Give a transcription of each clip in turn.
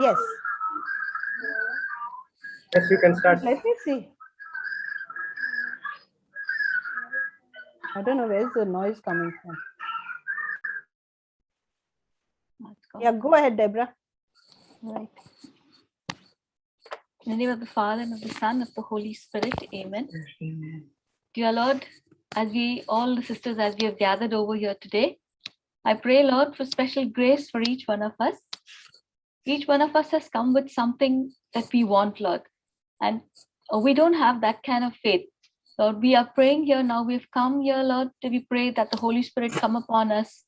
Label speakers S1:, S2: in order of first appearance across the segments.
S1: Yes.
S2: Yes, you can start.
S1: Let me see. I don't know where's the noise coming from. Yeah, go ahead, Deborah.
S3: Right. In the name of the Father, and of the Son, and of the Holy Spirit. Amen. Dear Lord, as we, all the sisters, as we have gathered over here today, I pray, Lord, for special grace for each one of us. Each one of us has come with something that we want, Lord. And we don't have that kind of faith. Lord, we are praying here now. We've come here, Lord, we pray that the Holy Spirit come upon us.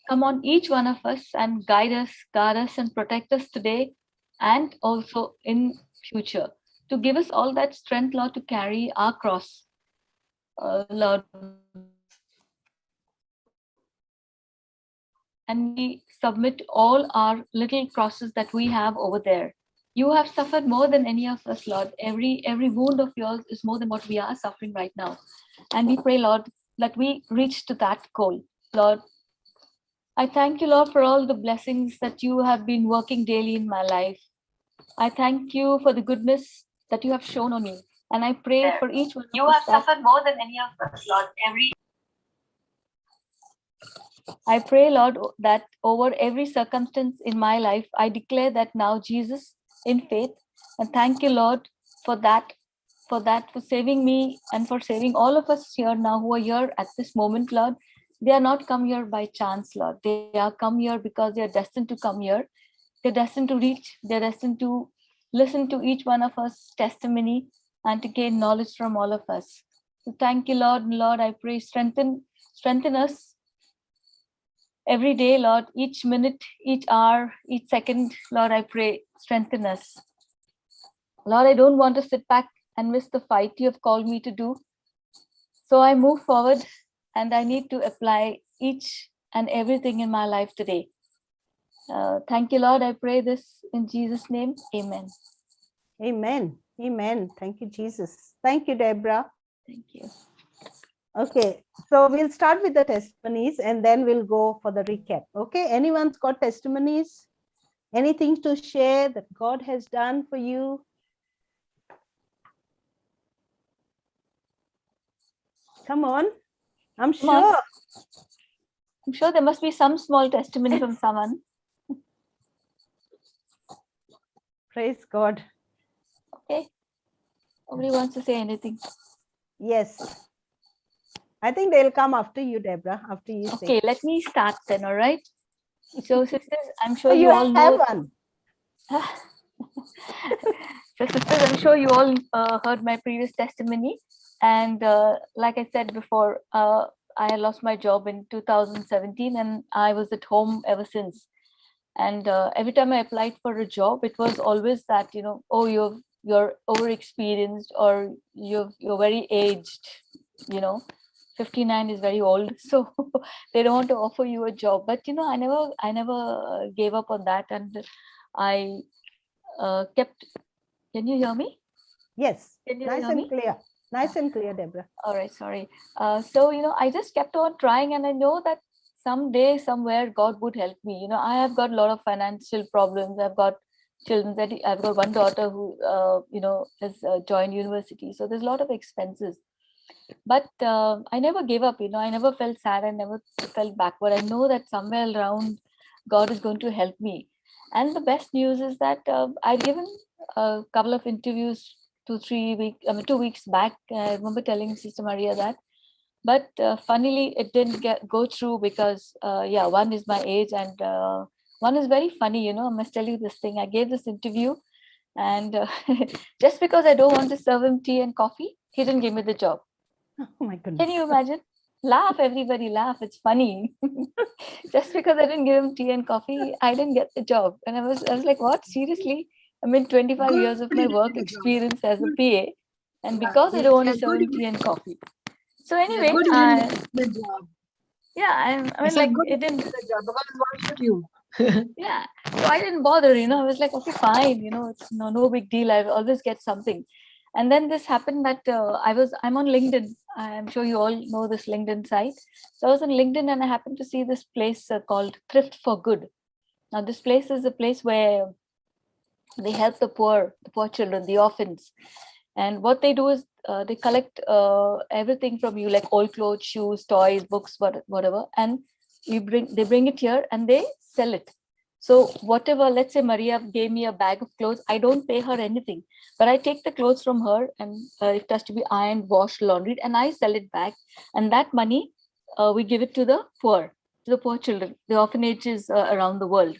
S3: Come on each one of us and guide us, guard us, and protect us today and also in future. To give us all that strength, Lord, to carry our cross. Lord. And we submit all our little crosses that we have over there. You have suffered more than any of us, Lord. Every wound of yours is more than what we are suffering right now. And we pray, Lord, that we reach to that goal. Lord, I thank you, Lord, for all the blessings that you have been working daily in my life. I thank you for the goodness that you have shown on me. And I pray for each one of us. You have suffered more than any of us, Lord. I pray, Lord, that over every circumstance in my life, I declare that now Jesus in faith. And thank you, Lord, for saving me and for saving all of us here now who are here at this moment, Lord. They are not come here by chance, Lord. They are come here because they are destined to come here. They're destined to reach. They're destined to listen to each one of us testimony and to gain knowledge from all of us. So thank you, Lord. Lord, I pray strengthen us every day, Lord, each minute, each hour, each second. Lord, I pray strengthen us. Lord, I don't want to sit back and miss the fight you have called me to do. So I move forward and I need to apply each and everything in my life today. Thank you, Lord. I pray this in Jesus' name. Amen.
S1: Amen. Amen. Thank you, Jesus. Thank you, Deborah.
S3: Thank you.
S1: Okay, so we'll start with the testimonies and then we'll go for the recap. Okay, anyone's got testimonies? Anything to share that God has done for you? Come on. I'm sure
S3: there must be some small testimony from someone.
S1: Praise God.
S3: Okay. Nobody wants to say anything.
S1: Yes. I think they'll come after you, Deborah, after you say.
S3: Okay, let me start then, all right? So, sisters, I'm sure
S1: you
S3: all know.
S1: One.
S3: So, sisters, I'm sure you all heard my previous testimony. And like I said before, I lost my job in 2017 and I was at home ever since. And every time I applied for a job, it was always that, oh, you're over-experienced or you're very aged, 59 is very old, so they don't want to offer you a job. But I never gave up on that, and I kept. Can you hear me?
S1: Yes.
S3: Can you
S1: nice
S3: hear
S1: and
S3: me?
S1: clear. Nice and clear, Deborah.
S3: All right, sorry. So I just kept on trying, and I know that someday, somewhere, God would help me. I have got a lot of financial problems. I've got children. I've got one daughter who has joined university, so there's a lot of expenses. But I never gave up, I never felt sad. I never felt backward. I know that somewhere around God is going to help me. And the best news is that I'd given a couple of interviews 2 weeks back. I remember telling Sister Maria that. But funnily, it didn't go through because, one is my age and one is very funny, I must tell you this thing. I gave this interview and just because I don't want to serve him tea and coffee, he didn't give me the job.
S1: Oh my goodness.
S3: Can you imagine? Laugh, everybody laugh. It's funny. Just because I didn't give him tea and coffee, I didn't get the job. And I was like, what? Seriously? I mean, 25 years of my work experience as a PA. And because I don't want to serve him tea and coffee. So anyway, it didn't.
S4: Why should you?
S3: Yeah. So I didn't bother, I was like, okay, fine. It's no big deal. I always get something. And then this happened that I'm on LinkedIn. I'm sure you all know this LinkedIn site. So I was on LinkedIn and I happened to see this place called Thrift for Good. Now, this place is a place where they help the poor children, the orphans. And what they do is they collect everything from you, like old clothes, shoes, toys, books, whatever, and they bring it here and they sell it. So whatever, let's say Maria gave me a bag of clothes, I don't pay her anything, but I take the clothes from her and it has to be ironed, washed, laundered, and I sell it back. And that money, we give it to the poor children, the orphanages around the world.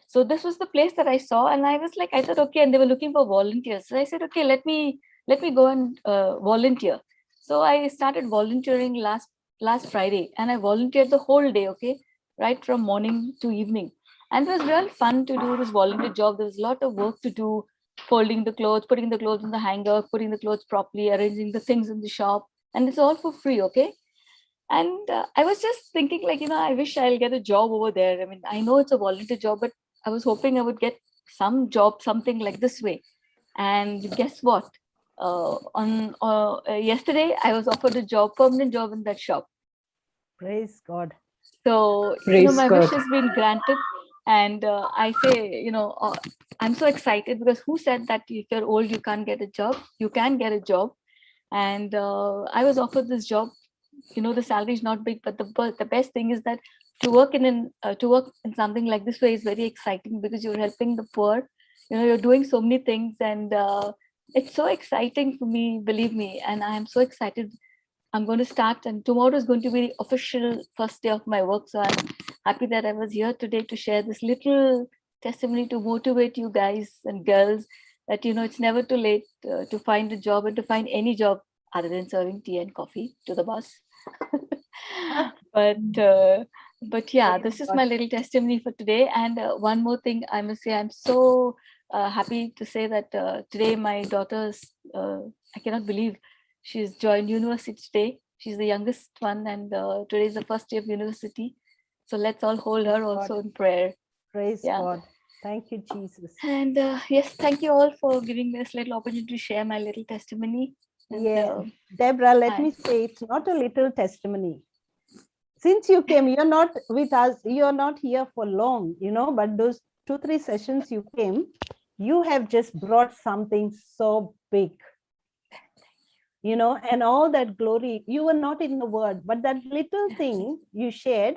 S3: So this was the place that I saw, and I was like, I thought, okay, and they were looking for volunteers. So I said, okay, let me go and volunteer. So I started volunteering last Friday, and I volunteered the whole day, okay, right from morning to evening. And it was real fun to do this volunteer job. There was a lot of work to do, folding the clothes, putting the clothes in the hanger, putting the clothes properly, arranging the things in the shop, and it's all for free, okay. And I was just thinking, like, I wish I'll get a job over there. I mean, I know it's a volunteer job, but I was hoping I would get some job, something like this way. And guess what? On yesterday, I was offered a job, permanent job in that shop.
S1: Praise God.
S3: So,
S2: Praise
S3: my
S2: God.
S3: wish has been granted. And I say, I'm so excited because who said that if you're old, you can't get a job? You can get a job. And I was offered this job. The salary is not big, but the best thing is that to work in something like this way is very exciting because you're helping the poor. You're doing so many things, and it's so exciting for me, believe me. And I am so excited. I'm going to start, and tomorrow is going to be the official first day of my work. So I'm happy that I was here today to share this little testimony to motivate you guys and girls that it's never too late to find a job and to find any job other than serving tea and coffee to the boss. But yeah, this is my little testimony for today. And one more thing I must say, I'm so happy to say that today my daughter's, I cannot believe she's joined university today. She's the youngest one, and today is the first day of university. So let's all hold her also in prayer.
S1: Praise God. Thank you, Jesus.
S3: And yes, thank you all for giving me this little opportunity to share my little testimony. And,
S1: Deborah, let me say, it's not a little testimony. Since you came, you're not with us, you're not here for long, but those 2-3 sessions you came, you have just brought something so big, and all that glory. You were not in the word, but that little thing you shared,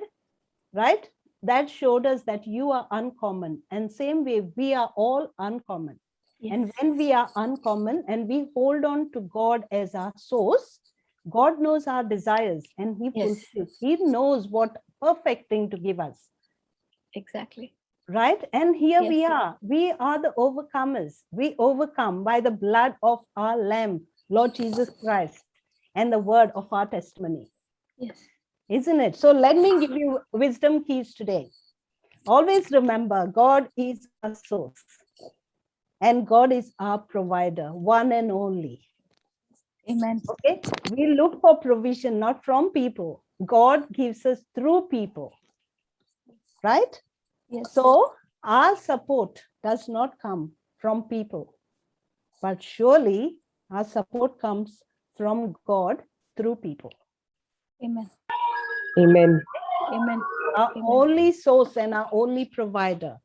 S1: right? That showed us that you are uncommon, and same way we are all uncommon. Yes. And when we are uncommon and we hold on to God as our source, God knows our desires and he fulfills. He knows what perfect thing to give us.
S3: Exactly.
S1: Right? And here we are the overcomers. We overcome by the blood of our Lamb, Lord Jesus Christ, and the word of our testimony.
S3: Yes.
S1: Isn't it? So let me give you wisdom keys today. Always remember, God is our source and God is our provider, one and only.
S3: Amen.
S1: Okay, we look for provision not from people. God gives us through people, right?
S3: Yes.
S1: So our support does not come from people, but surely our support comes from God through people.
S3: Amen.
S2: Amen.
S3: Amen.
S1: Our only source and our only provider,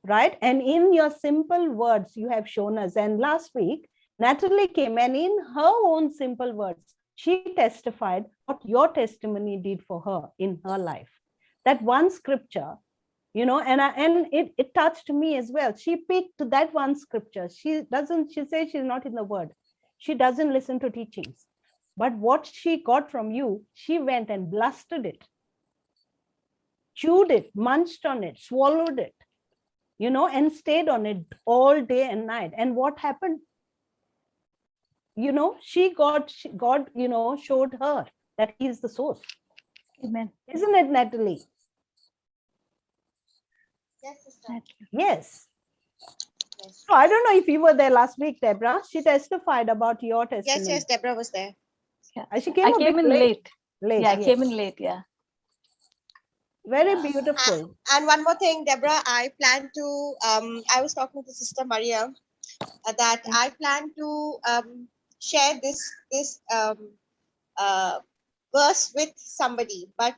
S1: right? And in your simple words, you have shown us. And last week, Natalie came and in her own simple words, she testified what your testimony did for her in her life. That one scripture, and it touched me as well. She picked that one scripture. She says she's not in the word. She doesn't listen to teachings. But what she got from you, she went and blasted it, chewed it, munched on it, swallowed it, and stayed on it all day and night. And what happened? God, showed her that he is the source.
S3: Amen.
S1: Isn't it, Natalie?
S4: Yes, sister.
S1: Yes. So I don't know if you were there last week, Deborah. She testified about your testimony.
S4: Yes, Deborah was there.
S3: Yeah.
S1: She came
S3: in late. Yeah, I came in late, yeah.
S1: Very beautiful.
S4: And one more thing, Deborah, I plan to, I was talking to Sister Maria, that I plan to share this verse with somebody, but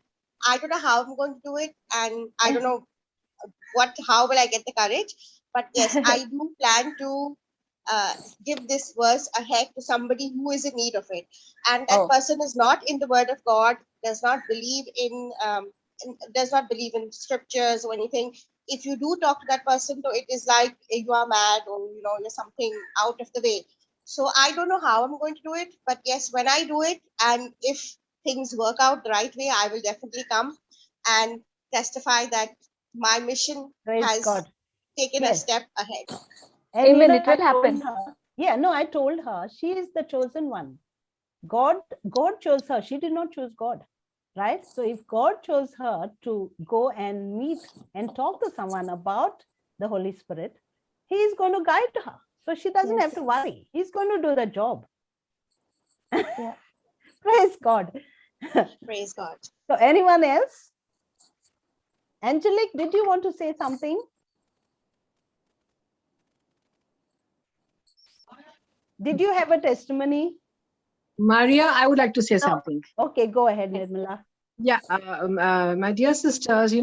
S4: I don't know how I'm going to do it, and I don't know how will I get the courage? But yes, I do plan to give this verse ahead to somebody who is in need of it, and that person is not in the Word of God, does not believe does not believe in scriptures or anything. If you do talk to that person, though, it is like you are mad, or you're something out of the way. So I don't know how I'm going to do it, but yes, when I do it, and if things work out the right way, I will definitely come and testify that my mission
S1: Praise
S4: has
S1: God.
S4: taken a step ahead.
S1: And
S3: Amen.
S1: I
S3: It will
S1: told
S3: happen.
S1: her, I told her she is the chosen one. God chose her. She did not choose God, right? So if God chose her to go and meet and talk to someone about the Holy Spirit, he is going to guide her. So she doesn't have to worry. He's going to do the job.
S3: Yeah.
S1: Praise God.
S4: Praise God.
S1: So anyone else? Angelique, did you want to say something? Did you have a testimony?
S2: Maria, I would like to say something.
S1: Okay, go ahead, Nirmala.
S2: Yeah, my dear sisters,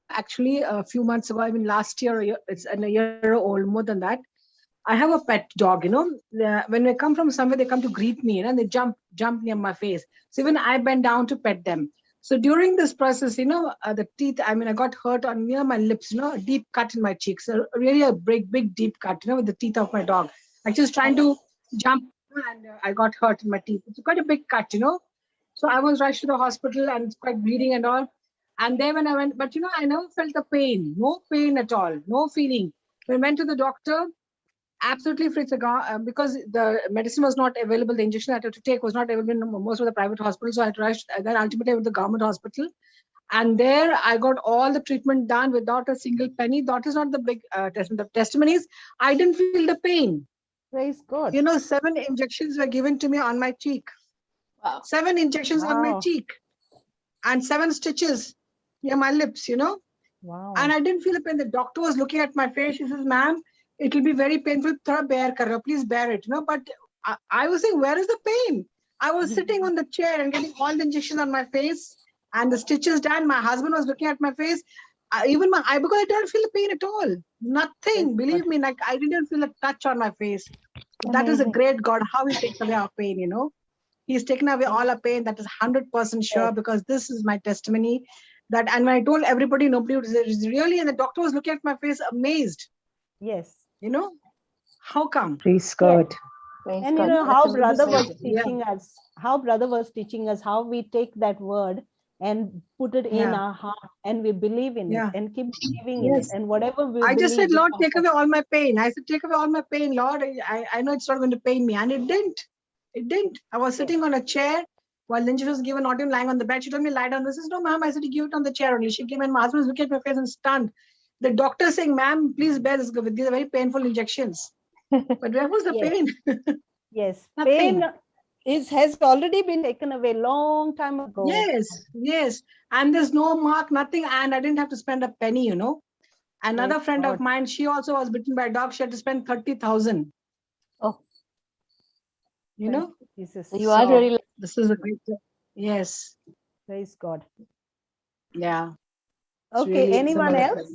S2: actually a few months ago, I mean last year, it's a year old, more than that. I have a pet dog, when they come from somewhere, they come to greet me, and they jump near my face. So even I bend down to pet them. So during this process, the teeth, I mean, I got hurt on near my lips, a deep cut in my cheeks, so really a big deep cut, with the teeth of my dog. I was trying to jump, and I got hurt in my teeth. It's quite a big cut, So I was rushed to the hospital, and it's quite bleeding and all. And then when I went, but I never felt the pain, no pain at all, no feeling. When I went to the doctor, absolutely free because the medicine was not available. The injection I had to take was not available in most of the private hospitals. So I rushed. Then ultimately went to the government hospital, and there I got all the treatment done without a single penny. That is not the big testament. The testimonies, I didn't feel the pain.
S1: Praise God.
S2: 7 injections were given to me on my cheek.
S3: Wow.
S2: 7 injections on my cheek, and 7 stitches near my lips.
S1: Wow.
S2: And I didn't feel the pain. The doctor was looking at my face. She says, "Ma'am, it will be very painful. Please bear it." But I was saying, where is the pain? I was sitting on the chair and getting all the injections on my face and the stitches done. My husband was looking at my face. Even my eye, because I didn't feel the pain at all. Nothing. Believe me, like I didn't feel a touch on my face. That is a great God, how he takes away our pain, He's taken away all our pain. That is 100% sure, because this is my testimony. And when I told everybody, nobody was really, and the doctor was looking at my face amazed.
S1: Yes.
S2: How come?
S5: Praise God.
S3: Praise
S1: And
S3: God.
S1: how brother was teaching us, how we take that word and put it in our heart, and we believe in it and keep believing in it. And whatever we
S2: I just said, Lord, take
S1: away
S2: all my pain. I said, take away all my pain, Lord. I know it's not going to pain me. And it didn't. It didn't. I was sitting on a chair while Lindsay was given, not even lying on the bed. She told me, lie down. This is, no, ma'am. I said, you give it on the chair only. She came and my husband was looking at my face and stunned. The doctor saying, ma'am, please bear this. These are very painful injections. But where was the pain?
S1: Yes.
S2: Nothing.
S1: Pain has already been taken away long time ago.
S2: Yes. And there's no mark, nothing. And I didn't have to spend a penny, Another friend of mine, she also was bitten by a dog. She had to spend 30,000.
S3: Oh.
S1: Jesus.
S3: You are really.
S2: This is a great. Yes.
S1: Praise God.
S2: Yeah.
S1: Okay.
S2: Really,
S1: anyone else?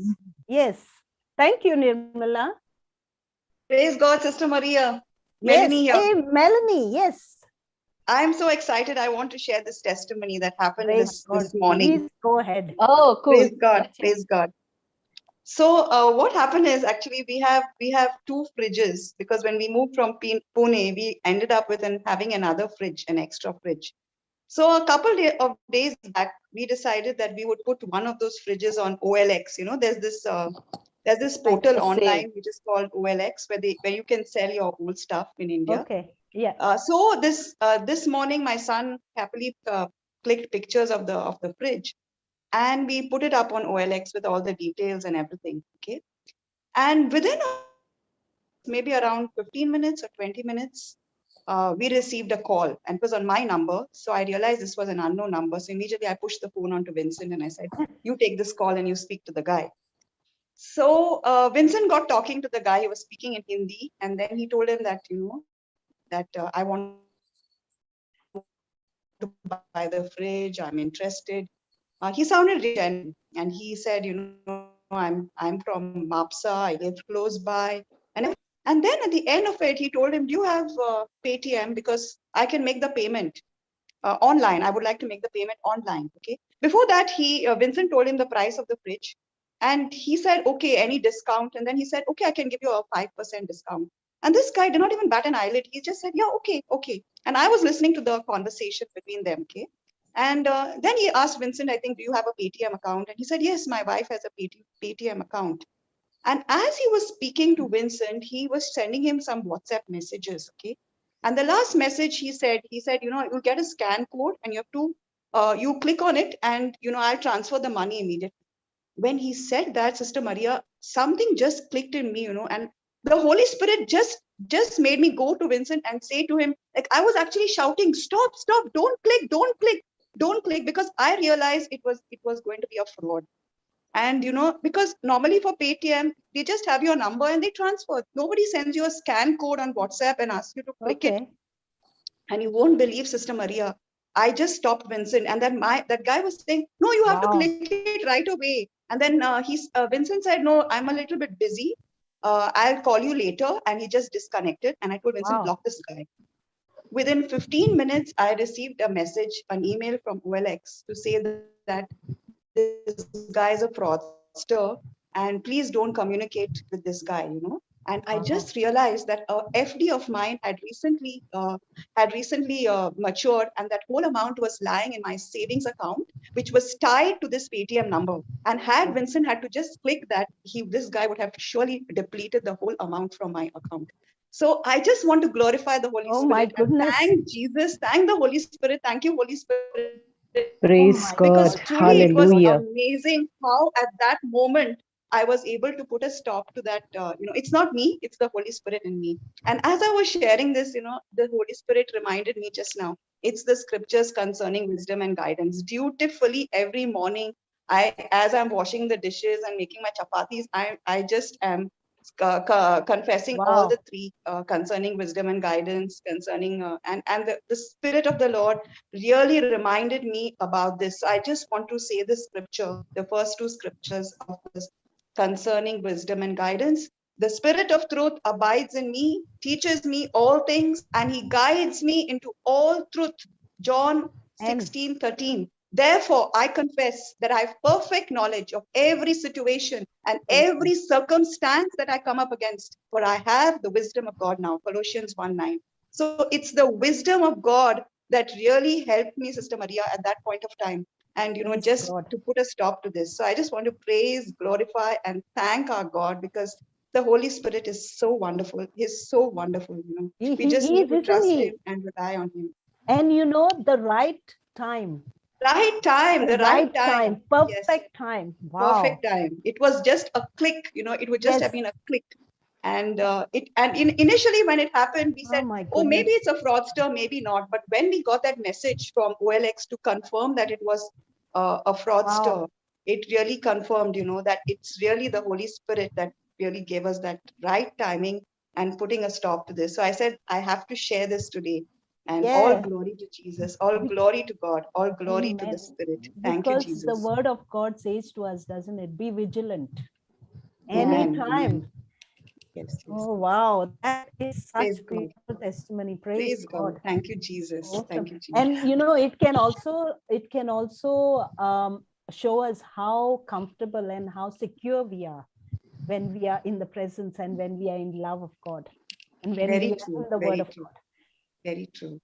S1: Yes. Thank you, Nirmala.
S6: Praise God, Sister Maria.
S1: Yes.
S6: Melanie here.
S1: Hey, Melanie. Yes.
S6: I'm so excited. I want to share this testimony that happened this morning.
S1: Please go ahead.
S3: Oh, cool.
S6: Praise God. Praise God. So what happened is, actually we have 2 fridges, because when we moved from Pune, we ended up with having another fridge, an extra fridge. So a couple of days back, we decided that we would put one of those fridges on OLX. There's this portal online which is called OLX, where you can sell your old stuff in India.
S1: Okay. Yeah.
S6: So this morning, my son happily clicked pictures of the fridge, and we put it up on OLX with all the details and everything. Okay. And within maybe around 15 minutes or 20 minutes, we received a call, and it was on my number. So I realized this was an unknown number. So immediately I pushed the phone onto Vincent and I said, you take this call and you speak to the guy. So Vincent got talking to the guy. He was speaking in Hindi, and then he told him that, I want to buy the fridge. I'm interested. He sounded genuine, and he said, I'm from Mapsa, I live close by. And then at the end of it, he told him, do you have Paytm? Because I can make the payment online. I would like to make the payment online. Okay. Before that, Vincent told him the price of the fridge. And he said, okay, any discount? And then he said, okay, I can give you a 5% discount. And this guy did not even bat an eyelid. He just said, yeah, okay, okay. And I was listening to the conversation between them. Okay. And then he asked Vincent, I think, do you have a Paytm account? And he said, yes, my wife has a Paytm account. And as he was speaking to Vincent, he was sending him some WhatsApp messages. Okay. And the last message he said, you'll get a scan code and you have to, you click on it and, I'll transfer the money immediately. When he said that, Sister Maria, something just clicked in me, and the Holy Spirit just made me go to Vincent and say to him, like, I was actually shouting, stop, don't click, because I realized it was going to be a fraud. And, because normally for Paytm, they just have your number and they transfer. Nobody sends you a scan code on WhatsApp and asks you to click it. And you won't believe, Sister Maria, I just stopped Vincent. And then that guy was saying, no, you have to click it right away. And then Vincent said, no, I'm a little bit busy. I'll call you later. And he just disconnected. And I told Vincent, block this guy. Within 15 minutes, I received a message, an email from OLX to say that this guy is a fraudster and please don't communicate with this guy, And I just realized that a FD of mine had recently matured, and that whole amount was lying in my savings account, which was tied to this Paytm number. And had Vincent had to just click that, this guy would have surely depleted the whole amount from my account. So I just want to glorify the Holy Spirit.
S1: Oh my goodness.
S6: Thank Jesus. Thank the Holy Spirit. Thank you, Holy Spirit.
S5: Praise God.
S6: Because truly
S5: Hallelujah.
S6: it was amazing how at that moment I was able to put a stop to that. It's not me, it's the Holy Spirit in me. And as I was sharing this, the Holy Spirit reminded me just now, it's the scriptures concerning wisdom and guidance. Dutifully every morning, as I'm washing the dishes and making my chapatis, I just am confessing all the three concerning wisdom and guidance, concerning and the Spirit of the Lord really reminded me about this. So I just want to say the scripture, the first two scriptures of this concerning wisdom and guidance. The Spirit of truth abides in me, teaches me all things, and he guides me into all truth. John 16:13. Therefore, I confess that I have perfect knowledge of every situation and every circumstance that I come up against, for I have the wisdom of God now. Colossians 1:9. So it's the wisdom of God that really helped me, Sister Maria, at that point of time. And, just to put a stop to this. So I just want to praise, glorify, and thank our God, because the Holy Spirit is so wonderful. He's so wonderful, We just need to trust him and rely on him.
S1: And the right time.
S6: The right time.
S1: Perfect time. Wow.
S6: Perfect time. It was just a click, it would just have been a click. And initially when it happened, we said, maybe it's a fraudster, maybe not. But when we got that message from OLX to confirm that it was a fraudster, it really confirmed, that it's really the Holy Spirit that really gave us that right timing and putting a stop to this. So I said, I have to share this today. And all glory to Jesus, all glory to God, all glory to the Spirit. Thank you, Jesus.
S1: Because the word of God says to us, doesn't it? Be vigilant. Anytime.
S6: Yes.
S1: Oh, wow. That is such a beautiful testimony. Praise God.
S6: Thank you, Jesus. Awesome. Thank you, Jesus.
S1: And, it can also show us how comfortable and how secure we are when we are in the presence and when we are in love of God and when we are in the word of God.
S6: Very true.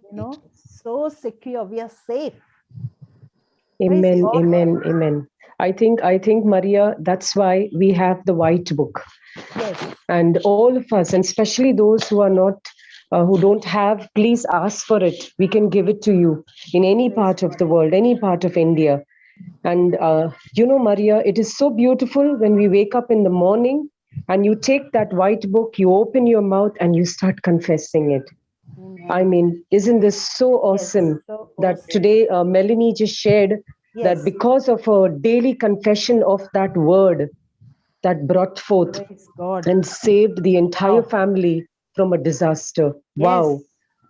S1: So secure. We are safe.
S5: Amen. Amen. Amen. I think, Maria, that's why we have the white book.
S1: Yes.
S5: And all of us, and especially those who are not, who don't have, please ask for it. We can give it to you in any part of the world, any part of India. And, Maria, it is so beautiful when we wake up in the morning and you take that white book, you open your mouth and you start confessing it. I mean, isn't this so awesome that today Melanie just shared that because of her daily confession of that word that brought forth and saved the entire family from a disaster. Wow.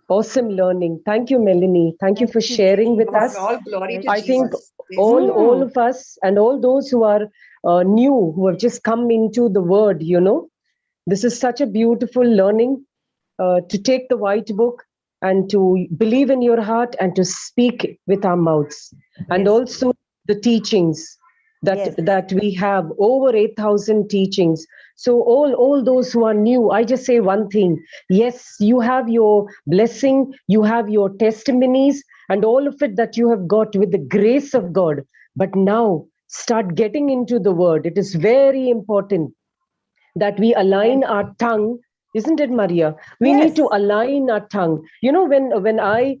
S5: Awesome learning. Thank you, Melanie. Thank you for sharing with us.
S6: All glory to
S5: I think all of us and all those who are new, who have just come into the word, this is such a beautiful learning to take the white book and to believe in your heart and to speak with our mouths. And also the teachings that we have, over 8,000 teachings. So all those who are new, I just say one thing. Yes, you have your blessing, you have your testimonies and all of it that you have got with the grace of God. But now start getting into the word. It is very important that we align our tongue, isn't it, Maria? We need to align our tongue. When I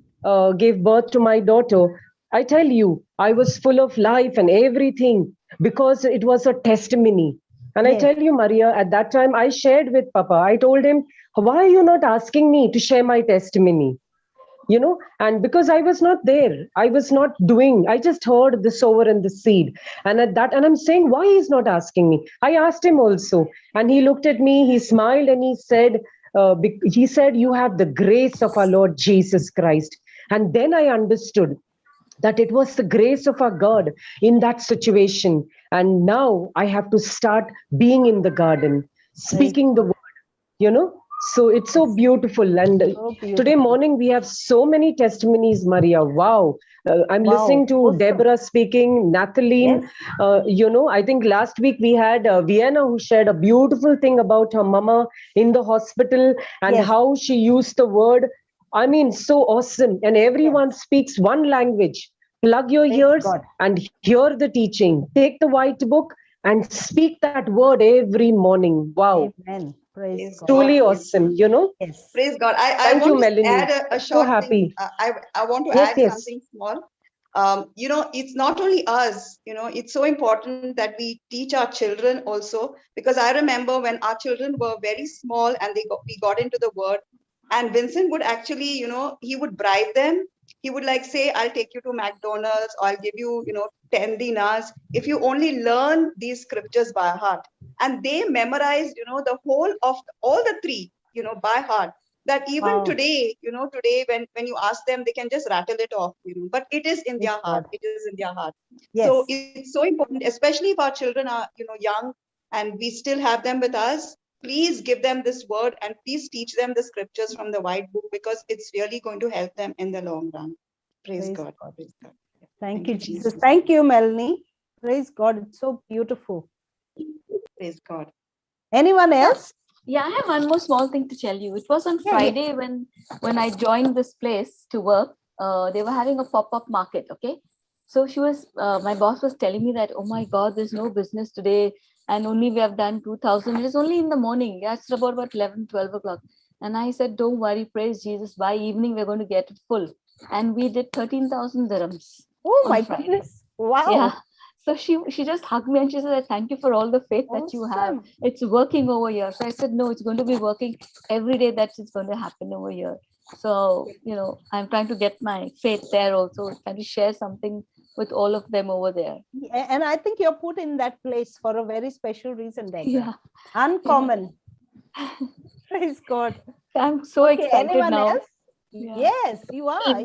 S5: gave birth to my daughter, I tell you, I was full of life and everything because it was a testimony. And I tell you, Maria, at that time I shared with Papa. I told him, why are you not asking me to share my testimony? And because I was not there, I was not doing, I just heard the sower and the seed. And I'm saying, why he's not asking me? I asked him also. And he looked at me, he smiled and he said, you have the grace of our Lord Jesus Christ. And then I understood that it was the grace of our God in that situation. And now I have to start being in the garden, speaking the word, So it's so beautiful. And today morning, we have so many testimonies, Maria. Wow. I'm listening to Deborah speaking, Nathalie. I think last week we had Vienna who shared a beautiful thing about her mama in the hospital and how she used the word. I mean, so awesome. And everyone speaks one language. Plug your ears and hear the teaching. Take the white book and speak that word every morning. Wow.
S1: Amen. Praise God.
S5: Truly awesome,
S1: Yes.
S6: Praise God. I
S5: Thank
S6: want
S5: you,
S6: to
S5: Melanie.
S6: add a short
S5: so happy.
S6: thing. I want to add something small. It's not only us, it's so important that we teach our children also, because I remember when our children were very small and we got into the word, and Vincent would actually, he would bribe them. He would say, I'll take you to McDonald's, or I'll give you, 10 dinars if you only learn these scriptures by heart. And they memorized, the whole of all the three, by heart. That even today, today when you ask them, they can just rattle it off, but it is in their heart. It is in their heart. So it's so important, especially if our children are, young and we still have them with us. Please give them this word and please teach them the scriptures from the white book, because it's really going to help them in the long run. Praise God. Praise God.
S1: Thank you, Jesus. Thank you, Melanie. Praise God. It's so beautiful.
S6: Praise God.
S1: Anyone else?
S3: Yeah, I have one more small thing to tell you. It was on Friday when I joined this place to work. They were having a pop-up market. Okay, so my boss was telling me that, oh my God, there's no business today, and only we have done 2,000. It is only in the morning. Yeah, it's about 11, 12 o'clock. And I said, don't worry, praise Jesus. By evening we're going to get it full. And we did 13,000 dirhams.
S1: Oh my goodness! Wow.
S3: Yeah. So she just hugged me and she said, thank you for all the faith that you have. It's working over here. So I said, no, it's going to be working every day. That it's going to happen over here. So, I'm trying to get my faith there also, trying to share something with all of them over there.
S1: And I think you're put in that place for a very special reason, Deborah.
S3: Yeah.
S1: Uncommon. Praise God.
S3: I'm so excited
S1: anyone
S3: now.
S1: Else? Yeah. Yes, you are.
S7: Aarti.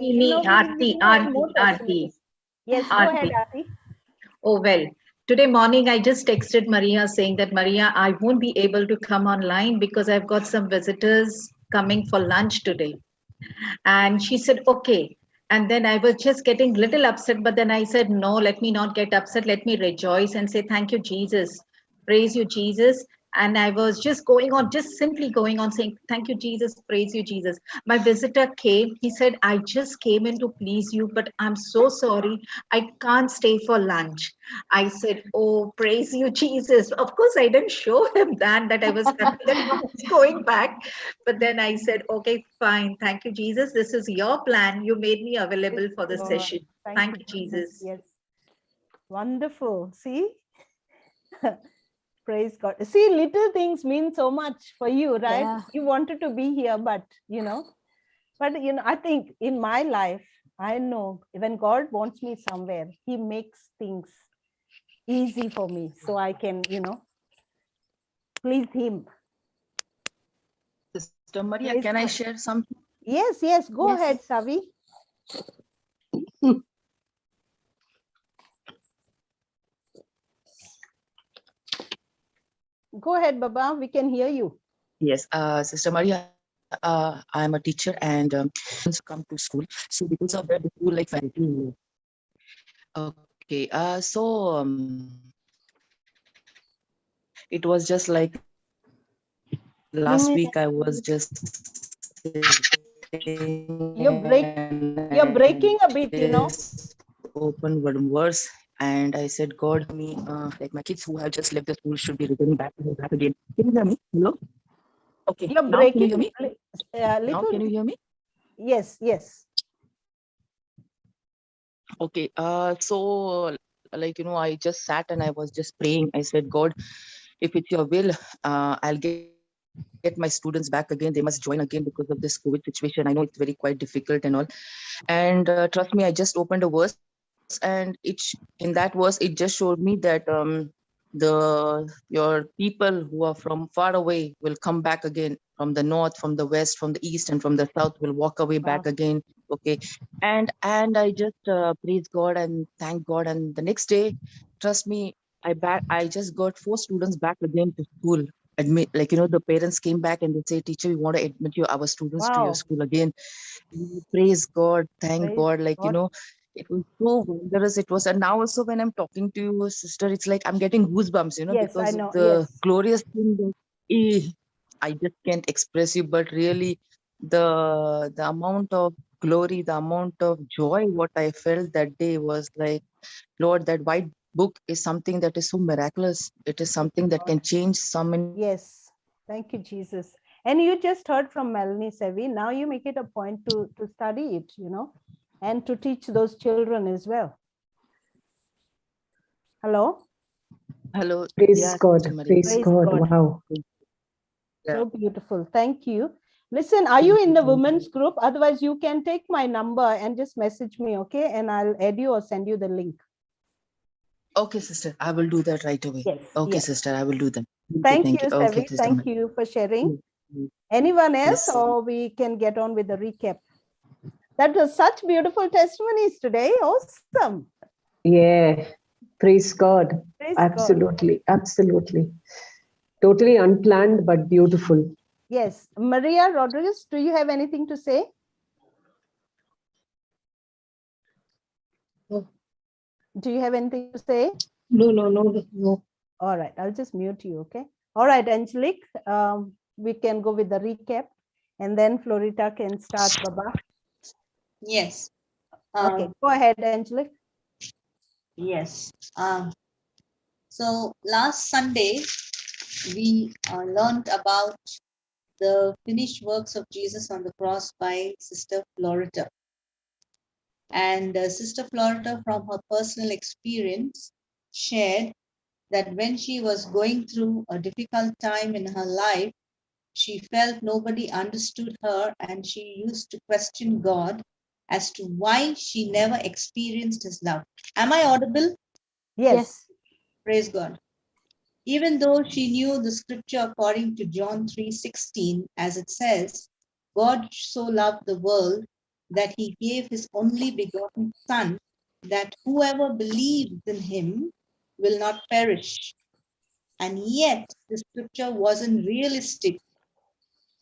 S1: Yes, go ahead, Aarti.
S7: Oh, well, today morning I just texted Maria saying that, Maria, I won't be able to come online because I've got some visitors coming for lunch today. And she said, okay. And then I was just getting a little upset, but then I said, no, let me not get upset. Let me rejoice and say, thank you, Jesus. Praise you, Jesus. And I was just simply going on saying, thank you, Jesus. Praise you, Jesus. My visitor came. He said, I just came in to please you, but I'm so sorry. I can't stay for lunch. I said, oh, praise you, Jesus. Of course, I didn't show him that I was happy that I was going back. But then I said, okay, fine. Thank you, Jesus. This is your plan. You made me available for the session. Thank you, Jesus.
S1: Yes. Wonderful. See? Praise God. See, little things mean so much for you, right?
S3: Yeah.
S1: You wanted to be here, but I think in my life, I know when God wants me somewhere, He makes things easy for me so I can, please Him.
S8: Sister Maria, can I share something?
S1: Yes. Go ahead, Savi. Go ahead, Baba. We can hear you.
S8: Yes, Sister Maria, I'm a teacher and come to school. So because of that, the school like faculty. Okay, it was just like last week I was just
S1: You're breaking a bit, you know.
S8: Open one verse and I said, God, me, like my kids who have just left the school should be returning back again. Can you hear me? Hello? Okay,
S1: You're
S8: now can you
S1: breaking
S8: hear me?
S1: a
S8: Now
S1: little.
S8: can you hear me?
S1: Yes, yes.
S8: Okay, so like, I just sat and I was just praying. I said, God, if it's your will, I'll get my students back again. They must join again because of this COVID situation. I know it's very quite difficult and all. And trust me, I just opened a verse and in that verse, it just showed me that your people who are from far away will come back again from the north, from the west, from the east, and from the south will walk away back again. Okay, and I just praise God and thank God. And the next day, trust me, I just got 4 students back again to school. Admit, like, the parents came back and they say, teacher, we want to admit our students to your school again. Praise God, thank God. Like, it was so wondrous. It was, and now also when I'm talking to you, sister, it's like I'm getting goosebumps,
S1: Yes, I
S8: because of
S1: know.
S8: the
S1: Yes.
S8: glorious thing that I just can't express you, but really the amount of glory, the amount of joy, what I felt that day was like, Lord, that white book is something that is so miraculous. It is something that can change so many.
S1: Yes. Thank you, Jesus. And you just heard from Melanie Sevi. Now you make it a point to study it, and to teach those children as well. Hello?
S8: Hello.
S5: Praise
S8: Yeah,
S5: God.
S8: Sister Maria.
S5: Praise God. Wow.
S1: So beautiful. Thank you. Listen, are you in the women's group? Otherwise, you can take my number and just message me, okay? And I'll add you or send you the link.
S8: Okay, sister, I will do that right away.
S1: Yes.
S8: Okay,
S1: Yes.
S8: sister, I will do that.
S1: Thank you,
S8: Okay,
S1: Sevi.
S8: sister.
S1: Thank you for sharing. Anyone else,
S8: Yes.
S1: or we can get on with the recap? That was such beautiful testimonies today. Awesome.
S5: Yeah. Praise God.
S1: Praise
S5: Absolutely. Absolutely. Totally unplanned, but beautiful.
S1: Yes. Maria Rodriguez, do you have anything to say?
S9: No.
S1: Do you have anything to say?
S9: No.
S1: All right. I'll just mute you. Okay. All right, Angelique. We can go with the recap, and then Florita can start, Baba.
S9: Yes.
S1: Okay. Go ahead, Angelique.
S9: Yes. So last Sunday, we learned about the finished works of Jesus on the cross by Sister Florita. And Sister Florita, from her personal experience, shared that when she was going through a difficult time in her life, she felt nobody understood her, and she used to question God as to why she never experienced his love. Am I audible?
S1: Yes.
S9: Praise God. Even though she knew the scripture according to John 3:16, as it says, God so loved the world that he gave his only begotten Son, that whoever believes in him will not perish. And yet the scripture wasn't realistic,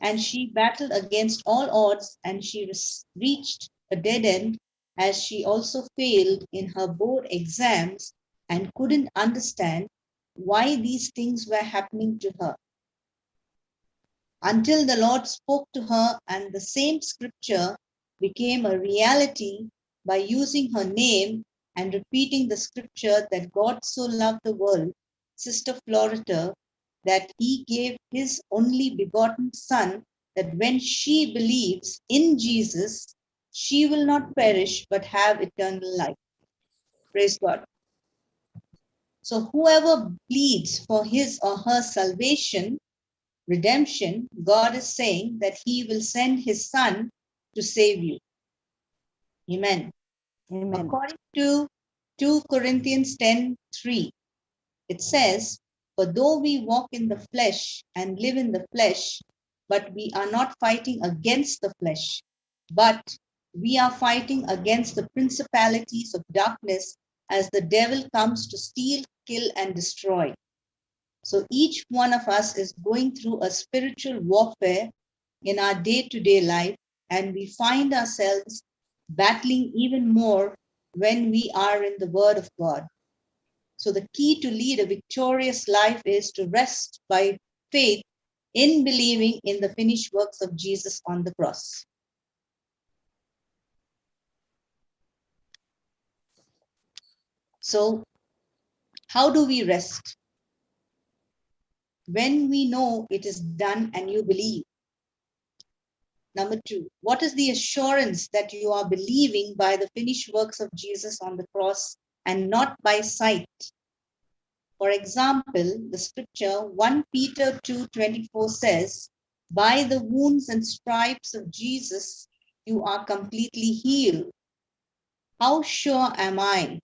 S9: and she battled against all odds, and she reached a dead end, as she also failed in her board exams and couldn't understand why these things were happening to her. Until the Lord spoke to her, and the same scripture became a reality by using her name and repeating the scripture that God so loved the world, Sister Florita, that he gave his only begotten Son, that when she believes in Jesus, she will not perish but have eternal life. Praise God. So whoever pleads for his or her salvation, redemption, God is saying that he will send his Son to save you. Amen.
S1: Amen.
S9: According to 2 Corinthians 10:3, it says, for though we walk in the flesh and live in the flesh, but we are not fighting against the flesh, but we are fighting against the principalities of darkness, as the devil comes to steal, kill, and destroy. So each one of us is going through a spiritual warfare in our day-to-day life, and we find ourselves battling even more when we are in the Word of God. So the key to lead a victorious life is to rest by faith in believing in the finished works of Jesus on the cross. So how do we rest? When we know it is done and you believe. Number 2, what is the assurance that you are believing by the finished works of Jesus on the cross and not by sight? For example, the scripture 1 Peter 2:24 says, by the wounds and stripes of Jesus, you are completely healed. How sure am I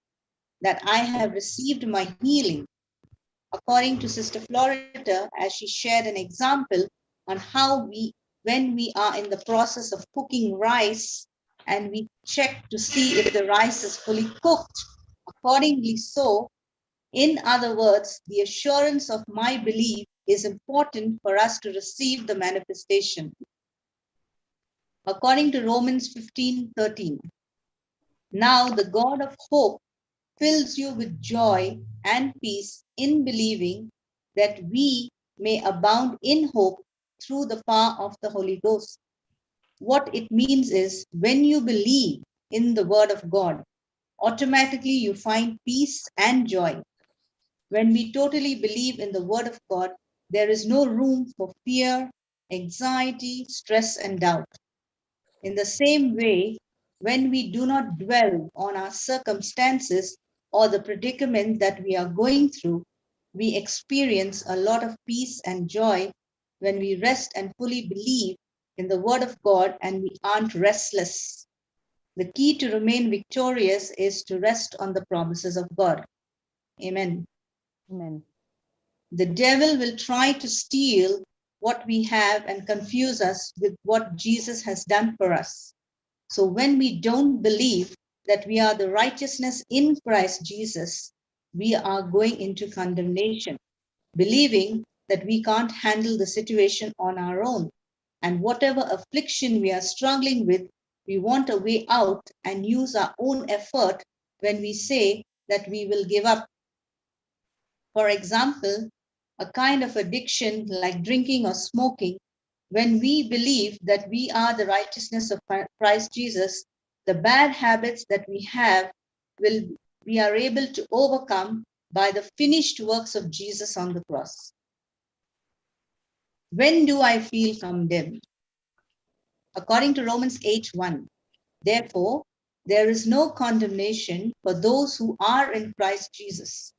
S9: that I have received my healing? According to Sister Florita, as she shared an example on how when we are in the process of cooking rice and we check to see if the rice is fully cooked, accordingly so, in other words, the assurance of my belief is important for us to receive the manifestation. According to Romans 15:13, now the God of hope fills you with joy and peace in believing that we may abound in hope through the power of the Holy Ghost. What it means is when you believe in the word of God, automatically you find peace and joy. When we totally believe in the word of God, there is no room for fear, anxiety, stress, and doubt. In the same way, when we do not dwell on our circumstances or the predicament that we are going through, we experience a lot of peace and joy when we rest and fully believe in the word of God and we aren't restless. The key to remain victorious is to rest on the promises of God. Amen.
S1: Amen.
S9: The devil will try to steal what we have and confuse us with what Jesus has done for us. So when we don't believe that we are the righteousness in Christ Jesus, we are going into condemnation, believing that we can't handle the situation on our own. And whatever affliction we are struggling with, we want a way out and use our own effort when we say that we will give up. For example, a kind of addiction like drinking or smoking, when we believe that we are the righteousness of Christ Jesus, the bad habits that we have we are able to overcome by the finished works of Jesus on the cross. When do I feel condemned? According to Romans 8:1, therefore, there is no condemnation for those who are in Christ Jesus.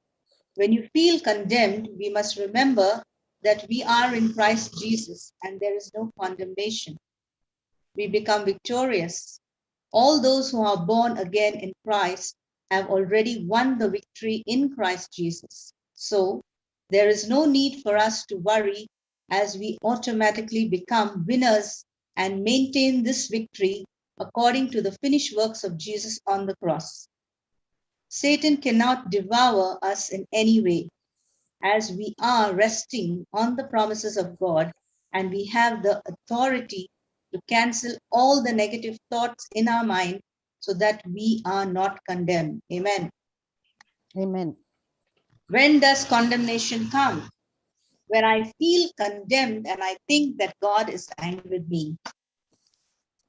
S9: When you feel condemned, we must remember that we are in Christ Jesus and there is no condemnation. We become victorious. All those who are born again in Christ have already won the victory in Christ Jesus. So there is no need for us to worry as we automatically become winners and maintain this victory according to the finished works of Jesus on the cross. Satan cannot devour us in any way, as we are resting on the promises of God and we have the authority to cancel all the negative thoughts in our mind so that we are not condemned. Amen.
S1: Amen.
S9: When does condemnation come? When I feel condemned and I think that God is angry with me.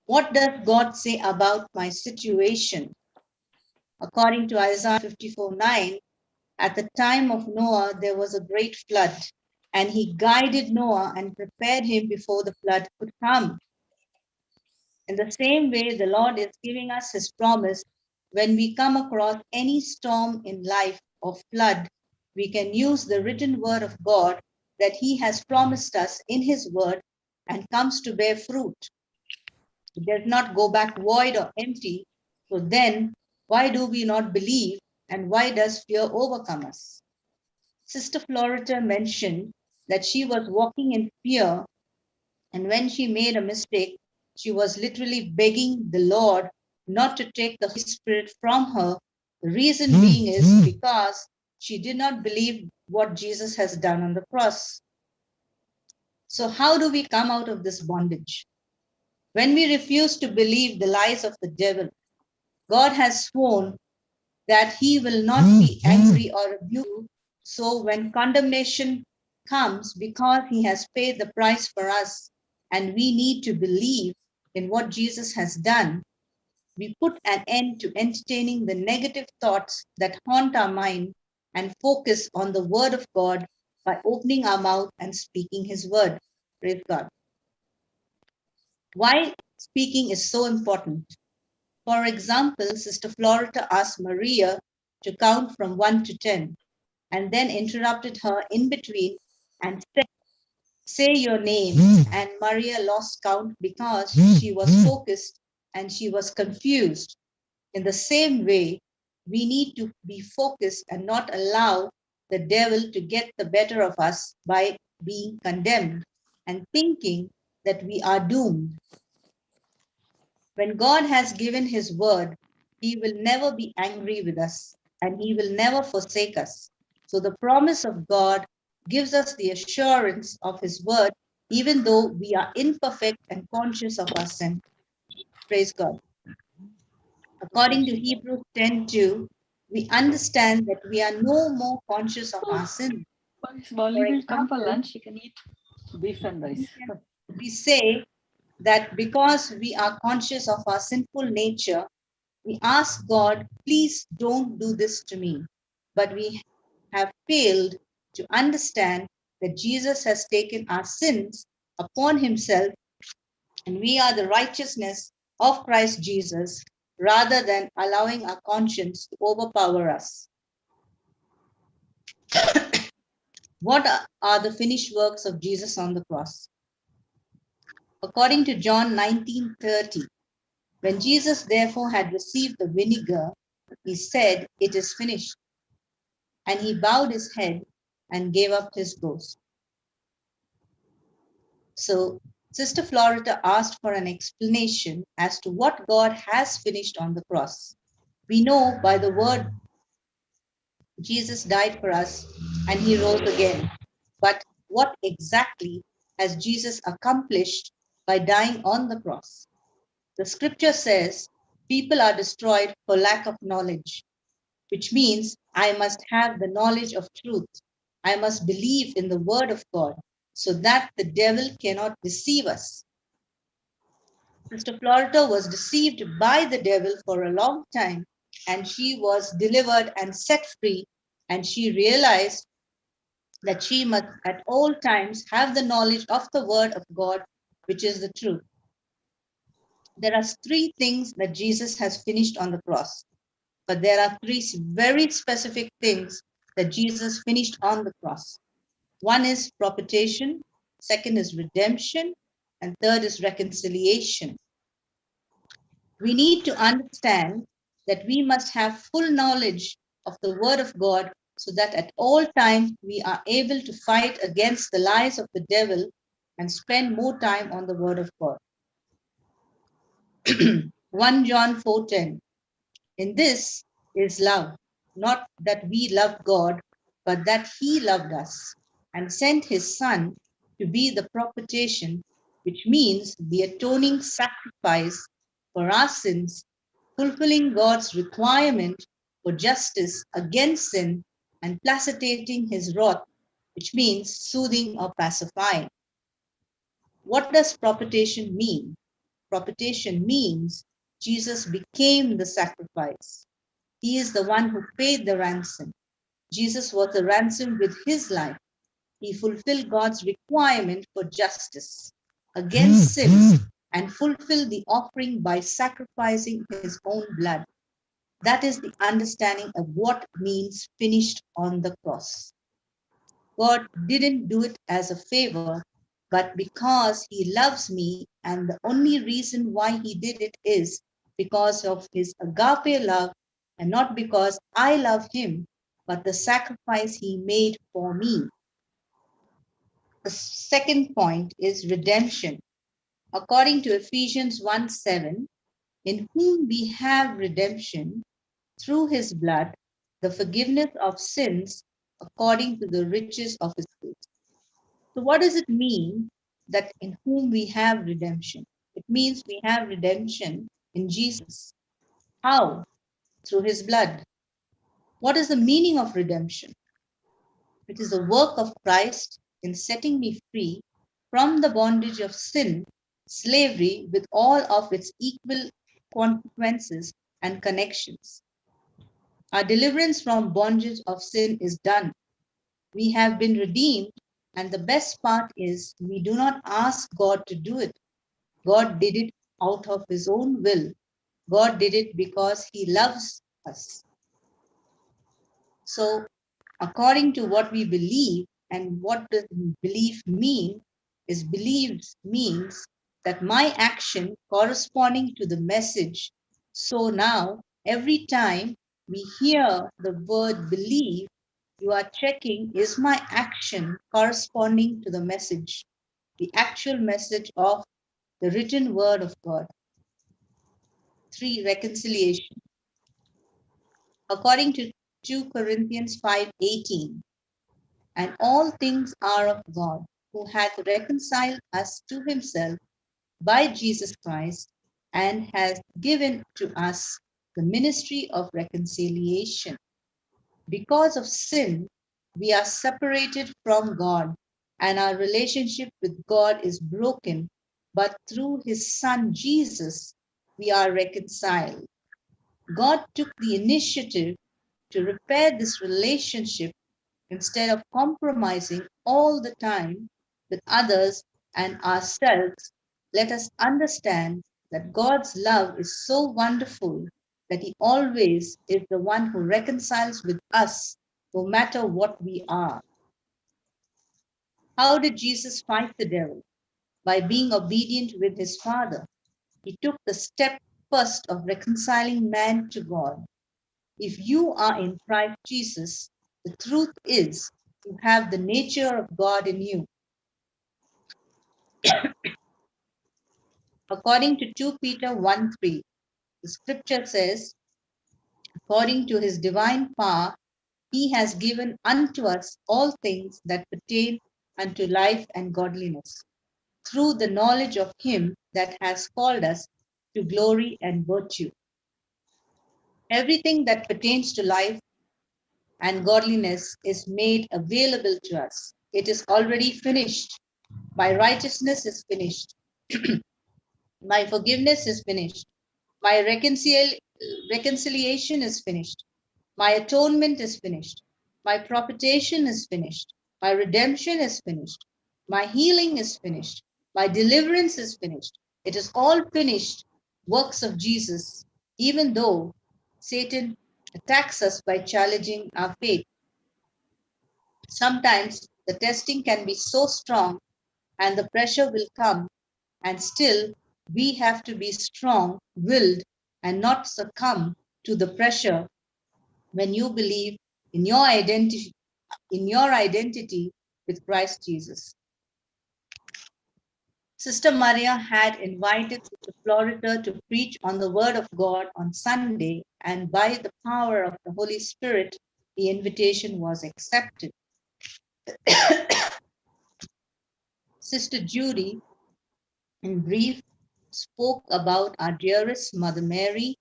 S9: What does God say about my situation? According to Isaiah 54:9, at the time of Noah, there was a great flood, and he guided Noah and prepared him before the flood could come. In the same way, the Lord is giving us his promise. When we come across any storm in life or flood, we can use the written word of God that he has promised us in his word and comes to bear fruit. It does not go back void or empty. So then, why do we not believe, and why does fear overcome us? Sister Florita mentioned that she was walking in fear, and when she made a mistake, she was literally begging the Lord not to take the Holy Spirit from her. The reason being is because she did not believe what Jesus has done on the cross. So how do we come out of this bondage? When we refuse to believe the lies of the devil, God has sworn that he will not be angry or rebuke you. So when condemnation comes, because he has paid the price for us, and we need to believe in what Jesus has done, we put an end to entertaining the negative thoughts that haunt our mind and focus on the word of God by opening our mouth and speaking his word. Praise God. Why speaking is so important? For example, Sister Florita asked Maria to count from 1 to 10 and then interrupted her in between and said, "Say your name." And Maria lost count because she was focused and she was confused. In the same way, we need to be focused and not allow the devil to get the better of us by being condemned and thinking that we are doomed. When God has given his word, he will never be angry with us and he will never forsake us. So the promise of God gives us the assurance of his word, even though we are imperfect and conscious of our sin. Praise God. According to Hebrews 10:2, we understand that we are no more conscious of our sin.
S3: Once Molly will come for lunch, she can eat beef and rice.
S9: We say that because we are conscious of our sinful nature, we ask God, please don't do this to me. But we have failed to understand that Jesus has taken our sins upon himself and we are the righteousness of Christ Jesus rather than allowing our conscience to overpower us. What are the finished works of Jesus on the cross? According to John 19:30, when Jesus therefore had received the vinegar, he said, "It is finished." And he bowed his head and gave up his ghost. So Sister Florita asked for an explanation as to what God has finished on the cross. We know by the word Jesus died for us and he rose again. But what exactly has Jesus accomplished by dying on the cross? The scripture says people are destroyed for lack of knowledge, which means I must have the knowledge of truth. I must believe in the word of God so that the devil cannot deceive us. Sister Florita was deceived by the devil for a long time, and she was delivered and set free, and she realized that she must at all times have the knowledge of the word of God, which is the truth. There are three things that Jesus has finished on the cross, but there are three very specific things that Jesus finished on the cross. One is propitiation, second is redemption, and third is reconciliation. We need to understand that we must have full knowledge of the word of God so that at all times we are able to fight against the lies of the devil and spend more time on the word of God. 1 John 4:10. In this is love, not that we loved God, but that he loved us and sent his son to be the propitiation, which means the atoning sacrifice for our sins, fulfilling God's requirement for justice against sin and placating his wrath, which means soothing or pacifying. What does propitiation mean? Propitiation means Jesus became the sacrifice. He is the one who paid the ransom. Jesus was the ransom with his life. He fulfilled God's requirement for justice against sin and fulfilled the offering by sacrificing his own blood. That is the understanding of what means finished on the cross. God didn't do it as a favor, but because he loves me, and the only reason why he did it is because of his agape love, and not because I love him, but the sacrifice he made for me. The second point is redemption. According to Ephesians 1:7, in whom we have redemption through his blood, the forgiveness of sins according to the riches of his grace. So what does it mean that in whom we have redemption? It means we have redemption in Jesus. How? Through his blood. What is the meaning of redemption? It is the work of Christ in setting me free from the bondage of sin, slavery with all of its equal consequences and connections. Our deliverance from bondage of sin is done. We have been redeemed, and the best part is we do not ask God to do it. God did it out of his own will. God did it because he loves us. So, according to what we believe, and what does belief mean, is beliefs means that my action corresponding to the message. So now, every time we hear the word believe, you are checking, is my action corresponding to the message, the actual message of the written word of God. 3, reconciliation. According to 2 Corinthians 5:18, and all things are of God, who hath reconciled us to himself by Jesus Christ, and has given to us the ministry of reconciliation. Because of sin, we are separated from God, and our relationship with God is broken, but through his Son Jesus, we are reconciled. God took the initiative to repair this relationship instead of compromising all the time with others and ourselves. Let us understand that God's love is so wonderful that he always is the one who reconciles with us, no matter what we are. How did Jesus fight the devil? By being obedient with his Father. He took the step first of reconciling man to God. If you are in Christ Jesus, the truth is you have the nature of God in you. According to 2 Peter 1:3, the scripture says, according to his divine power, he has given unto us all things that pertain unto life and godliness, through the knowledge of him that has called us to glory and virtue. Everything that pertains to life and godliness is made available to us. It is already finished. My righteousness is finished. My forgiveness is finished. My reconciliation is finished. My atonement is finished. My propitiation is finished. My redemption is finished. My healing is finished. My deliverance is finished. It is all finished works of Jesus, even though Satan attacks us by challenging our faith. Sometimes the testing can be so strong and the pressure will come, and still we have to be strong-willed and not succumb to the pressure when you believe in your identity with Christ Jesus. Sister Maria had invited Sister Florita to preach on the Word of God on Sunday, and by the power of the Holy Spirit, the invitation was accepted. Sister Judy, in brief, spoke about our dearest Mother Mary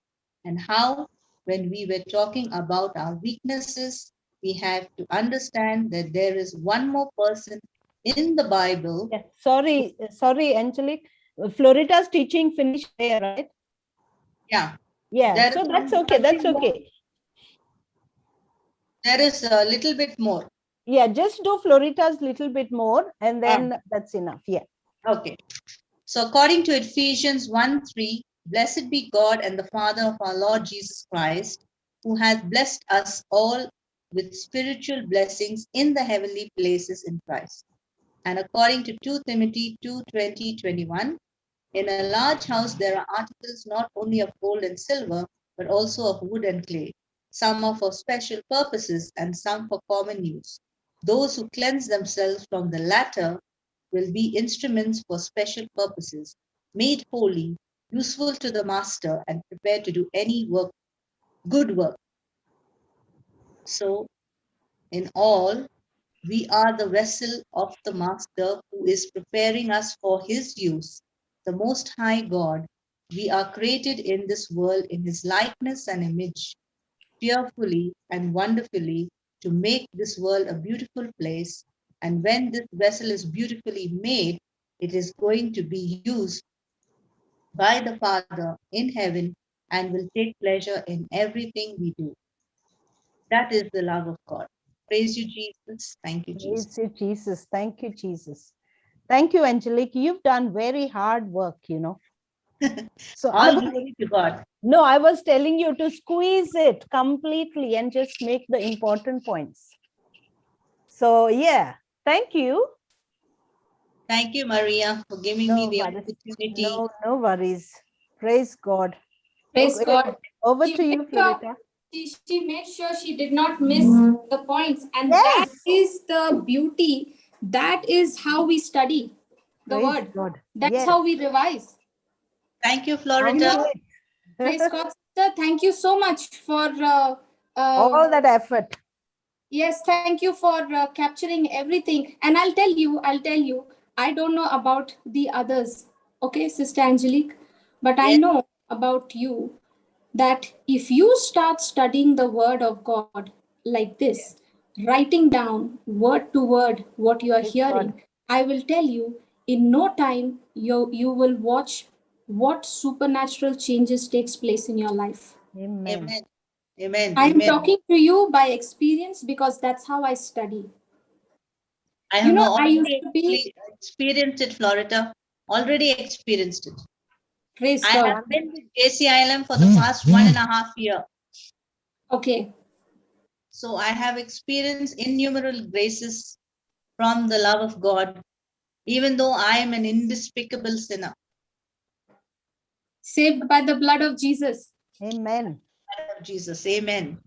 S9: and how, when we were talking about our weaknesses, we have to understand that there is one more person in the Bible.
S1: Yeah. Sorry, Angelique. Florita's teaching Finnish there, right?
S9: Yeah.
S1: Yeah, so that's okay. That's okay.
S9: There is a little bit more.
S1: Yeah, just do Florita's little bit more, and then that's enough. Yeah.
S9: Okay. So according to Ephesians 1:3, blessed be God and the Father of our Lord Jesus Christ, who hath blessed us all with spiritual blessings in the heavenly places in Christ. And according to 2 Timothy 2:20-21, in a large house there are articles not only of gold and silver, but also of wood and clay. Some are for special purposes and some for common use. Those who cleanse themselves from the latter will be instruments for special purposes, made holy, useful to the master, and prepared to do any work, good work. So, in all, we are the vessel of the Master who is preparing us for his use. The Most High God, we are created in this world in his likeness and image, fearfully and wonderfully, to make this world a beautiful place. And when this vessel is beautifully made, it is going to be used by the Father in heaven and will take pleasure in everything we do. That is the love of God. Praise you, Jesus. Thank you, Jesus.
S1: Praise you, Jesus. Thank you, Jesus. Thank you, Angelique. You've done very hard work, you know. So
S9: All glory to God.
S1: No, I was telling you to squeeze it completely and just make the important points. So yeah, thank you.
S9: Thank you, Maria, for giving me the opportunity.
S1: No worries. Praise God.
S10: Praise
S1: Okay,
S10: God.
S1: over
S10: She
S1: to you,
S10: made sure-
S1: Florita.
S10: She made sure she did not miss the points. And that
S1: Yes.
S10: is the beauty. That is how we study the
S1: Praise
S10: word.
S1: God.
S10: That's
S1: Yes.
S10: how we revise.
S9: Thank you, Florita.
S10: Praise God, sister. Thank you so much for
S1: all that effort.
S10: Yes, thank you for capturing everything. And I'll tell you, I don't know about the others, okay, Sister Angelique, but I know about you that if you start studying the word of God like this, writing down word to word what you are hearing, I will tell you, in no time, you will watch what supernatural changes takes place in your life.
S1: Amen.
S9: Amen. Amen.
S10: I'm
S9: Amen.
S10: talking to you by experience because that's how I study.
S9: I have already experienced it, Florita. Already experienced it.
S10: Praise
S9: I
S10: God.
S9: have been with JCILM for the past 1.5 years.
S10: Okay.
S9: So I have experienced innumerable graces from the love of God, even though I am an indespicable sinner.
S10: Saved by the blood of Jesus.
S1: Amen.
S9: Blood of Jesus. Amen.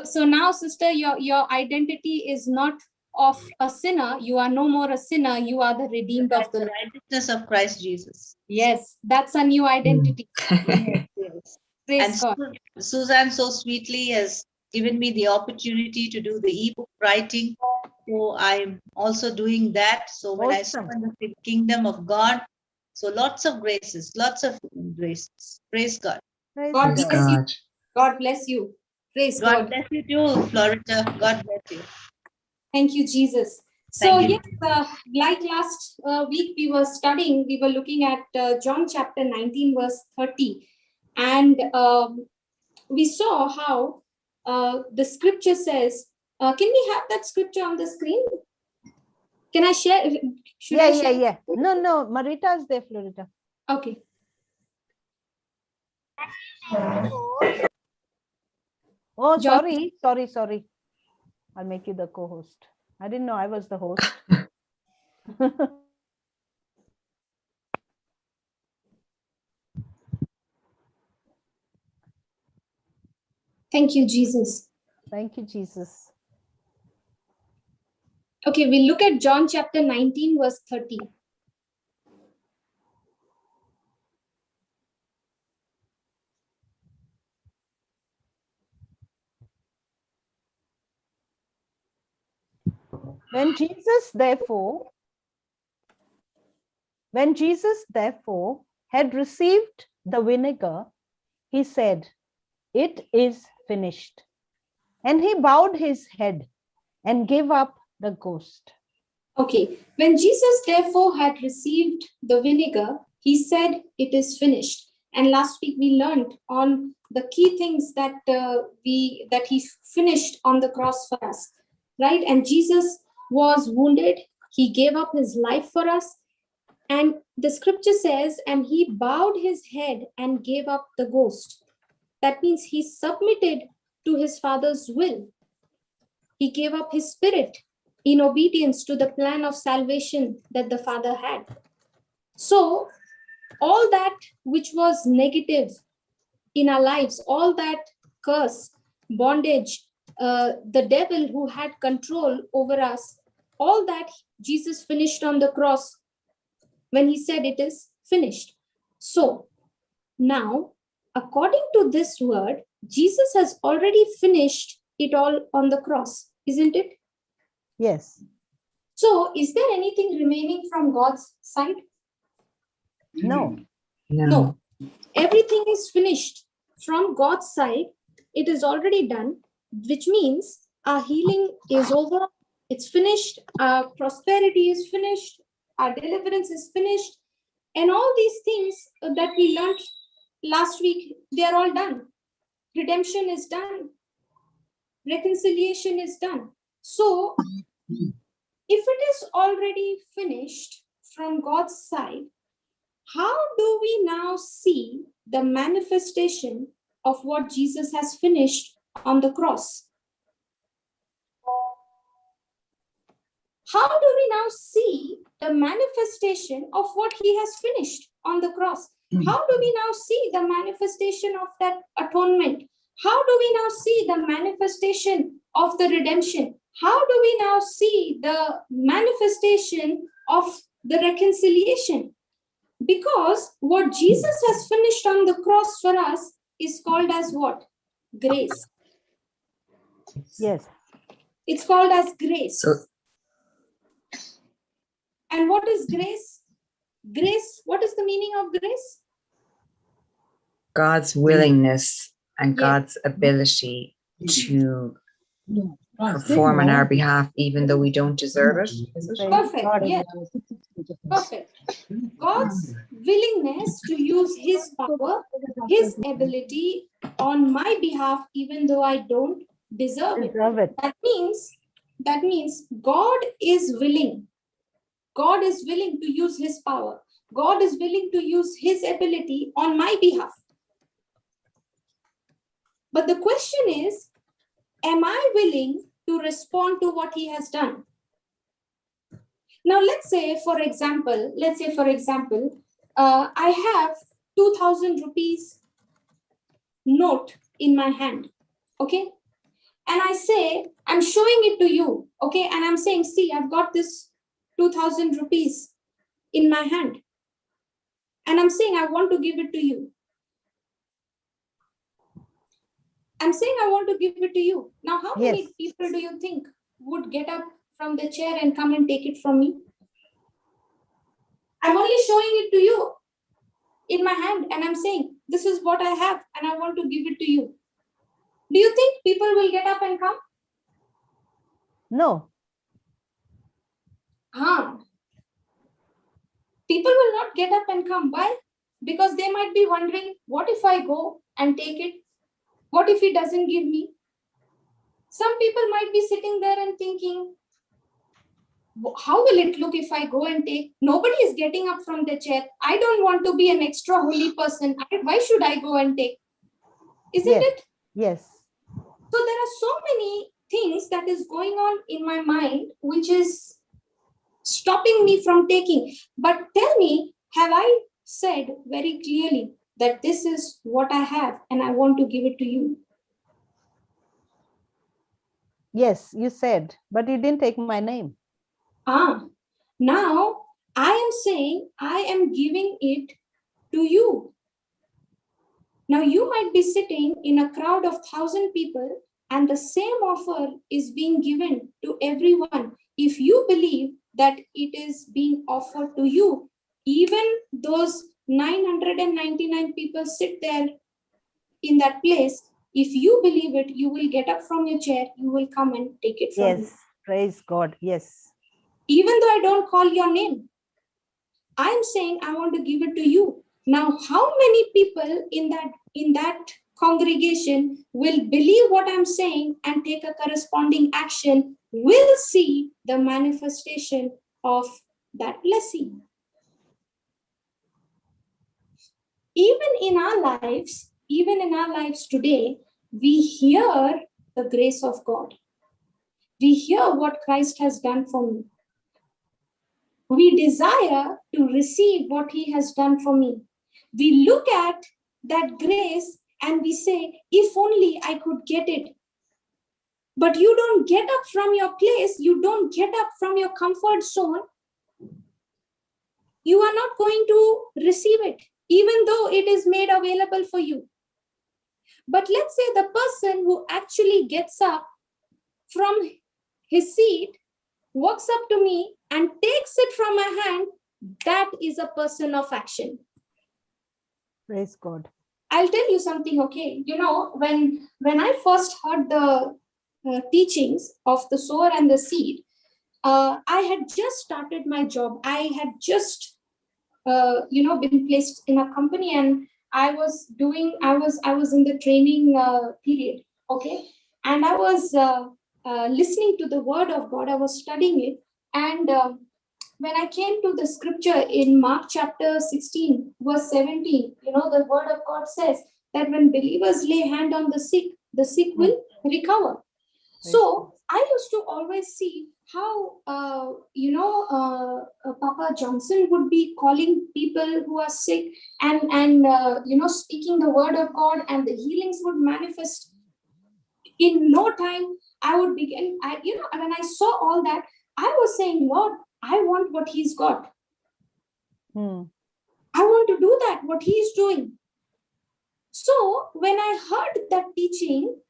S10: So now, sister, your identity is not of a sinner. You are no more a sinner. You are the redeemed of the Lord.
S9: Righteousness of Christ Jesus.
S10: Yes, that's a new identity.
S9: Yes.
S10: Praise God.
S9: Suzanne so sweetly has given me the opportunity to do the ebook writing. So I'm also doing that. So when I saw in the kingdom of God, so lots of graces. Praise God.
S10: God bless you. God bless you. Praise God.
S9: God bless you too, Florita. God bless you.
S10: Thank you, Jesus. So yes, like last week we were studying, we were looking at John chapter 19, verse 30. And we saw how the scripture says, can we have that scripture on the screen? Can I share? Should I share?
S1: Yeah. No, Marita is there, Florita.
S10: Okay.
S1: Oh, sorry. I'll make you the co-host. I didn't know I was the host.
S10: Thank you, Jesus.
S1: Thank you, Jesus.
S10: Okay, we look at John chapter 19, verse 30.
S1: When Jesus therefore had received the vinegar, he said, "It is finished." And he bowed his head and gave up the ghost.
S10: Okay, when Jesus therefore had received the vinegar, he said, "It is finished." And last week we learned on the key things that he finished on the cross for us, right? And Jesus was wounded. He gave up his life for us. And the scripture says, and he bowed his head and gave up the ghost. That means he submitted to his Father's will. He gave up his spirit in obedience to the plan of salvation that the Father had. So all that which was negative in our lives, all that curse, bondage, the devil who had control over us, all that Jesus finished on the cross when he said it is finished. So now, according to this word, Jesus has already finished it all on the cross, isn't it?
S1: Yes.
S10: So is there anything remaining from God's side?
S1: No.
S10: No. Everything is finished. From God's side, it is already done, which means our healing is over. It's finished. Our prosperity is finished. Our deliverance is finished. And all these things that we learned last week, they are all done. Redemption is done. Reconciliation is done. So, if it is already finished from God's side, how do we now see the manifestation of what Jesus has finished on the cross? How do we now see the manifestation of what he has finished on the cross? How do we now see the manifestation of that atonement? How do we now see the manifestation of the redemption? How do we now see the manifestation of the reconciliation? Because what Jesus has finished on the cross for us is called as what? Grace.
S1: Yes.
S10: It's called as grace. And what is grace? Grace, what is the meaning of grace?
S11: God's willingness and
S10: Yeah.
S11: God's ability to perform on our behalf, even though we don't deserve it. Is it?
S10: Perfect. Yeah. Perfect. God's willingness to use his power, his ability on my behalf, even though I don't deserve it. That means God is willing. God is willing to use his power. God is willing to use his ability on my behalf. But the question is, am I willing to respond to what he has done? Now, let's say, for example, I have 2,000 rupees note in my hand, okay? And I say, I'm showing it to you, okay? And I'm saying, see, I've got this 2,000 rupees in my hand. And I'm saying, I want to give it to you. I'm saying, I want to give it to you. Now, how many people do you think would get up from the chair and come and take it from me? I'm only showing it to you in my hand. And I'm saying, this is what I have and I want to give it to you. Do you think people will get up and come?
S1: No.
S10: People will not get up and come. Why? Because they might be wondering, what if I go and take it? What if he doesn't give me? Some people might be sitting there and thinking, how will it look if I go and take? Nobody is getting up from the chair. I don't want to be an extra holy person. Why should I go and take? Isn't it?
S1: Yes.
S10: So there are so many things that is going on in my mind, which is stopping me from taking. But tell me, have I said very clearly that this is what I have and I want to give it to you?
S1: Yes, you said, but you didn't take my name.
S10: Now I am saying I am giving it to you. Now you might be sitting in a crowd of 1,000 people and the same offer is being given to everyone. If you believe that it is being offered to you, even those 999 people sit there in that place, if you believe it, you will get up from your chair, you will come and take it from me.
S1: Yes, praise God, yes.
S10: Even though I don't call your name, I'm saying I want to give it to you. Now, how many people in that congregation will believe what I'm saying and take a corresponding action, will see the manifestation of that blessing? Even in our lives today, we hear the grace of God. We hear what Christ has done for me. We desire to receive what he has done for me. We look at that grace and we say, if only I could get it. But you don't get up from your place. You don't get up from your comfort zone. You are not going to receive it, even though it is made available for you. But let's say the person who actually gets up from his seat, walks up to me and takes it from my hand, that is a person of action.
S1: Praise God.
S10: I'll tell you something, okay? You know, when I first heard the teachings of the sower and the seed, I had just started my job. I had just, been placed in a company, and I was in the training period, okay? And I was listening to the word of God. I was studying it. And when I came to the scripture in Mark chapter 16, verse 17, the word of God says that when believers lay hand on the sick will recover. So I used to always see how, Papa Johnson would be calling people who are sick and speaking the word of God, and the healings would manifest. In no time, I would begin, when I saw all that, I was saying, Lord, I want what he's got. I want to do that, what he's doing. So when I heard that teaching,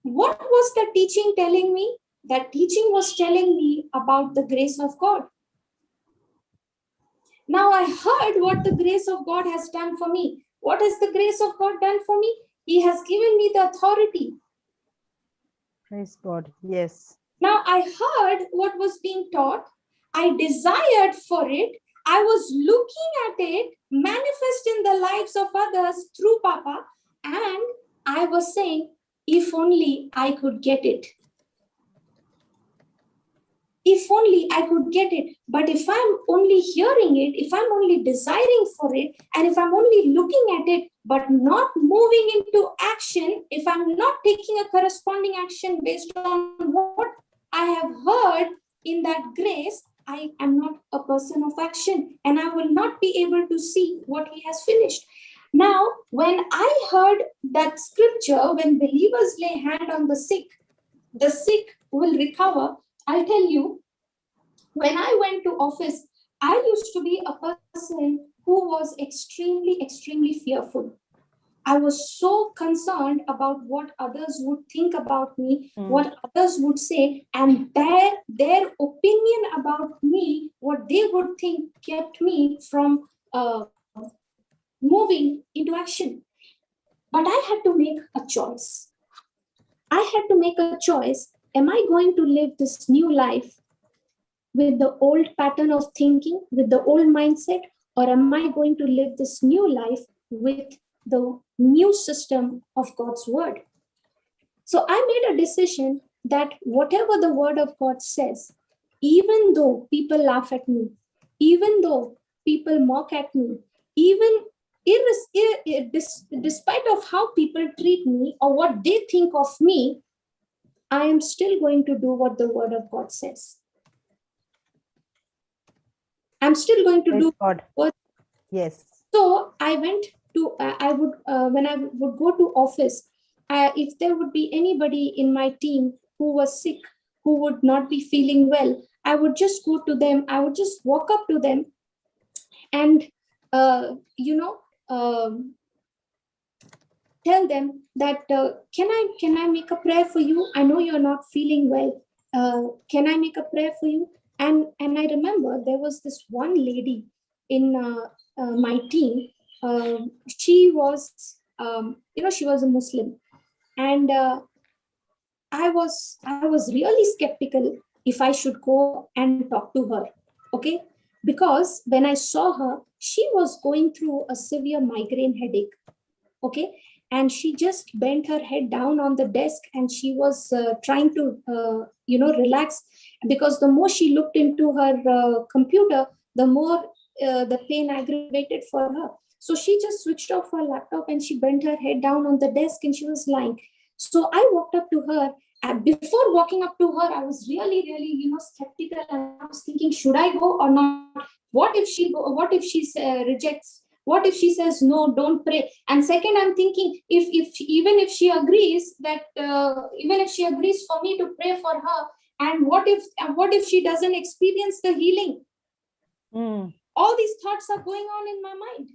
S10: what was the teaching telling me? That teaching was telling me about the grace of God. Now I heard what the grace of God has done for me. What has the grace of God done for me? He has given me the authority.
S1: Praise God. Yes.
S10: Now I heard what was being taught. I desired for it. I was looking at it manifest in the lives of others through Papa. And I was saying, if only I could get it. If only I could get it. But if I'm only hearing it, if I'm only desiring for it, and if I'm only looking at it, but not moving into action, if I'm not taking a corresponding action based on what I have heard in that grace, I am not a person of action, and I will not be able to see what he has finished. Now, when I heard that scripture, when believers lay hand on the sick will recover. I'll tell you, when I went to office, I used to be a person who was extremely, extremely fearful. I was so concerned about what others would think about me, what others would say, and their opinion about me, what they would think, kept me from moving into action. But I had to make a choice. I had to make a choice. Am I going to live this new life with the old pattern of thinking, with the old mindset, or am I going to live this new life with the new system of God's word? So I made a decision that whatever the word of God says, even though people laugh at me, even though people mock at me, even despite of how people treat me or what they think of me, I am still going to do what the word of God says. I'm still going to do
S1: God.
S10: what.
S1: Yes.
S10: So I went to, when I would go to office, if there would be anybody in my team who was sick, who would not be feeling well, I would just go to them. I would just walk up to them and, tell them that, can I make a prayer for you? I know you're not feeling well. Can I make a prayer for you? And I remember there was this one lady in my team. She was, she was a Muslim, and I was really skeptical if I should go and talk to her. Okay, because when I saw her, she was going through a severe migraine headache. Okay, and she just bent her head down on the desk, and she was trying to relax, because the more she looked into her computer, the more the pain aggravated for her. So she just switched off her laptop and she bent her head down on the desk and she was lying. So I walked up to her, and before walking up to her, I was really skeptical, and I was thinking, should I go or not? What if she rejects? What if she says, no, don't pray? And second, I'm thinking, even if she agrees for me to pray for her, and what if she doesn't experience the healing? All these thoughts are going on in my mind.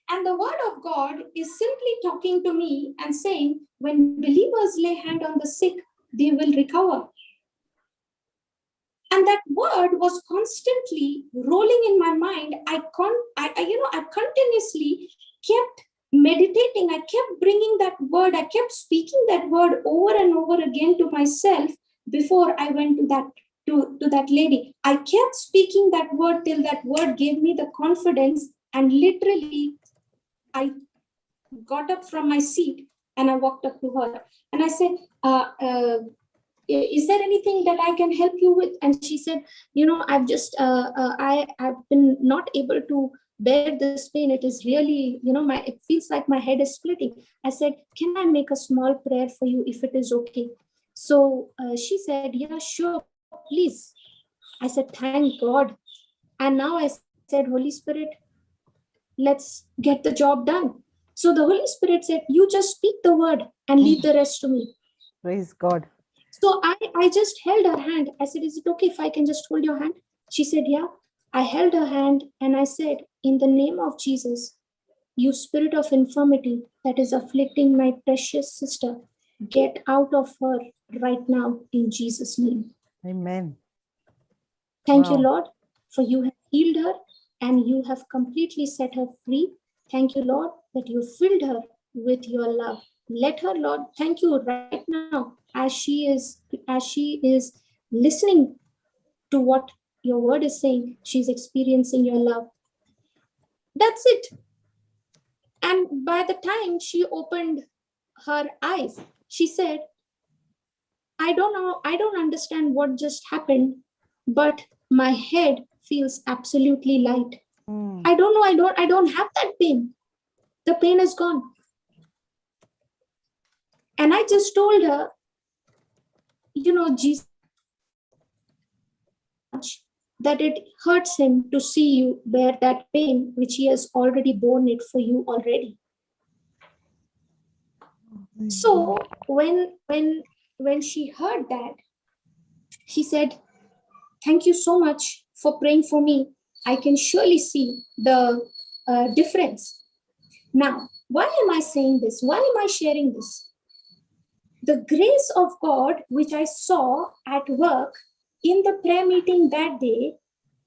S10: And the word of God is simply talking to me and saying, when believers lay hand on the sick, they will recover. And that word was constantly rolling in my mind. I continuously kept meditating. I kept bringing that word. I kept speaking that word over and over again to myself before I went to that lady. I kept speaking that word till that word gave me the confidence, and literally I got up from my seat and I walked up to her and I said, is there anything that I can help you with? And she said, I've just, I've been not able to bear this pain. It is really, it feels like my head is splitting. I said, can I make a small prayer for you if it is okay? So she said, yeah, sure, please. I said, thank God. And now I said, Holy Spirit, let's get the job done. So the Holy Spirit said, you just speak the word and leave the rest to me.
S1: Praise God.
S10: So I just held her hand. I said, is it okay if I can just hold your hand? She said, yeah. I held her hand and I said, in the name of Jesus, you spirit of infirmity that is afflicting my precious sister, get out of her right now in Jesus' name.
S1: Amen.
S10: Thank you, Lord, for you have healed her and you have completely set her free. Thank you, Lord, that you filled her with your love. Let her, Lord, thank you right now as she is listening to what your word is saying. She's experiencing your love. That's it. And by the time she opened her eyes, she said, I don't know, I don't understand what just happened, but my head feels absolutely light. I don't know, I don't have that pain. The pain is gone. And I just told her, Jesus, that it hurts him to see you bear that pain, which he has already borne it for you already. So when she heard that, she said, thank you so much for praying for me. I can surely see the difference. Now, why am I saying this? Why am I sharing this? The grace of God, which I saw at work in the prayer meeting that day,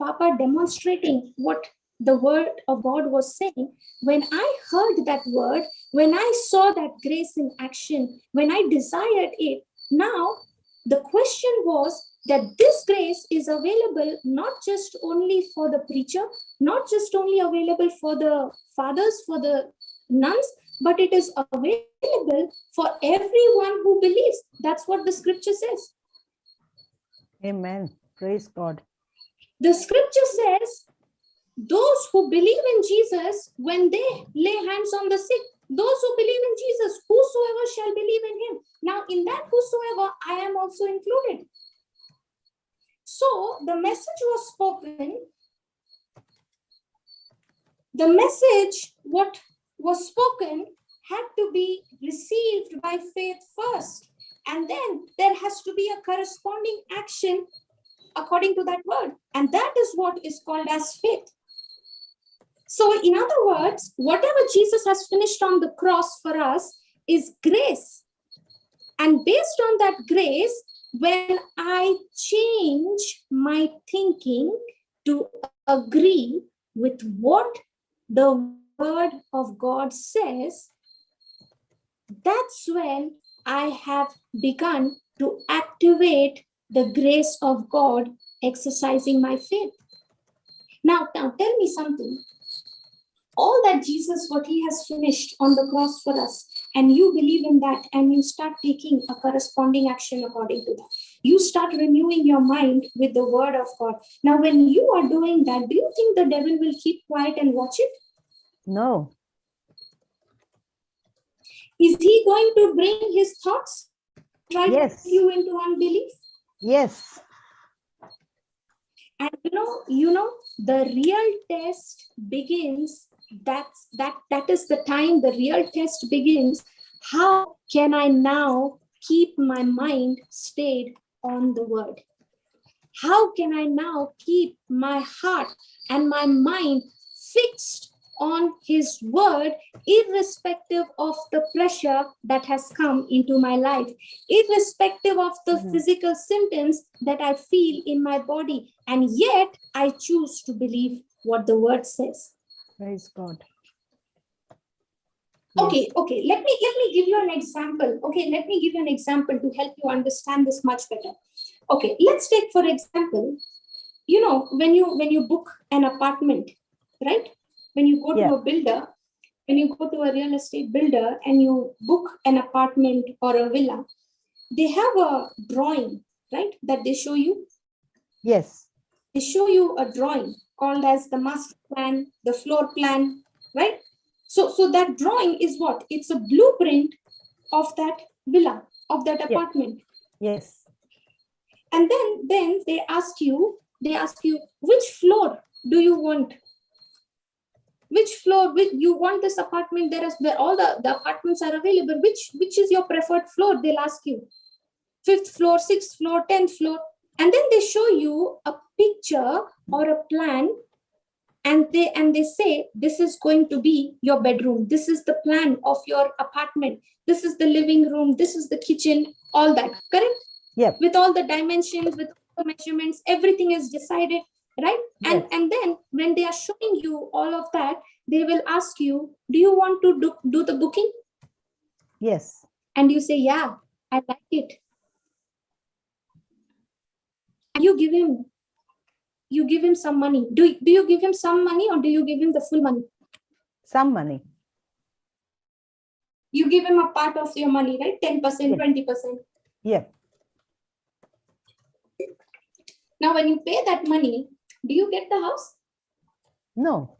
S10: Papa demonstrating what the word of God was saying, when I heard that word, when I saw that grace in action, when I desired it, now the question was that this grace is available not just only for the preacher, not just only available for the fathers, for the nuns, but it is available for everyone who believes. That's what the scripture says.
S1: Amen. Praise God.
S10: The scripture says, those who believe in Jesus, when they lay hands on the sick, those who believe in Jesus, whosoever shall believe in him. Now, in that whosoever, I am also included. So, the message was spoken. The message, what was spoken, had to be received by faith first. And then there has to be a corresponding action according to that word. And that is what is called as faith. So in other words, whatever Jesus has finished on the cross for us is grace. And based on that grace, when I change my thinking to agree with what the word of God says, that's when I have begun to activate the grace of God, exercising my faith. Now tell me something. All that Jesus, what he has finished on the cross for us, and you believe in that, and you start taking a corresponding action according to that. You start renewing your mind with the word of God. Now, when you are doing that, do you think the devil will keep quiet and watch it?
S1: No.
S10: Is he going to bring his thoughts, drive you into unbelief?
S1: Yes.
S10: And you know, the real test begins. That is the time the real test begins. How can I now keep my mind stayed on the word? How can I now keep my heart and my mind fixed on his word, irrespective of the pressure that has come into my life, irrespective of the physical symptoms that I feel in my body. And yet I choose to believe what the word says.
S1: Praise God.
S10: Okay, let me give you an example. Okay, let me give you an example to help you understand this much better. Okay, let's take, for example, you know, when you book an apartment, right? When you go to a builder, when you go to a real estate builder and you book an apartment or a villa, they have a drawing, right, that they show you.
S1: Yes.
S10: They show you a drawing called as the master plan, the floor plan, right? So that drawing is what? It's a blueprint of that villa, of that apartment.
S1: Yes.
S10: And then they ask you, which floor do you want? Which floor you want this apartment? All the apartments are available. Which is your preferred floor? They'll ask you. 5th floor, 6th floor, 10th floor. And then they show you a picture or a plan, and they say, this is going to be your bedroom. This is the plan of your apartment. This is the living room. This is the kitchen, all that, correct?
S1: Yeah.
S10: With all the dimensions, with all the measurements, everything is decided, right?
S1: Yes.
S10: And then when they are showing you all of that, they will ask you, do you want to do the booking?
S1: Yes.
S10: And you say, yeah, I like it. And you give him some money. Do you give him some money, or do you give him the full money?
S1: Some money.
S10: You give him a part of your money, right? 10%, 20%.
S1: Yeah.
S10: Now, when you pay that money, do you get the house?
S1: No.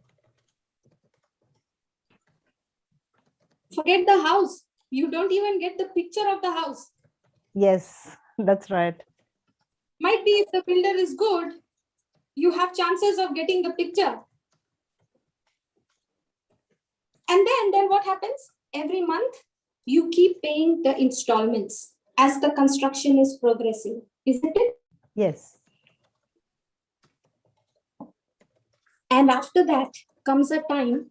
S10: Forget the house. You don't even get the picture of the house.
S1: Yes, that's right.
S10: Might be if the builder is good, you have chances of getting the picture. And then what happens? Every month, you keep paying the installments as the construction is progressing. Isn't it?
S1: Yes.
S10: And after that comes a time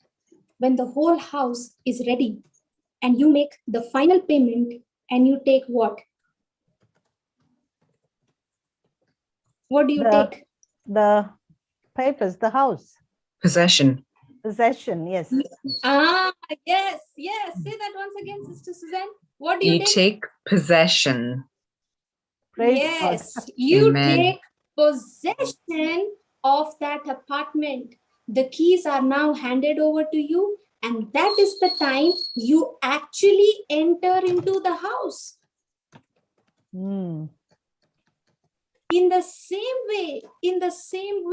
S10: when the whole house is ready and you make the final payment and you take what? What do you take?
S1: The papers, the house.
S11: Possession.
S1: Possession, yes.
S10: Yes. Say that once again, Sister Suzanne. What do
S11: You
S10: you take?
S11: take possession.
S1: Praise
S10: Yes,
S1: God.
S10: you
S11: Amen.
S10: take possession of that apartment. The keys are now handed over to you, and that is the time you actually enter into the house.
S1: Mm.
S10: In the same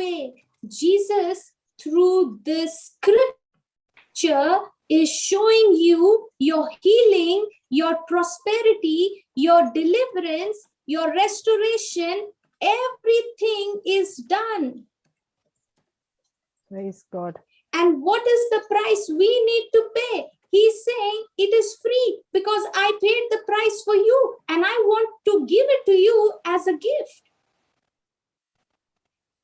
S10: way, Jesus, through this scripture, is showing you your healing, your prosperity, your deliverance, your restoration. Everything is done.
S1: Praise God.
S10: And what is the price we need to pay? He's saying it is free because I paid the price for you and I want to give it to you as a gift.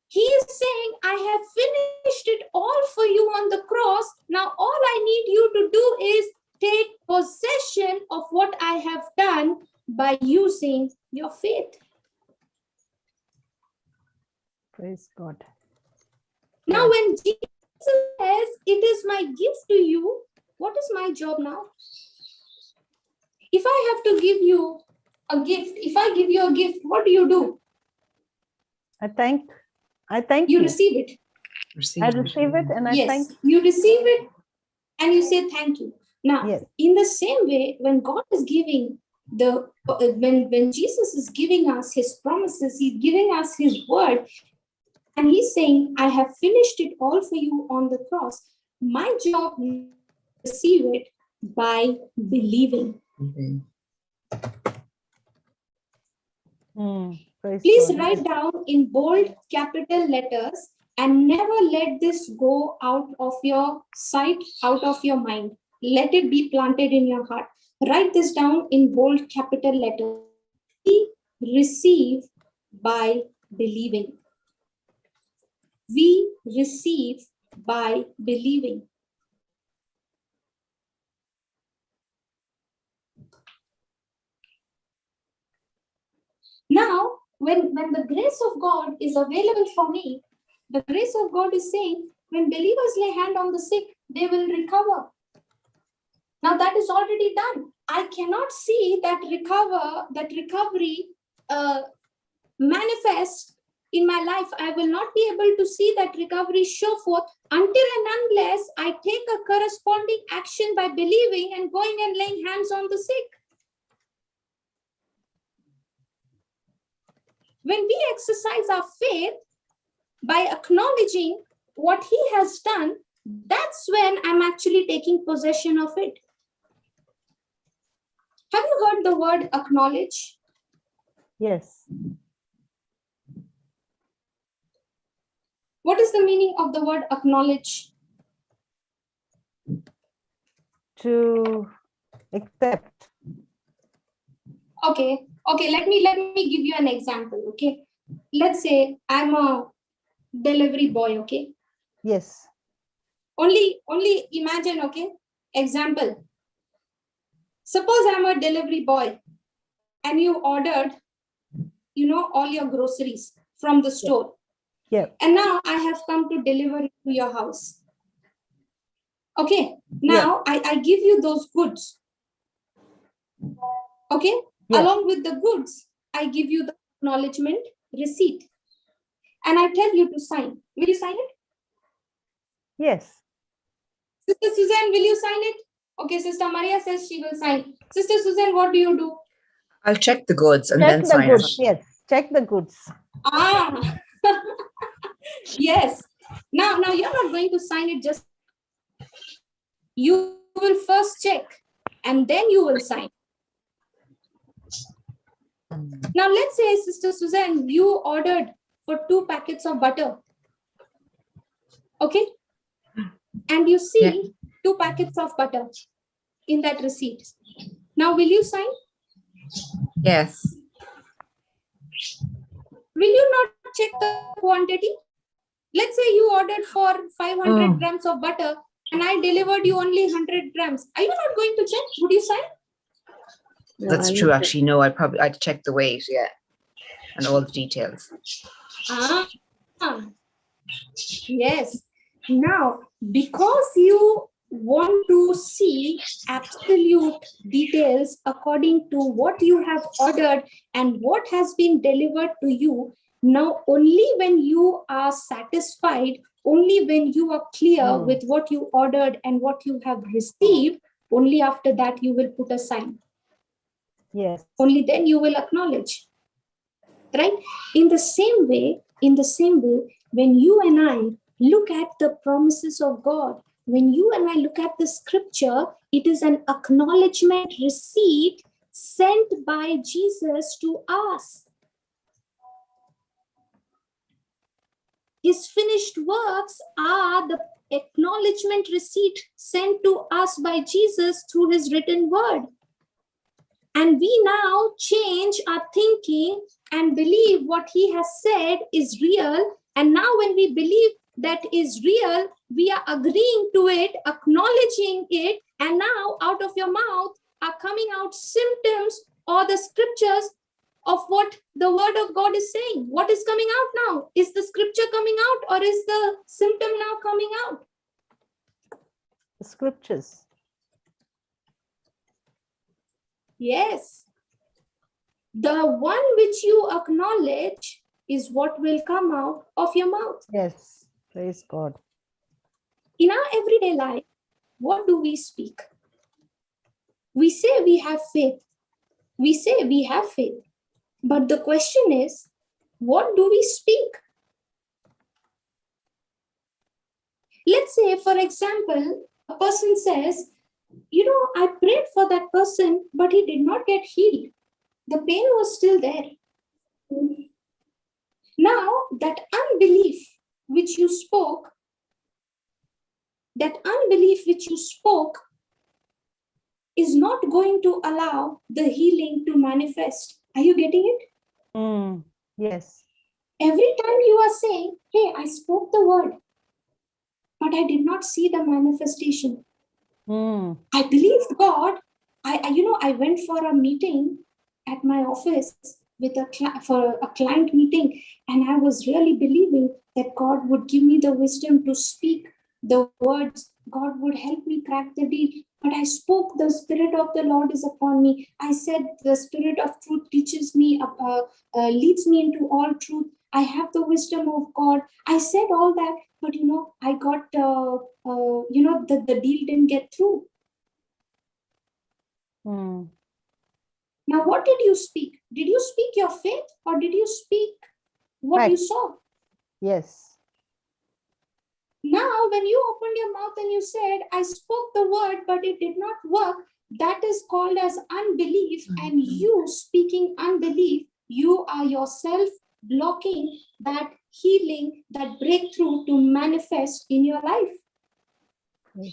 S10: He is saying, I have finished it all for you on the cross. Now all I need you to do is take possession of what I have done by using your faith.
S1: Praise God.
S10: Now, when Jesus says, it is my gift to you, what is my job now? If I have to give you a gift, if I give you a gift, what do you do?
S1: I thank you.
S10: You receive it.
S1: I receive it and I thank you.
S10: You receive it and you say thank you. Now,
S1: Yes.
S10: in the same way, when God is giving when Jesus is giving us his promises, he's giving us his word, and he's saying, I have finished it all for you on the cross. My job is to receive it by believing. Please
S1: God.
S10: write down in bold capital letters and never let this go out of your sight, out of your mind. Let it be planted in your heart. Write this down in bold capital letters. We receive by believing. We receive by believing. Now, when the grace of God is available for me, the grace of God is saying, when believers lay hand on the sick, they will recover. Now that is already done. I cannot see that recovery manifest in my life. I will not be able to see that recovery show forth until and unless I take a corresponding action by believing and going and laying hands on the sick. When we exercise our faith by acknowledging what he has done, that's when I'm actually taking possession of it. Have you heard the word acknowledge?
S1: Yes.
S10: What is the meaning of the word acknowledge?
S1: To accept.
S10: Okay, let me give you an example. Okay, let's say I'm a delivery boy. Okay.
S1: Yes.
S10: Only imagine. Okay, example. Suppose I'm a delivery boy and you ordered, all your groceries from the store.
S1: Yeah.
S10: And now I have come to deliver it to your house. Okay. Now I give you those goods. Okay.
S1: Yeah.
S10: Along with the goods, I give you the acknowledgement receipt. And I tell you to sign. Will you sign it?
S1: Yes.
S10: Sister Suzanne, will you sign it? Okay, Sister Maria says she will sign. Sister Suzanne, what do you do?
S11: I'll check the goods and
S1: Check
S11: then
S1: the
S11: sign
S1: goods.
S11: it.
S1: Yes. Check the goods.
S10: Ah, yes. Now you're not going to sign it just. You will first check and then you will sign. Now let's say, Sister Suzanne, you ordered for 2 packets of butter. Okay. And you see 2 packets of butter in that receipt. Now, will you sign?
S11: Yes.
S10: Will you not check the quantity? Let's say you ordered for 500 grams of butter and I delivered you only 100 grams. Are you not going to check? Would you sign?
S11: That's true. Actually, no, I'd check the weight, and all the details.
S10: Yes. Now, because you want to see absolute details according to what you have ordered and what has been delivered to you, now only when you are satisfied, only when you are clear with what you ordered and what you have received, only after that you will put a sign.
S1: Yes.
S10: Only then you will acknowledge. Right? In the same way, when you and I look at the promises of God, when you and I look at the scripture, it is an acknowledgement receipt sent by Jesus to us. His finished works are the acknowledgement receipt sent to us by Jesus through his written word. And we now change our thinking and believe what he has said is real. And now when we believe that is real, we are agreeing to it, acknowledging it. And now out of your mouth are coming out symptoms or the scriptures of what the word of God is saying. What is coming out now? Is the scripture coming out or is the symptom now coming out?
S1: The scriptures.
S10: Yes. The one which you acknowledge is what will come out of your mouth.
S1: Yes. Praise God.
S10: In our everyday life, what do we speak? We say we have faith. We say we have faith. But the question is, what do we speak? Let's say, for example, a person says, I prayed for that person, but he did not get healed. The pain was still there. Now, that unbelief which you spoke is not going to allow the healing to manifest. Are you getting it?
S1: Yes.
S10: Every time you are saying, hey, I spoke the word, but I did not see the manifestation. I believed God. I went for a meeting at my office, with for a client meeting, and I was really believing that God would give me the wisdom to speak the words. God would help me crack the deal. But I spoke, the Spirit of the Lord is upon me. I said, the Spirit of truth teaches me, leads me into all truth. I have the wisdom of God. I said all that, but I got, the deal didn't get through. Now, what did you speak? Did you speak your faith, or did you speak what you saw?
S1: Yes.
S10: Now, when you opened your mouth and you said, I spoke the word, but it did not work, that is called as unbelief. And you speaking unbelief, you are yourself blocking that healing, that breakthrough to manifest in your life.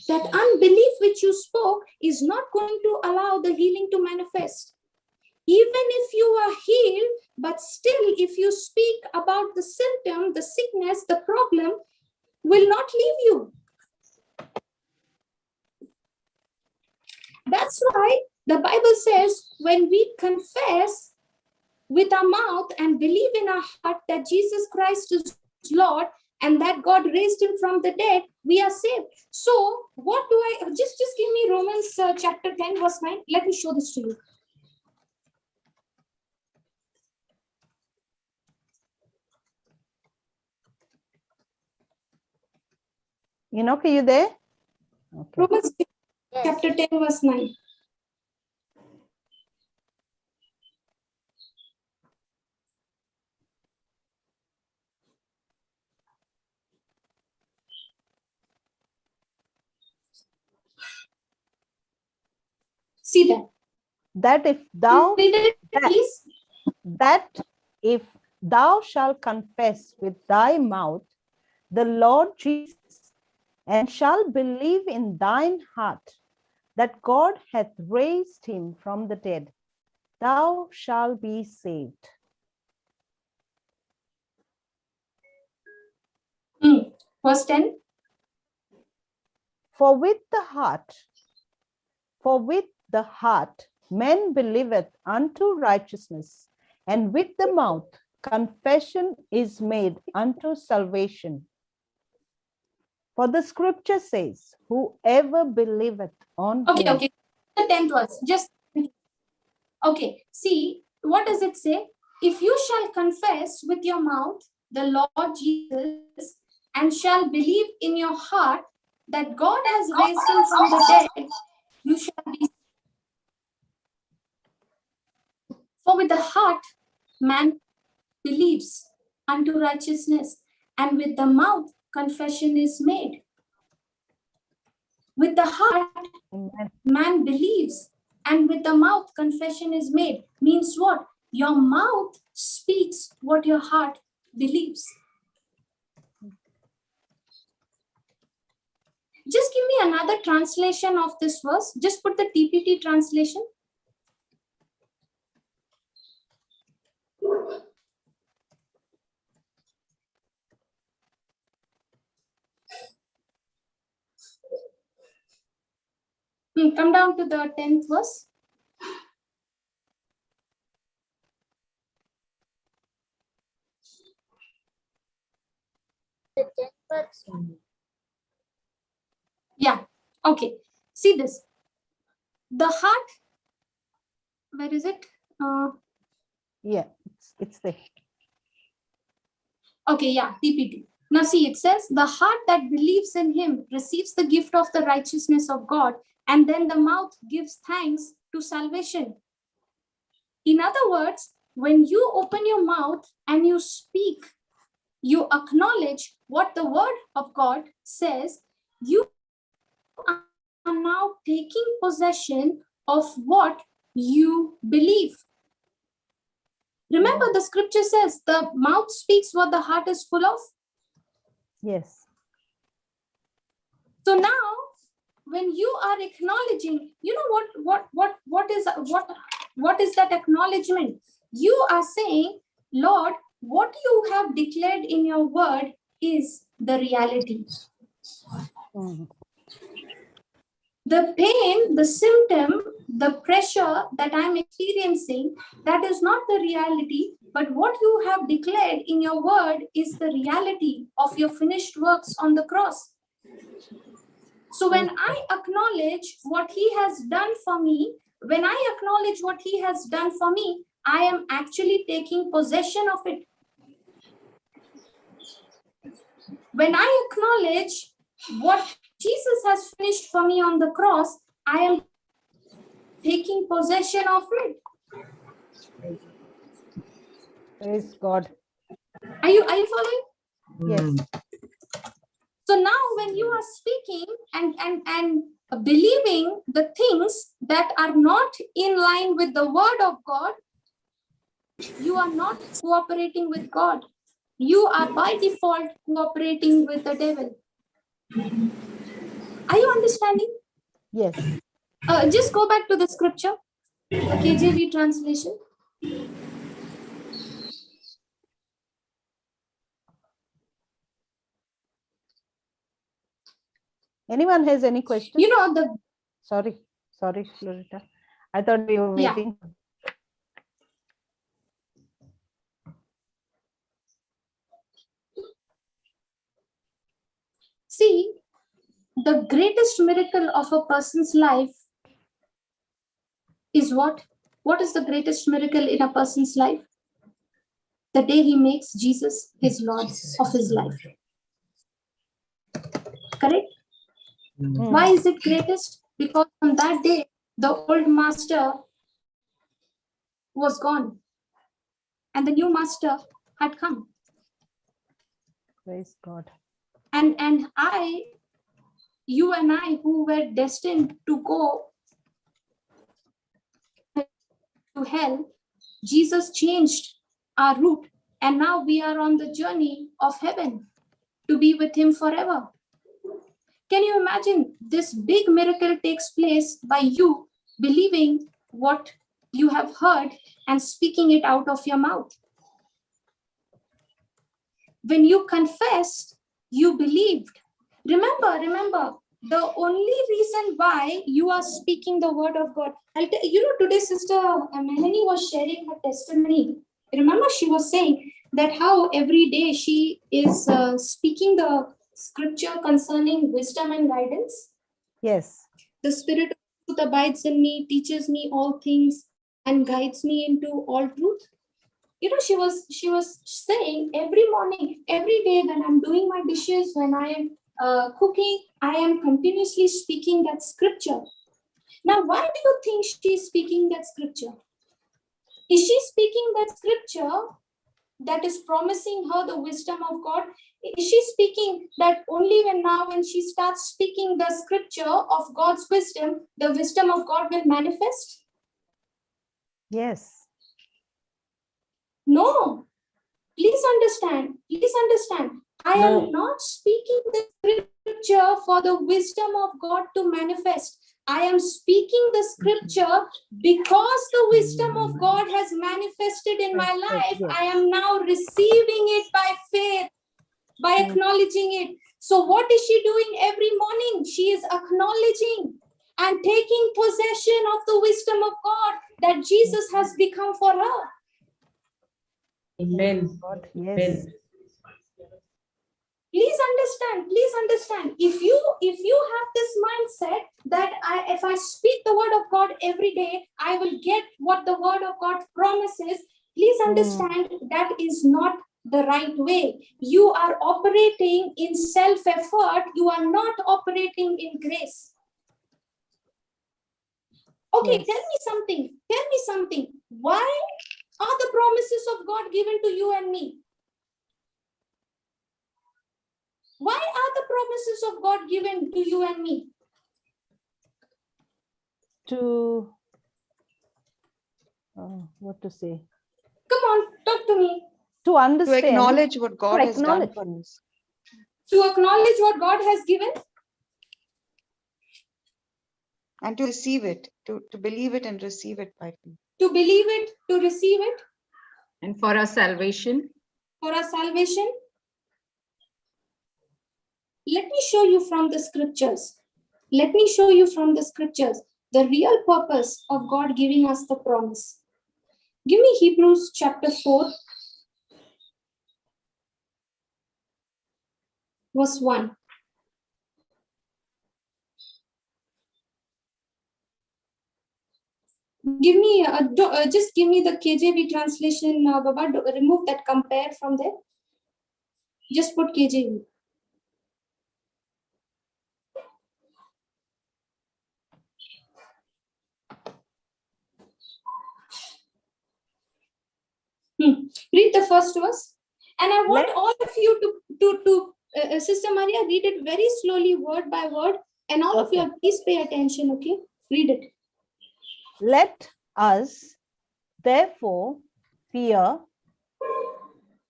S10: That unbelief which you spoke is not going to allow the healing to manifest. Even if you are healed, but still if you speak about the symptom, the sickness, the problem will not leave you. That's why the Bible says when we confess with our mouth and believe in our heart that Jesus Christ is Lord and that God raised him from the dead, we are saved. So what do I, just give me Romans chapter 10 verse 9. Let me show this to you.
S1: Enoch, are you there? Okay.
S10: Romans chapter 10 verse 9. See that.
S1: That if thou shalt confess with thy mouth the Lord Jesus, and shalt believe in thine heart that God hath raised him from the dead, thou shalt be saved.
S10: Verse 10.
S1: For with the heart man believeth unto righteousness, and with the mouth confession is made unto salvation. For the scripture says, whoever believeth on him.
S10: Okay. The 10th verse. Okay. See, what does it say? If you shall confess with your mouth the Lord Jesus and shall believe in your heart that God has raised him from the dead, you shall be saved. For with the heart man believes unto righteousness, and with the mouth confession is made. With the heart man believes, and with the mouth confession is made. Means what? Your mouth speaks what your heart believes. Just give me another translation of this verse. Just put the TPT translation. Come down to the 10th verse. Yeah, okay. See this. The heart, where is it?
S1: Yeah, it's there.
S10: Okay, yeah, TPT. Now see, it says, the heart that believes in him receives the gift of the righteousness of God, and then the mouth gives thanks to salvation. In other words, when you open your mouth and you speak, you acknowledge what the word of God says, you are now taking possession of what you believe. Remember, the scripture says the mouth speaks what the heart is full of.
S1: Yes.
S10: So now, when you are acknowledging, you know what is that acknowledgement? You are saying, Lord, what you have declared in your word is the reality. The pain, the symptom, the pressure that I'm experiencing, that is not the reality, but what you have declared in your word is the reality of your finished works on the cross. So when I acknowledge what he has done for me, when I acknowledge what he has done for me, I am actually taking possession of it. When I acknowledge what Jesus has finished for me on the cross, I am taking possession of it.
S1: Praise God.
S10: Are you following?
S1: Yes.
S10: So now when you are speaking and believing the things that are not in line with the word of God, you are not cooperating with God. You are by default cooperating with the devil. Are you understanding?
S1: Yes.
S10: Just go back to the scripture, the KJV translation.
S1: Anyone has any questions?
S10: You know, the
S1: Sorry, Florita. I thought we were waiting.
S10: See, the greatest miracle of a person's life is what? What is the greatest miracle in a person's life? The day he makes Jesus his Lord of his life. Correct? Why is it greatest? Because on that day, the old master was gone and the new master had come.
S1: Praise God.
S10: And you and I who were destined to go to hell, Jesus changed our route and now we are on the journey of heaven to be with him forever. Can you imagine this big miracle takes place by you believing what you have heard and speaking it out of your mouth? When you confessed, you believed. Remember, the only reason why you are speaking the word of God. Today Sister Melanie was sharing her testimony. Remember, she was saying that how every day she is speaking the scripture concerning wisdom and guidance.
S1: Yes.
S10: The Spirit of truth abides in me, teaches me all things, and guides me into all truth. She was saying every morning, every day when I'm doing my dishes, when I am cooking, I am continuously speaking that scripture. Now, why do you think she's speaking that scripture? Is she speaking that scripture that is promising her the wisdom of God? Is she speaking that only when she starts speaking the scripture of God's wisdom, the wisdom of God will manifest?
S1: Yes.
S10: No. Please understand. I am not speaking the scripture for the wisdom of God to manifest. I am speaking the scripture because the wisdom of God has manifested in my life. I am now receiving it by faith, by acknowledging it. So what is she doing every morning? She is acknowledging and taking possession of the wisdom of God that Jesus has become for her.
S5: Amen.
S1: God, yes.
S10: Please understand. If you have this mindset that if I speak the word of God every day, I will get what the word of God promises. Please understand that is not the right way. You are operating in self-effort. You are not operating in grace. Okay,
S1: Yes.
S10: Tell me something. Why are the promises of God given to you and me? Why are the promises of God given to you and me?
S1: To what to say?
S10: Come on, talk to me.
S1: To understand.
S6: To acknowledge what God has done
S1: acknowledge.
S6: for us.
S10: To acknowledge what God has given.
S6: And to receive it, to believe it and receive it by faith.
S10: To believe it, to receive it.
S7: And for our salvation.
S10: For our salvation. Let me show you from the scriptures. Let me show you from the scriptures the real purpose of God giving us the promise. Give me Hebrews chapter 4, verse 1. Give me, just give me the KJV translation, Baba. Remove that compare from there. Just put KJV. Read the first verse. And I want all of you to Sister Maria, read it very slowly, word by word. And all of you, please pay attention, okay? Read it.
S1: Let us therefore fear,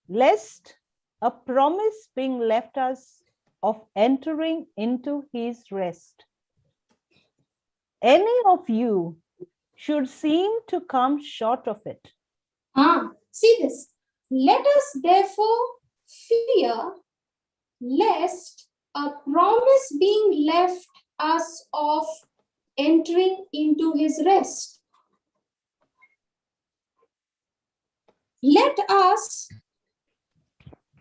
S1: lest a promise being left us of entering into his rest, any of you should seem to come short of it.
S10: See this. Let us therefore fear, lest a promise being left us of entering into his rest. Let us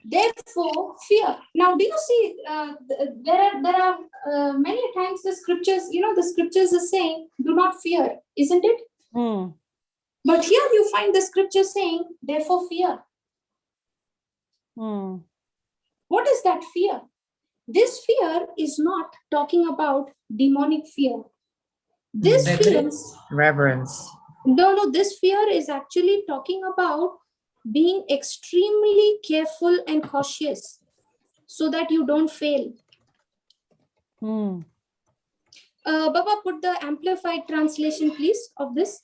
S10: therefore fear. Now, do you see there are many times the scriptures, the scriptures are saying, do not fear, isn't it? But here you find the scripture saying, therefore fear. What is that fear? This fear is not talking about demonic fear. This
S11: Reverence.
S10: No, this fear is actually talking about being extremely careful and cautious so that you don't fail. Baba, put the amplified translation, please, of this.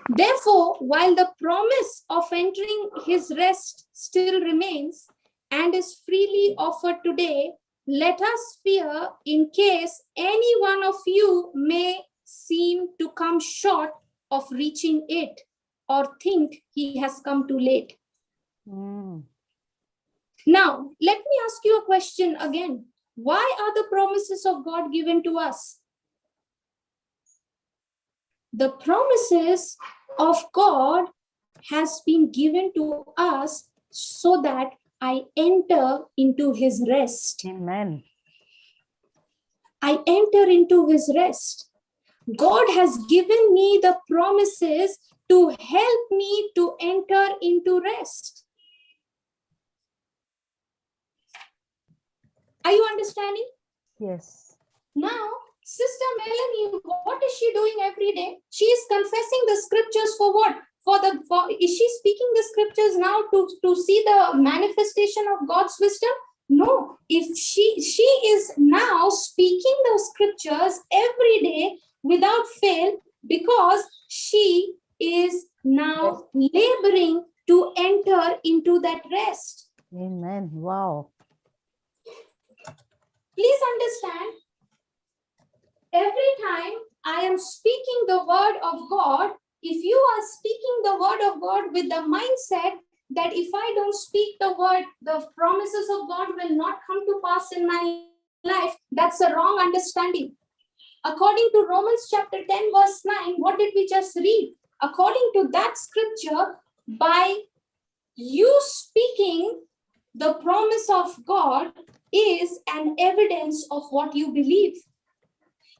S10: Therefore, while the promise of entering his rest still remains and is freely offered today, let us fear in case any one of you may seem to come short of reaching it or think he has come too late. Now, let me ask you a question again. Why are the promises of God given to us? The promises of God has been given to us so that I enter into his rest.
S1: Amen.
S10: I enter into his rest. God has given me the promises to help me to enter into rest. Are you understanding?
S1: Yes.
S10: Now, Sister Melanie, what is she doing every day? She is confessing the scriptures for what? Is she speaking the scriptures now to see the manifestation of God's wisdom? No. If she is now speaking those scriptures every day without fail, because she is now laboring to enter into that rest.
S1: Amen. Wow.
S10: Please understand, every time I am speaking the word of God, if you are speaking the word of God with the mindset that if I don't speak the word, the promises of God will not come to pass in my life, that's a wrong understanding. According to Romans chapter 10 verse 9, what did we just read? According to that scripture, by you speaking the promise of God is an evidence of what you believe.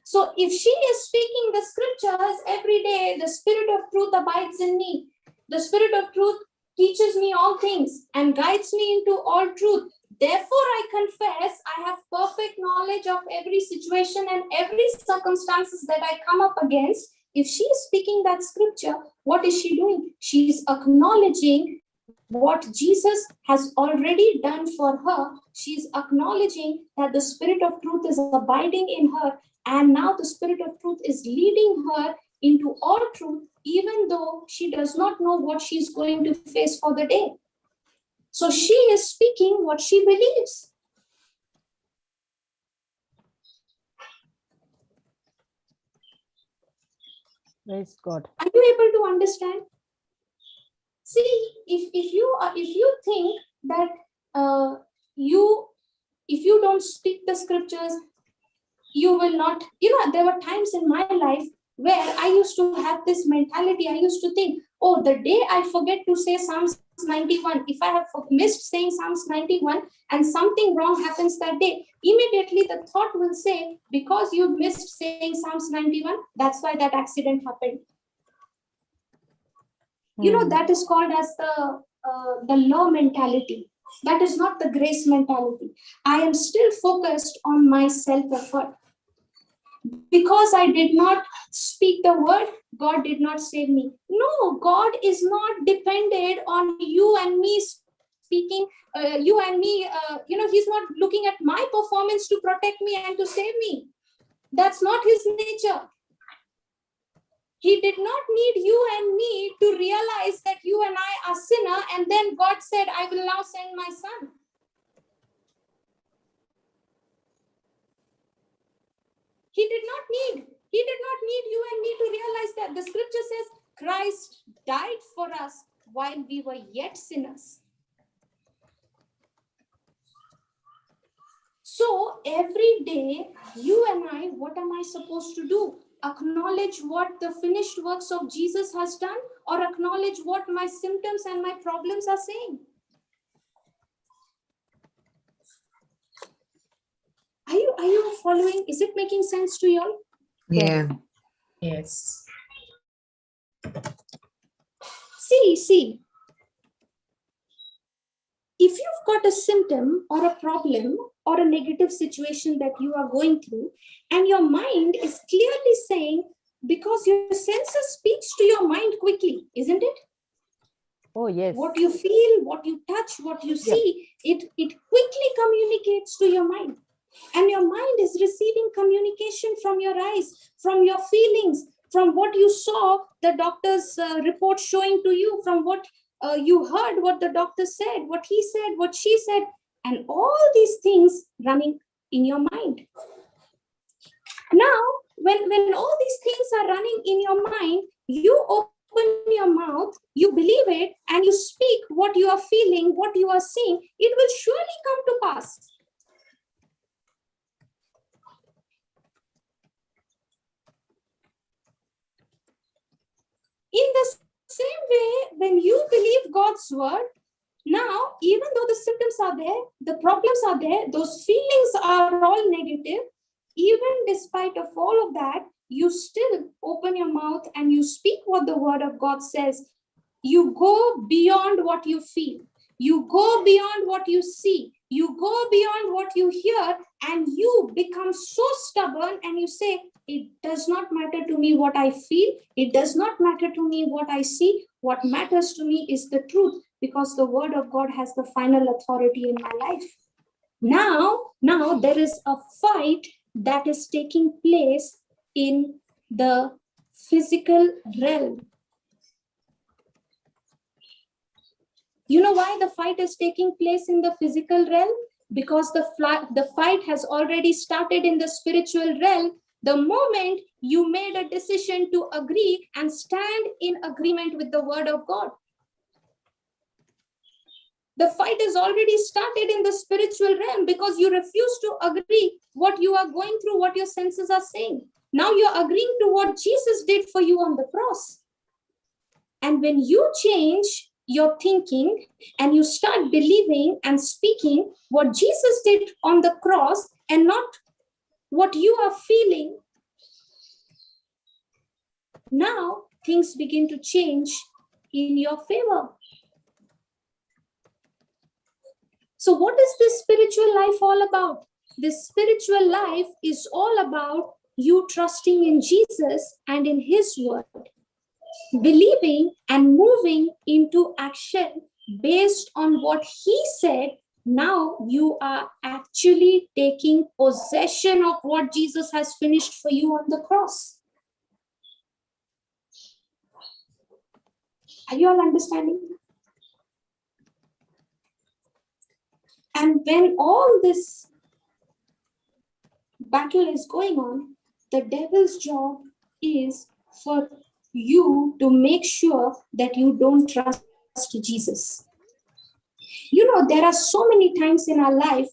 S10: So if she is speaking the scriptures every day, the Spirit of truth abides in me. The Spirit of truth teaches me all things and guides me into all truth. Therefore, I confess I have perfect knowledge of every situation and every circumstances that I come up against. If she is speaking that scripture, what is she doing? She is acknowledging what Jesus has already done for her. She is acknowledging that the Spirit of truth is abiding in her. And now the Spirit of truth is leading her into all truth, even though she does not know what she's going to face for the day. So she is speaking what she believes.
S1: Praise God.
S10: Are you able to understand? See, if you think that if you don't speak the scriptures, you will not, there were times in my life where I used to have this mentality. I used to think, oh, the day I forget to say Psalms 91, if I have missed saying Psalms 91 and something wrong happens that day, immediately the thought will say, because you missed saying Psalms 91, that's why that accident happened. That is called as the law mentality. That is not the grace mentality. I am still focused on my self-effort. Because I did not speak the word, God did not save me. No, God is not dependent on you and me speaking, you and me, he's not looking at my performance to protect me and to save me. That's not his nature. He did not need you and me to realize that you and I are sinner, and then God said, I will now send my son. He did not need you and me to realize that. The scripture says Christ died for us while we were yet sinners. So every day, you and I, what am I supposed to do? Acknowledge what the finished works of Jesus has done, or acknowledge what my symptoms and my problems are saying? Are you following? Is it making sense to you all?
S11: Yeah. Yes.
S10: See, if you've got a symptom or a problem or a negative situation that you are going through, and your mind is clearly saying, because your senses speaks to your mind quickly, isn't it?
S1: Oh, yes.
S10: What you feel, what you touch, what you see, it quickly communicates to your mind. And your mind is receiving communication from your eyes, from your feelings, from what you saw the doctor's report showing to you, from what you heard, what the doctor said, what he said, what she said, and all these things running in your mind. Now, when all these things are running in your mind, you open your mouth, you believe it, and you speak what you are feeling, what you are seeing, it will surely come to pass. In the same way, when you believe God's word, now, even though the symptoms are there, the problems are there, those feelings are all negative, even despite of all of that, you still open your mouth and you speak what the word of God says. You go beyond what you feel. You go beyond what you see. You go beyond what you hear, and you become so stubborn and you say, it does not matter to me what I feel. It does not matter to me what I see. What matters to me is the truth, because the word of God has the final authority in my life. Now there is a fight that is taking place in the physical realm. You know why the fight is taking place in the physical realm? Because the fight has already started in the spiritual realm. The moment you made a decision to agree and stand in agreement with the word of God. The fight has already started in the spiritual realm because you refuse to agree what you are going through, what your senses are saying. Now you're agreeing to what Jesus did for you on the cross. And when you change your thinking and you start believing and speaking what Jesus did on the cross and not what you are feeling, now things begin to change in your favor. So what is this spiritual life all about? This spiritual life is all about you trusting in Jesus and in his word, believing and moving into action based on what he said. Now you are actually taking possession of what Jesus has finished for you on the cross. Are you all understanding? And when all this battle is going on, the devil's job is for you to make sure that you don't trust trust Jesus. You know, there are so many times in our life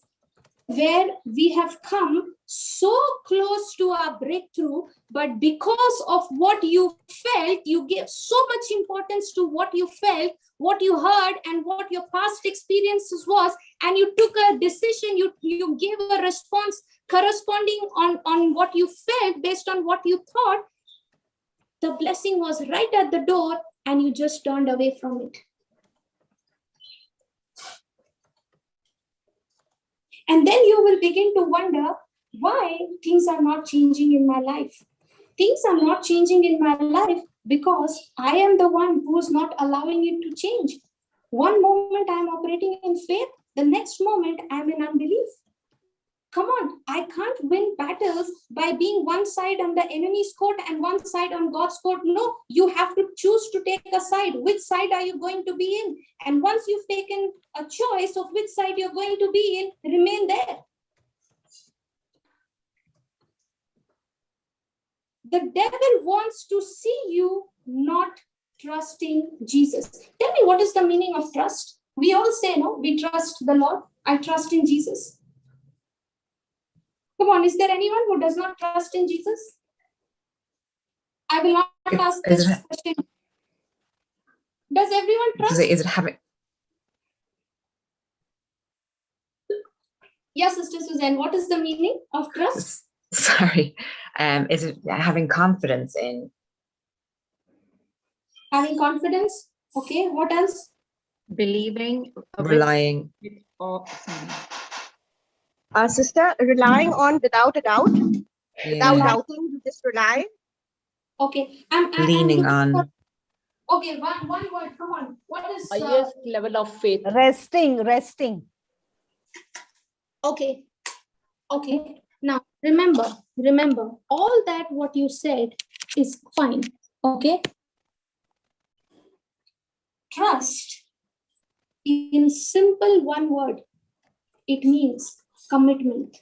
S10: where we have come so close to our breakthrough, but because of what you felt, you gave so much importance to what you felt, what you heard, and what your past experiences was, and you took a decision, you gave a response corresponding on what you felt based on what you thought. The blessing was right at the door, and you just turned away from it. And then you will begin to wonder why things are not changing in my life. Things are not changing in my life because I am the one who is not allowing it to change. One moment I am operating in faith, the next moment I am in unbelief. Come on, I can't win battles by being one side on the enemy's court and one side on God's court. No, you have to choose to take a side. Which side are you going to be in? And once you've taken a choice of which side you're going to be in, remain there. The devil wants to see you not trusting Jesus. Tell me, what is the meaning of trust? We all say, no, we trust the Lord. I trust in Jesus. Come on, is there anyone who does not trust in Jesus? I will not ask this question. Does everyone trust?
S11: Is it having?
S10: Yes, Sister Suzanne, what is the meaning of trust?
S11: Sorry. Is it having confidence in?
S10: Having confidence. Okay, what else?
S7: Believing,
S11: Relying.
S4: Sister, relying on without a doubt, without doubting, you just rely.
S10: Okay,
S11: leaning on.
S10: Okay, one word, come on. What is
S1: highest
S12: level of faith?
S1: Resting.
S10: Okay. Now remember, all that what you said is fine. Okay. Trust, in simple one word, it means commitment.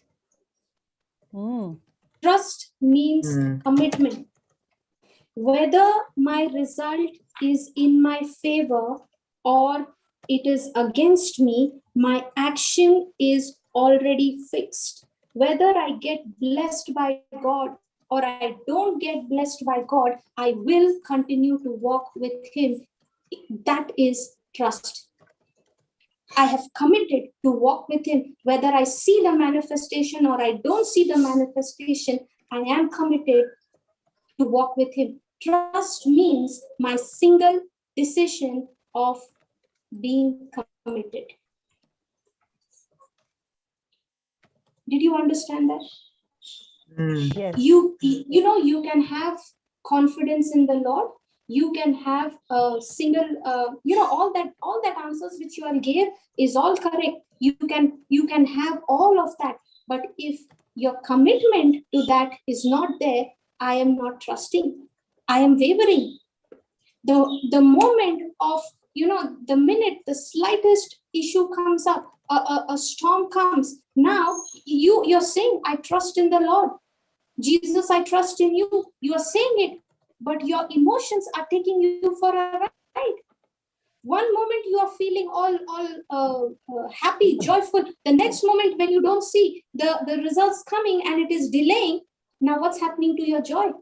S10: Trust means commitment. Whether my result is in my favor or it is against me, my action is already fixed. Whether I get blessed by God or I don't get blessed by God, I will continue to walk with Him. That is trust. I have committed to walk with Him. Whether I see the manifestation or I don't see the manifestation, I am committed to walk with Him. Trust means my single decision of being committed. Did you understand that?
S1: Yes.
S10: You know, you can have confidence in the Lord. You can have a single, all that answers which you all gave is all correct. You can have all of that. But if your commitment to that is not there, I am not trusting. I am wavering. The moment of, the minute the slightest issue comes up, a storm comes, now you're saying, I trust in the Lord. Jesus, I trust in you. You are saying it, but your emotions are taking you for a ride. One moment you are feeling all happy, joyful. The next moment when you don't see the results coming and it is delaying, now what's happening to your joy?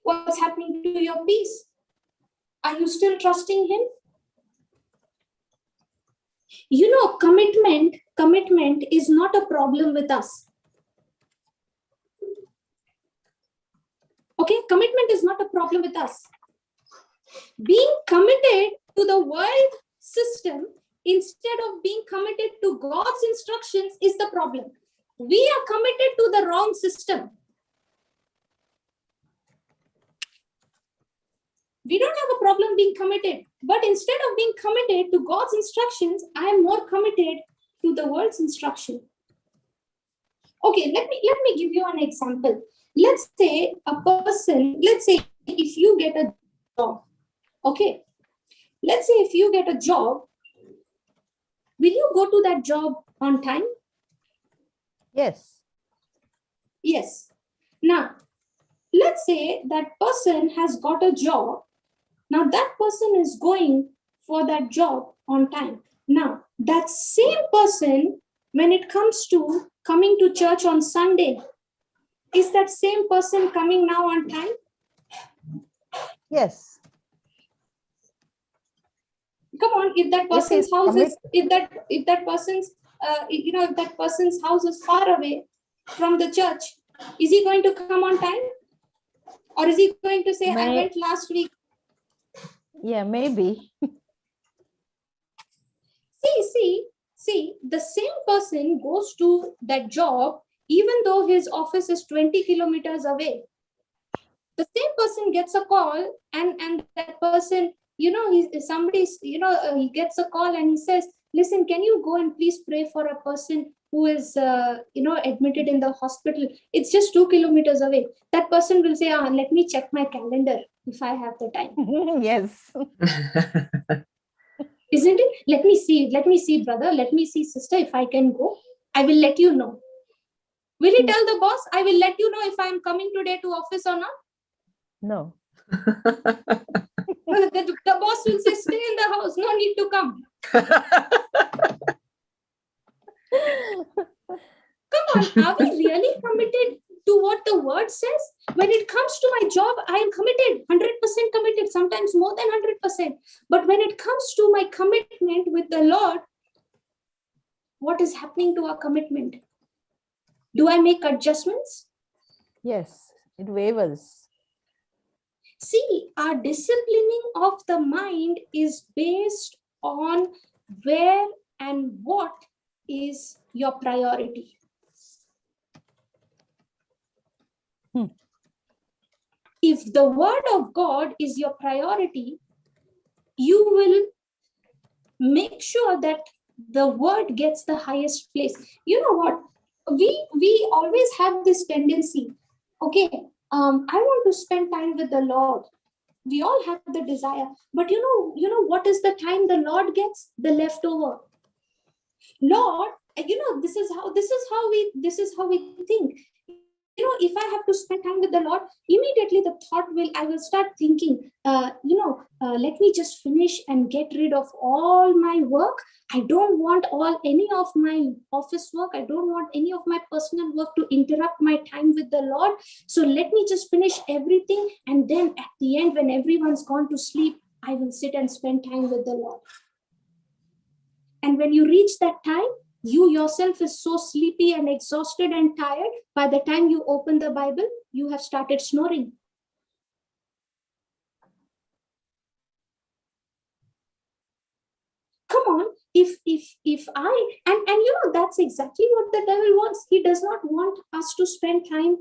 S10: What's happening to your peace? Are you still trusting Him? Commitment is not a problem with us. Okay, commitment is not a problem with us. Being committed to the world system instead of being committed to God's instructions is the problem. We are committed to the wrong system. We don't have a problem being committed, but instead of being committed to God's instructions, I am more committed to the world's instruction. Okay, let me give you an example. Let's say if you get a job, okay? Let's say if you get a job, will you go to that job on time?
S1: Yes.
S10: Yes. Now, let's say that person has got a job. Now that person is going for that job on time. Now, that same person, when it comes to coming to church on Sunday, is that same person coming now on time?
S1: Yes.
S10: Come on, if that person's
S1: he's
S10: house is,
S1: committed.
S10: if that person's if that person's house is far away from the church, is he going to come on time? Or is he going to say, I went last week?
S1: Yeah, maybe.
S10: See, the same person goes to that job, even though his office is 20 kilometers away. The same person gets a call, and that person, he gets a call and he says, listen, can you go and please pray for a person who is, admitted in the hospital? It's just 2 kilometers away. That person will say, let me check my calendar if I have the time.
S1: Yes.
S10: Isn't it? Let me see, brother. Let me see, sister, if I can go. I will let you know. Will he tell the boss, I will let you know if I am coming today to office or not?
S1: No.
S10: The boss will say, stay in the house. No need to come. Come on, are we really committed to what the word says? When it comes to my job, I am committed, 100% committed, sometimes more than 100%. But when it comes to my commitment with the Lord, what is happening to our commitment? Do I make adjustments?
S1: Yes, it wavers.
S10: See, our disciplining of the mind is based on where and what is your priority. If the word of God is your priority, you will make sure that the word gets the highest place. You know what? We always have this tendency. Okay, I want to spend time with the Lord. We all have the desire, but you know what is the time the Lord gets? The leftover. Lord, this is how we think. If I have to spend time with the Lord, immediately I will start thinking, let me just finish and get rid of all my work. I don't want any of my office work. I don't want any of my personal work to interrupt my time with the Lord. So let me just finish everything. And then at the end, when everyone's gone to sleep, I will sit and spend time with the Lord. And when you reach that time, you yourself is so sleepy and exhausted and tired. By the time you open the Bible, you have started snoring. Come on, if I, and that's exactly what the devil wants. He does not want us to spend time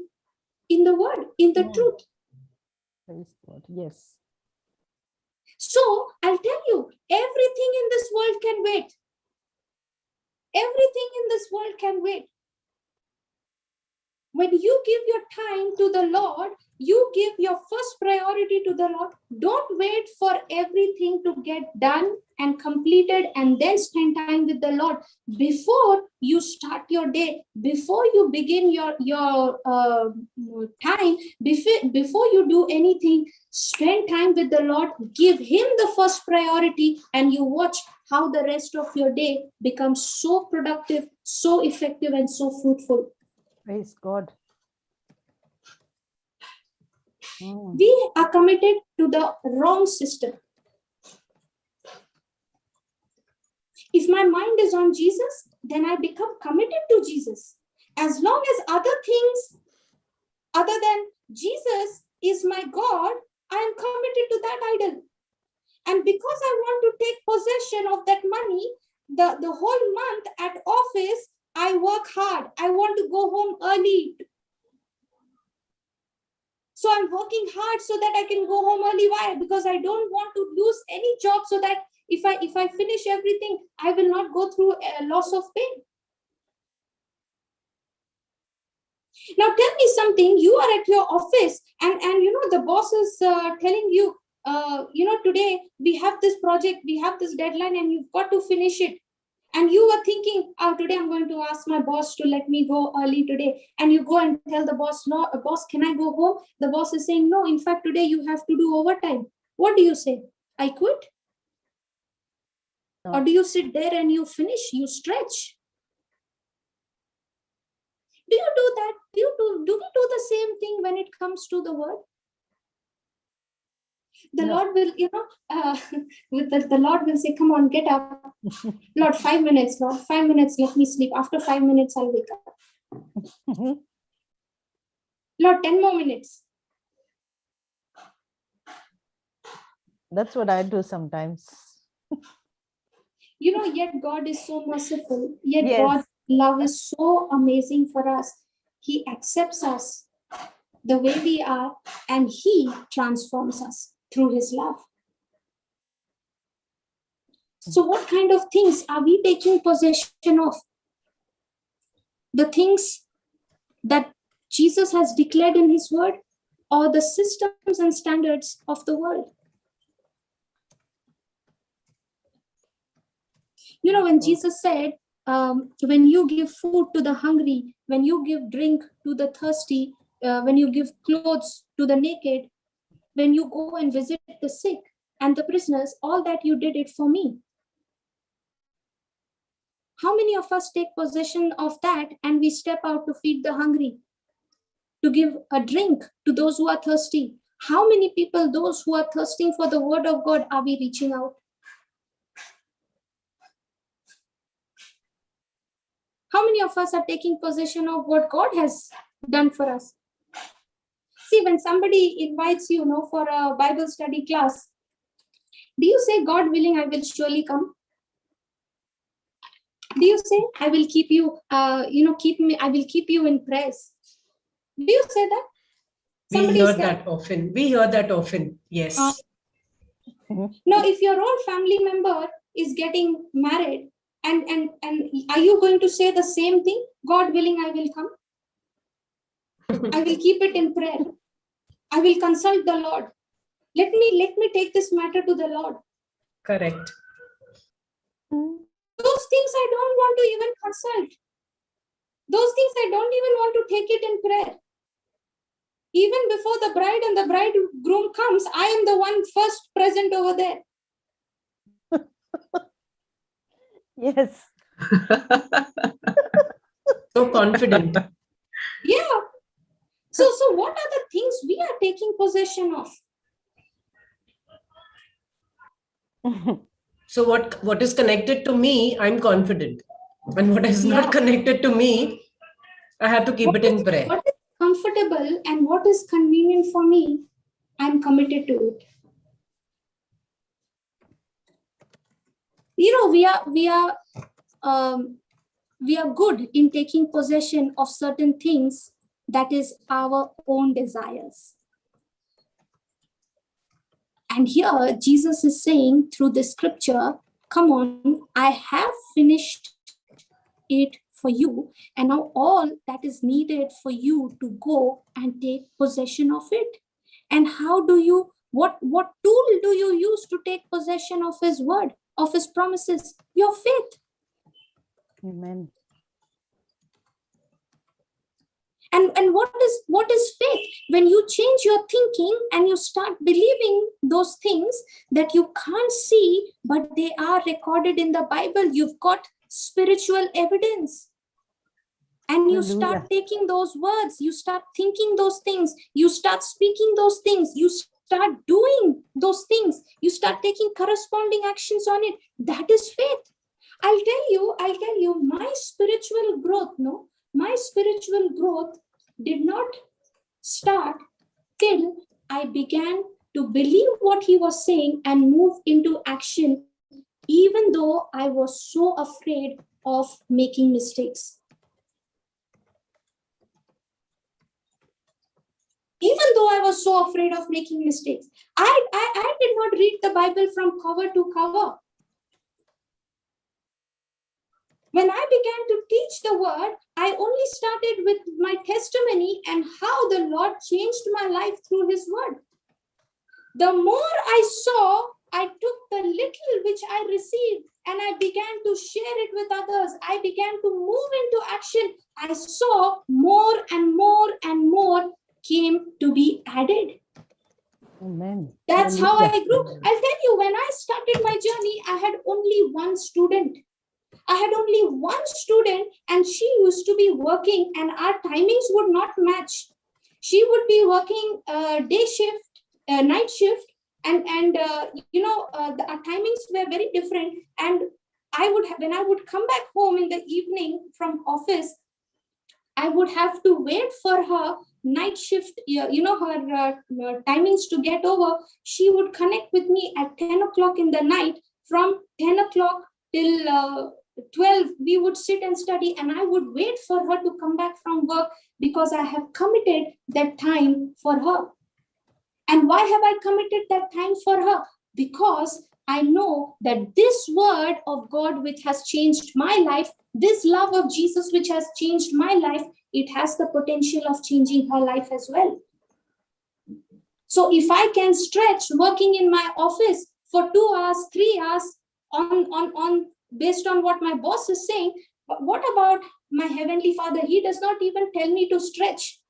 S10: in the word, in the truth.
S1: Praise God. Yes.
S10: So I'll tell you, everything in this world can wait. Everything in this world can wait. When you give your time to the Lord, you give your first priority to the Lord. Don't wait for everything to get done and completed and then spend time with the Lord. Before you start your day, before you begin your time, before you do anything, spend time with the Lord. Give Him the first priority, and you watch how the rest of your day becomes so productive, so effective, and so fruitful.
S1: Praise God.
S10: We are committed to the wrong system. If my mind is on Jesus, then I become committed to Jesus. As long as other things other than Jesus is my God, I am committed to that idol. And because I want to take possession of that money, the whole month at office, I work hard. I want to go home early. So I'm working hard so that I can go home early. Why? Because I don't want to lose any job, so that if I finish everything, I will not go through a loss of pay. Now tell me something. You are at your office and the boss is telling you, today we have this project, we have this deadline, and you've got to finish it. And you were thinking, today I'm going to ask my boss to let me go early today. And you go and tell the boss, no, boss, can I go home? The boss is saying, no, in fact, today you have to do overtime. What do you say? I quit?
S1: No.
S10: Or do you sit there and you finish, you stretch? Do you do that? Do we do the same thing when it comes to the word? The
S1: No.
S10: Lord will, the Lord will say, come on, get up. Lord, 5 minutes, Lord, 5 minutes, let me sleep. After 5 minutes, I'll wake up. Lord, 10 more minutes.
S1: That's what I do sometimes.
S10: Yet God is so merciful. Yet
S1: Yes.
S10: God's love is so amazing for us. He accepts us the way we are, and He transforms us through His love. So what kind of things are we taking possession of? The things that Jesus has declared in His word, or the systems and standards of the world? When Jesus said, when you give food to the hungry, when you give drink to the thirsty, when you give clothes to the naked, when you go and visit the sick and the prisoners, all that you did it for me. How many of us take possession of that and we step out to feed the hungry, to give a drink to those who are thirsty? How many people, those who are thirsting for the word of God, are we reaching out? How many of us are taking possession of what God has done for us? See, when somebody invites you, for a Bible study class, do you say, God willing, I will surely come? Do you say, I will keep you, I will keep you in prayers? Do you say that?
S2: We hear that often. Yes.
S10: No, if your own family member is getting married, and are you going to say the same thing? God willing, I will come. I will keep it in prayer. I will consult the Lord. Let me take this matter to the Lord.
S2: Correct.
S10: Those things I don't want to even consult. Those things I don't even want to take it in prayer. Even before the bride and the bridegroom comes, I am the one first present over there.
S1: Yes.
S2: So confident.
S10: Yeah. So what are the things we are taking possession of?
S2: So what is connected to me, I'm confident. And what is not connected to me, I have to keep it in prayer.
S10: What is comfortable and what is convenient for me, I'm committed to it. We are good in taking possession of certain things that is our own desires. And here Jesus is saying through the scripture, come on, I have finished it for you, and now all that is needed for you to go and take possession of it. And how do you, what tool do you use to take possession of His word, of His promises? Your faith.
S1: Amen.
S10: And what is faith? When you change your thinking and you start believing those things that you can't see, but they are recorded in the Bible, you've got spiritual evidence. And you start taking those words, you start thinking those things, you start speaking those things, you start doing those things, you start taking corresponding actions on it. That is faith. I'll tell you, my spiritual growth did not start till I began to believe what he was saying and move into action, even though I was so afraid of making mistakes. Even though I was so afraid of making mistakes, I did not read the Bible from cover to cover. When I began to teach the word, I only started with my testimony and how the Lord changed my life through his word. The more I saw, I took the little which I received and I began to share it with others. I began to move into action. I saw more and more and more came to be added.
S1: Amen.
S10: That's how
S1: Hallelujah.
S10: I grew. I'll tell you, when I started my journey, I had only one student. I had only one student, and she used to be working, and our timings would not match. She would be working day shift, night shift, and our timings were very different. And when I would come back home in the evening from office, I would have to wait for her night shift, her timings to get over. She would connect with me at 10 o'clock in the night. From 10 o'clock till 12, we would sit and study, and I would wait for her to come back from work because I have committed that time for her. And why have I committed that time for her? Because I know that this word of God, which has changed my life, this love of Jesus, which has changed my life, it has the potential of changing her life as well. So if I can stretch working in my office for 2 hours, 3 hours on based on what my boss is saying, but what about my Heavenly Father? He does not even tell me to stretch.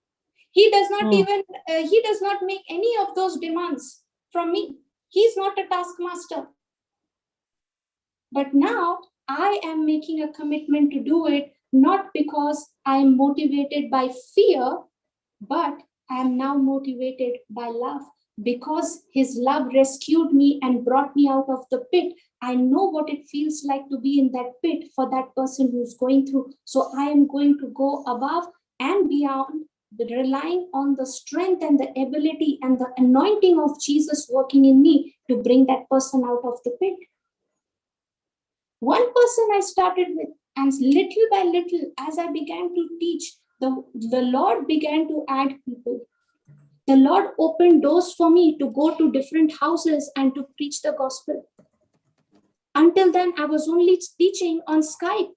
S10: He does not he does not make any of those demands from me. He's not a taskmaster. But now I am making a commitment to do it, not because I am motivated by fear, but I am now motivated by love. Because his love rescued me and brought me out of the pit, I know what it feels like to be in that pit for that person who's going through. So I am going to go above and beyond, relying on the strength and the ability and the anointing of Jesus working in me to bring that person out of the pit. One person I started with, and little by little, as I began to teach, the Lord began to add people. The Lord opened doors for me to go to different houses and to preach the gospel. Until then, I was only teaching on Skype.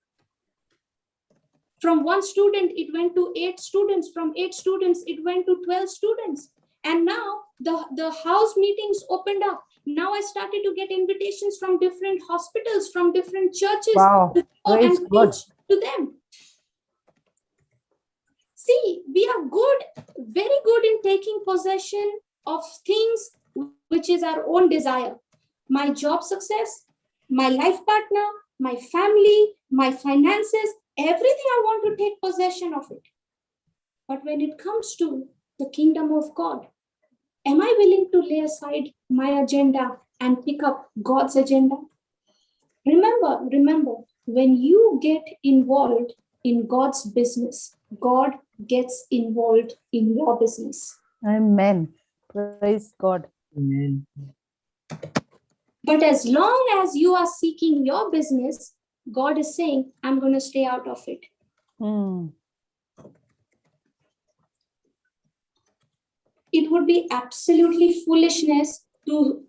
S10: From one student, it went to 8 students. From 8 students, it went to 12 students. And now the house meetings opened up. Now I started to get invitations from different hospitals, from different churches to go and preach to them. See, we are good, very good in taking possession of things which is our own desire. My job success, my life partner, my family, my finances, everything I want to take possession of it. But when it comes to the kingdom of God, am I willing to lay aside my agenda and pick up God's agenda? Remember, when you get involved in God's business, God gets involved in your business.
S1: Amen. Praise God.
S11: Amen.
S10: But as long as you are seeking your business, God is saying, I'm going to stay out of it. It would be absolutely foolishness to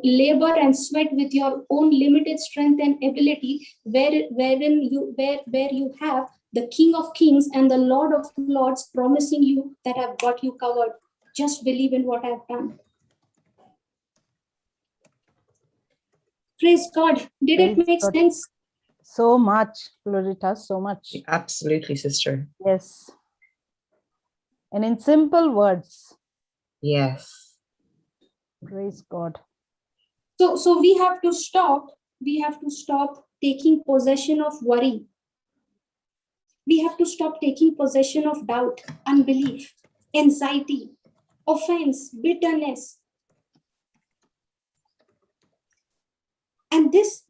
S10: labor and sweat with your own limited strength and ability, where you have the King of Kings and the Lord of Lords promising you that I've got you covered. Just believe in what I've done. Praise God. Did it make sense?
S1: So much, Florita, so much.
S11: Absolutely, sister.
S1: Yes. And in simple words.
S11: Yes.
S1: Praise God.
S10: So we have to stop. We have to stop taking possession of worry. We have to stop taking possession of doubt, unbelief, anxiety, offense, bitterness. And this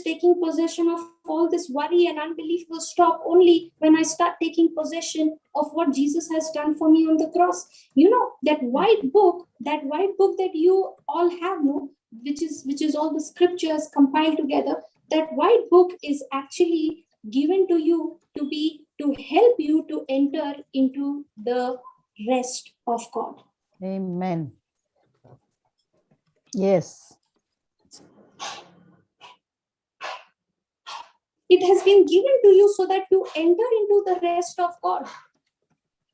S10: taking possession of all this worry and unbelief will stop only when I start taking possession of what Jesus has done for me on the cross. You know, that white book that you all have, no, which is all the scriptures compiled together. That white book is actually given to you to help you to enter into the rest of God.
S1: Amen. Yes.
S10: It has been given to you so that you enter into the rest of God.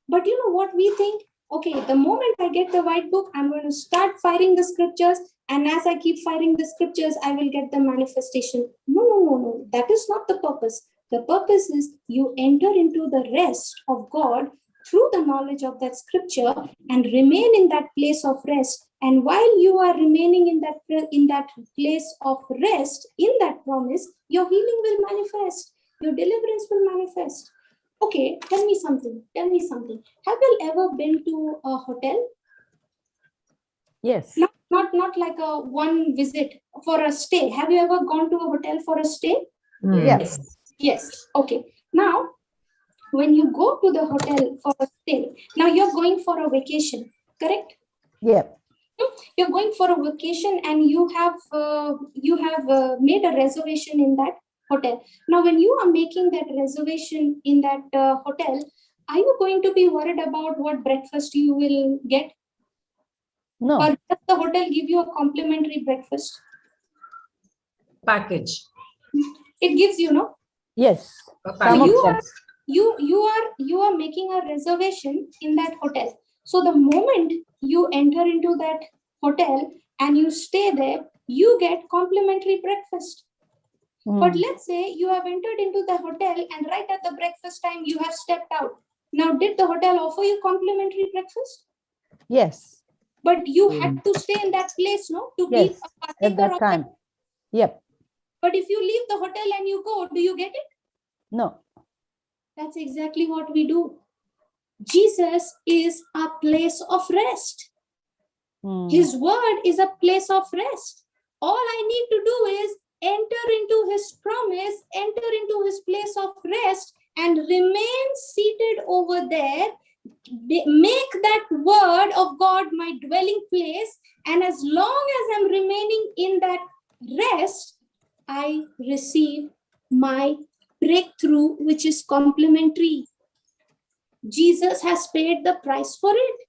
S10: But you know what we think? Okay, the moment I get the white book, I'm going to start firing the scriptures. And as I keep firing the scriptures, I will get the manifestation. No. That is not the purpose. The purpose is you enter into the rest of God through the knowledge of that scripture and remain in that place of rest. And while you are remaining in that place of rest, in that promise, your healing will manifest, your deliverance will manifest. Okay, tell me something. Have you ever been to a hotel?
S1: Yes.
S10: Not like a one visit, for a stay. Have you ever gone to a hotel for a stay?
S1: Yes.
S10: Yes. Okay. Now, when you go to the hotel for a stay, now you're going for a vacation, correct?
S1: Yeah.
S10: You're going for a vacation and you have made a reservation in that hotel. Now, when you are making that reservation in that hotel, are you going to be worried about what breakfast you will get?
S1: No.
S10: Or does the hotel give you a complimentary breakfast
S11: package?
S10: It gives you, no?
S1: Yes.
S10: So you are making a reservation in that hotel. So the moment you enter into that hotel and you stay there, you get complimentary breakfast. But let's say you have entered into the hotel and right at the breakfast time you have stepped out. Now, did the hotel offer you complimentary breakfast?
S1: Yes.
S10: But you had to stay in that place, no? To be a partaker
S1: at that time. Yep.
S10: But if you leave the hotel and you go, do you get it?
S1: No.
S10: That's exactly what we do. Jesus is a place of rest. His word is a place of rest. All I need to do is enter into his promise, enter into his place of rest, and remain seated over there. Make that word of God my dwelling place. And as long as I'm remaining in that rest, I receive my breakthrough, which is complimentary. Jesus has paid the price for it.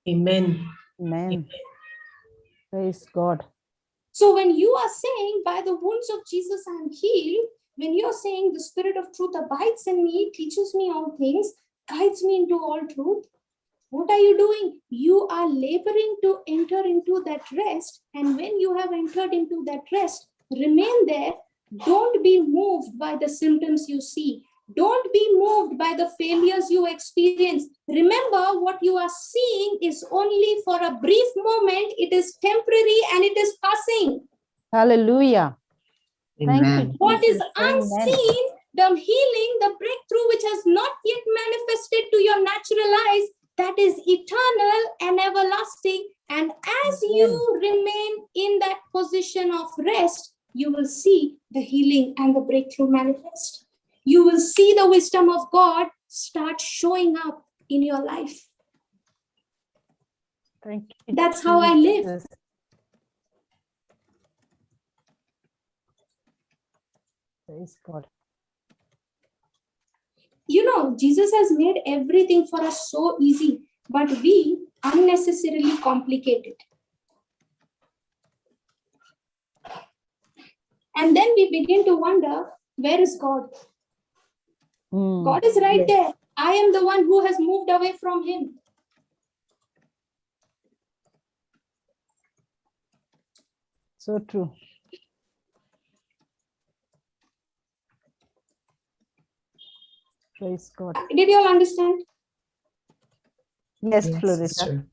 S11: Amen.
S1: Amen. Praise God.
S10: So when you are saying, by the wounds of Jesus I am healed, when you are saying the Spirit of truth abides in me, teaches me all things, guides me into all truth, what are you doing? You are laboring to enter into that rest. And when you have entered into that rest, remain there. Don't be moved by the symptoms you see. Don't be moved by the failures you experience. Remember, what you are seeing is only for a brief moment. It is temporary and it is passing.
S1: Hallelujah.
S11: Amen.
S1: Thank you.
S10: What is
S1: Amen.
S10: unseen, the healing, the breakthrough which has not yet manifested to your natural eyes, that is eternal and everlasting. And as you remain in that position of rest, you will see the healing and the breakthrough manifest. You will see the wisdom of God start showing up in your life.
S1: Thank you.
S10: That's how I live.
S1: Praise God.
S10: You know, Jesus has made everything for us so easy, but we unnecessarily complicate it. And then we begin to wonder, where is God? God is right there. I am the one who has moved away from him.
S1: So true. Praise God.
S10: Did you all understand?
S1: Yes, Florissa.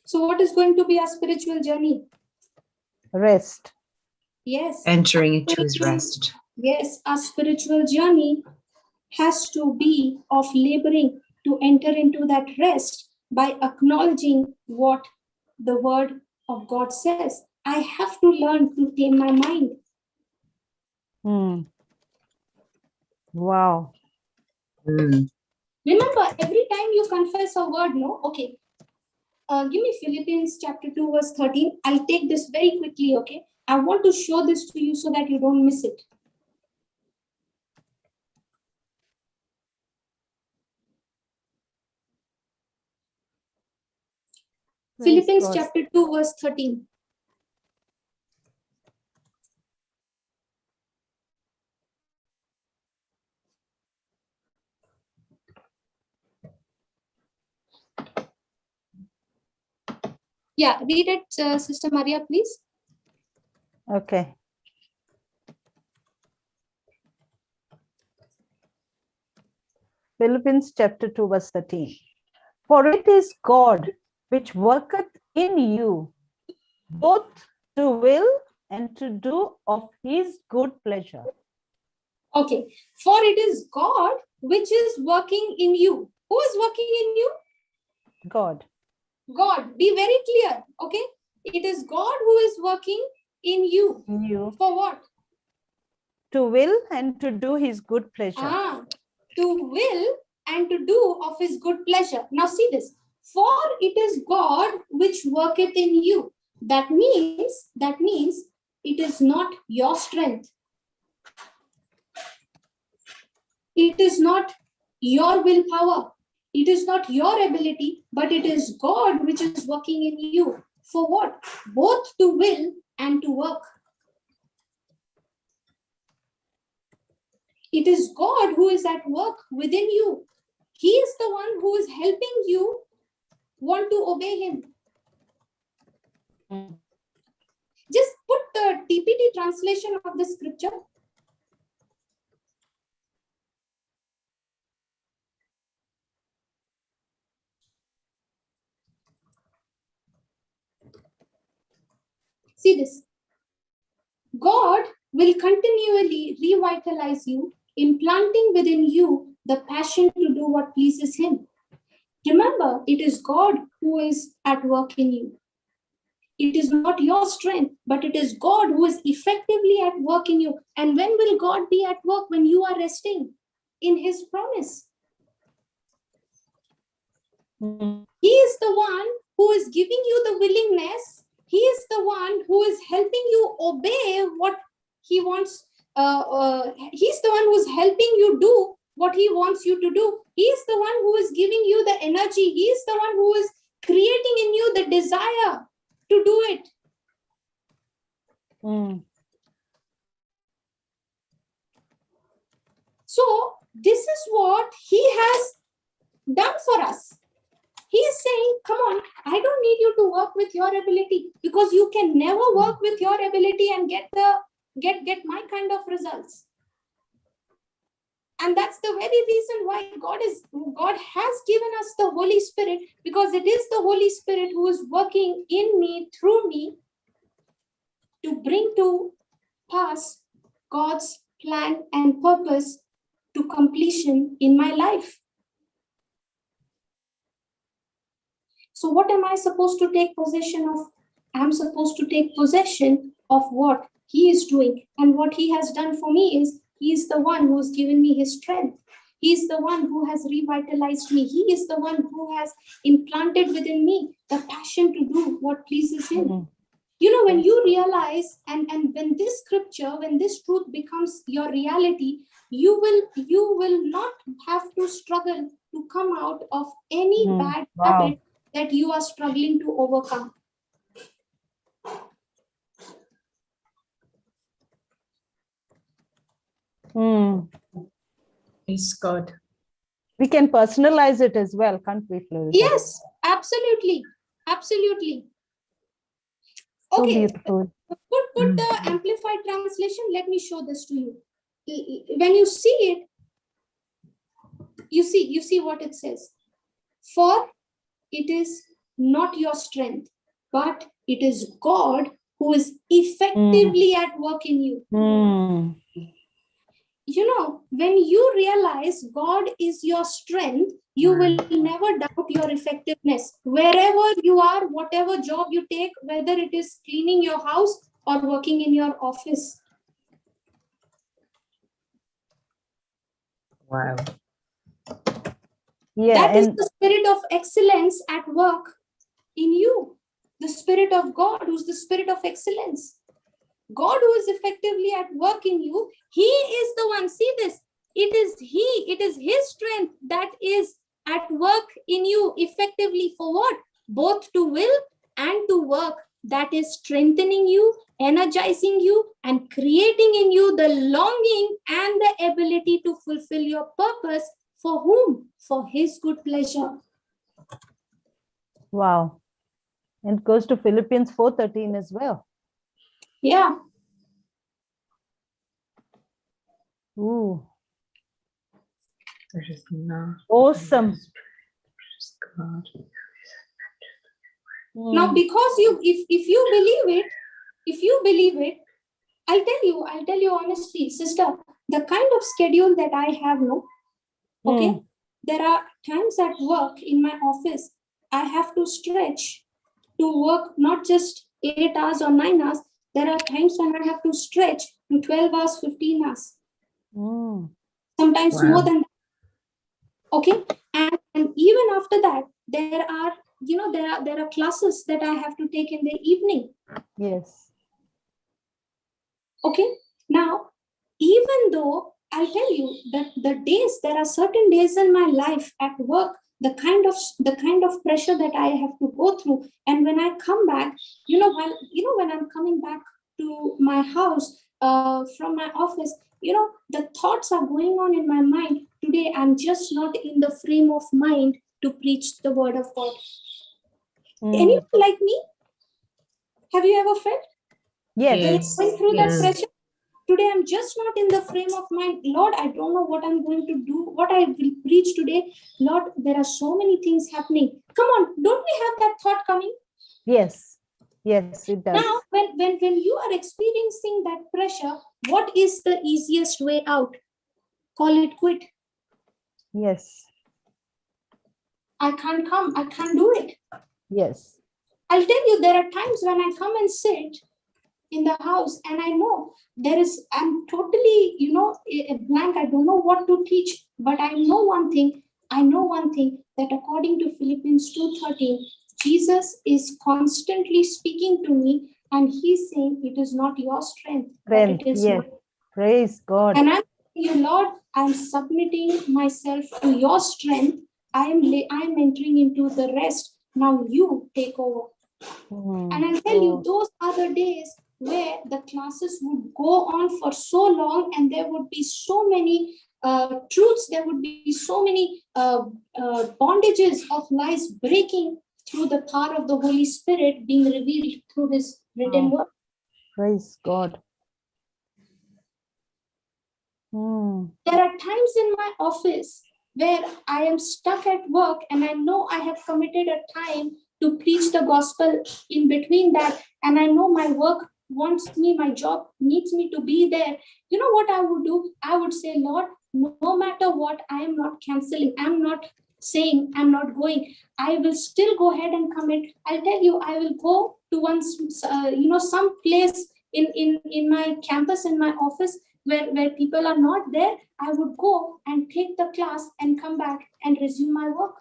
S10: So what is going to be our spiritual journey?
S1: Rest.
S10: Yes.
S11: Entering into his rest.
S10: Yes, our spiritual journey has to be of laboring to enter into that rest by acknowledging what the word of God says. I have to learn to tame my mind.
S1: Wow.
S10: Remember, every time you confess a word, no? Okay. Give me Philippians chapter 2, verse 13. I'll take this very quickly, okay? I want to show this to you so that you don't miss it.
S1: Praise
S10: Philippians
S1: God.
S10: chapter 2, verse 13. Yeah, read it, Sister Maria, please.
S1: Okay. Philippians chapter 2, verse 13. For it is God which worketh in you both to will and to do of his good pleasure.
S10: Okay. For it is God which is working in you. Who is working in you?
S1: God.
S10: God. Be very clear. Okay. It is God who is working in you.
S1: In you.
S10: For what?
S1: To will and to do his good pleasure.
S10: To will and to do of his good pleasure. Now see this. For it is God which worketh in you. That means it is not your strength. It is not your willpower. It is not your ability, but it is God which is working in you. For what? Both to will and to work. It is God who is at work within you. He is the one who is helping you want to obey him. Just put the TPT translation of the scripture. See this. God will continually revitalize you, implanting within you the passion to do what pleases him. Remember, it is God who is at work in you. It is not your strength, but it is God who is effectively at work in you. And when will God be at work? When you are resting in his promise. He is the one who is giving you the willingness. He is the one who is helping you obey what he wants. He's the one who is helping you do what he wants you to do. He is the one who is giving you the energy. He is the one who is creating in you the desire to do it. So this is what he has done for us. He is saying, come on, I don't need you to work with your ability, because you can never work with your ability and get my kind of results. And that's the very reason why God has given us the Holy Spirit, because it is the Holy Spirit who is working in me, through me, to bring to pass God's plan and purpose to completion in my life. So what am I supposed to take possession of? I'm supposed to take possession of what he is doing. And what he has done for me is, he is the one who has given me his strength. He is the one who has revitalized me. He is the one who has implanted within me the passion to do what pleases him. You know, when you realize, and when this scripture, when this truth becomes your reality, you will not have to struggle to come out of any bad habit that you are struggling to overcome.
S7: Praise God.
S1: We can personalize it as well, can't we, Florida?
S10: Yes, absolutely. Absolutely.
S1: So
S10: Okay,
S1: beautiful.
S10: put the amplified translation. Let me show this to you. When you see it, you see what it says. For it is not your strength, but it is God who is effectively at work in you. You know, when you realize God is your strength, you will never doubt your effectiveness. Wherever you are, whatever job you take, whether it is cleaning your house or working in your office.
S11: Wow.
S1: Yeah,
S10: that is the spirit of excellence at work in you. The Spirit of God, who's the Spirit of excellence. God who is effectively at work in you, he is the one. See this. It is his strength that is at work in you effectively for what? Both to will and to work. That is strengthening you, energizing you, and creating in you the longing and the ability to fulfill your purpose. For whom? For his good pleasure.
S1: Wow. And it goes to Philippians 4:13 as well.
S10: Yeah.
S1: Ooh.
S11: There is not.
S1: Awesome.
S11: God.
S10: Now, because if you believe it, I'll tell you honestly, sister, the kind of schedule that I have, no, okay, there are times at work in my office, I have to stretch to work not just 8 hours or 9 hours. There are times when I have to stretch to 12 hours, 15 hours. Sometimes more than that. Okay. And even after that, there are, there are classes that I have to take in the evening.
S1: Yes.
S10: Okay. Now, even though I'll tell you that there are certain days in my life at work, the kind of pressure that I have to go through. And when I come back, when I'm coming back to my house from my office, the thoughts are going on in my mind. Today, I'm just not in the frame of mind to preach the word of God. Anyone like me? Have you ever felt?
S1: Yes.
S10: When I'm going through that pressure? Today, I'm just not in the frame of mind. Lord, I don't know what I'm going to do, what I will preach today. Lord, there are so many things happening. Come on, don't we have that thought coming?
S1: Yes. Yes, it does.
S10: Now, when you are experiencing that pressure, what is the easiest way out? Call it quit.
S1: Yes.
S10: I can't come. I can't do it.
S1: Yes.
S10: I'll tell you, there are times when I come and sit in the house and I know I'm totally, a blank. I don't know what to teach, but I know one thing, that according to Philippians 2:13, Jesus is constantly speaking to me and he's saying it is not your strength, but it is
S1: yes. Praise God.
S10: And I'm saying, you Lord, I'm submitting myself to your strength. I'm entering into the rest. Now you take over. And I'll tell you, those are the days where the classes would go on for so long and there would be so many truths, there would be so many bondages of lies breaking through the power of the Holy Spirit being revealed through His written word.
S1: Praise God.
S10: There are times in my office where I am stuck at work and I know I have committed a time to preach the gospel in between that, and I know my work wants me, my job needs me to be there. You know what I would do? I would say, Lord, no matter what, I am not canceling. I'm not saying I'm not going. I will still go ahead and commit. I'll tell you, I will go to some place in my campus, in my office, where people are not there. I would go and take the class and come back and resume my work.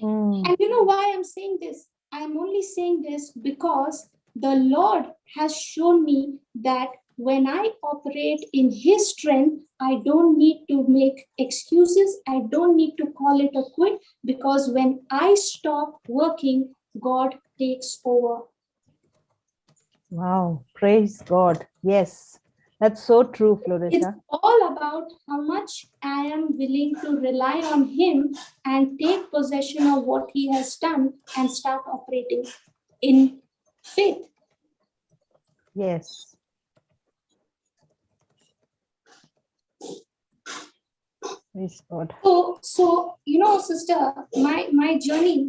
S10: And you know why I'm saying this? I'm only saying this because the Lord has shown me that when I operate in His strength, I don't need to make excuses. I don't need to call it a quit, because when I stop working, God takes over.
S1: Wow, praise God. Yes, that's so true, Florisha.
S10: It's all about how much I am willing to rely on Him and take possession of what He has done and start operating in faith.
S1: Yes. Praise God.
S10: So sister, my journey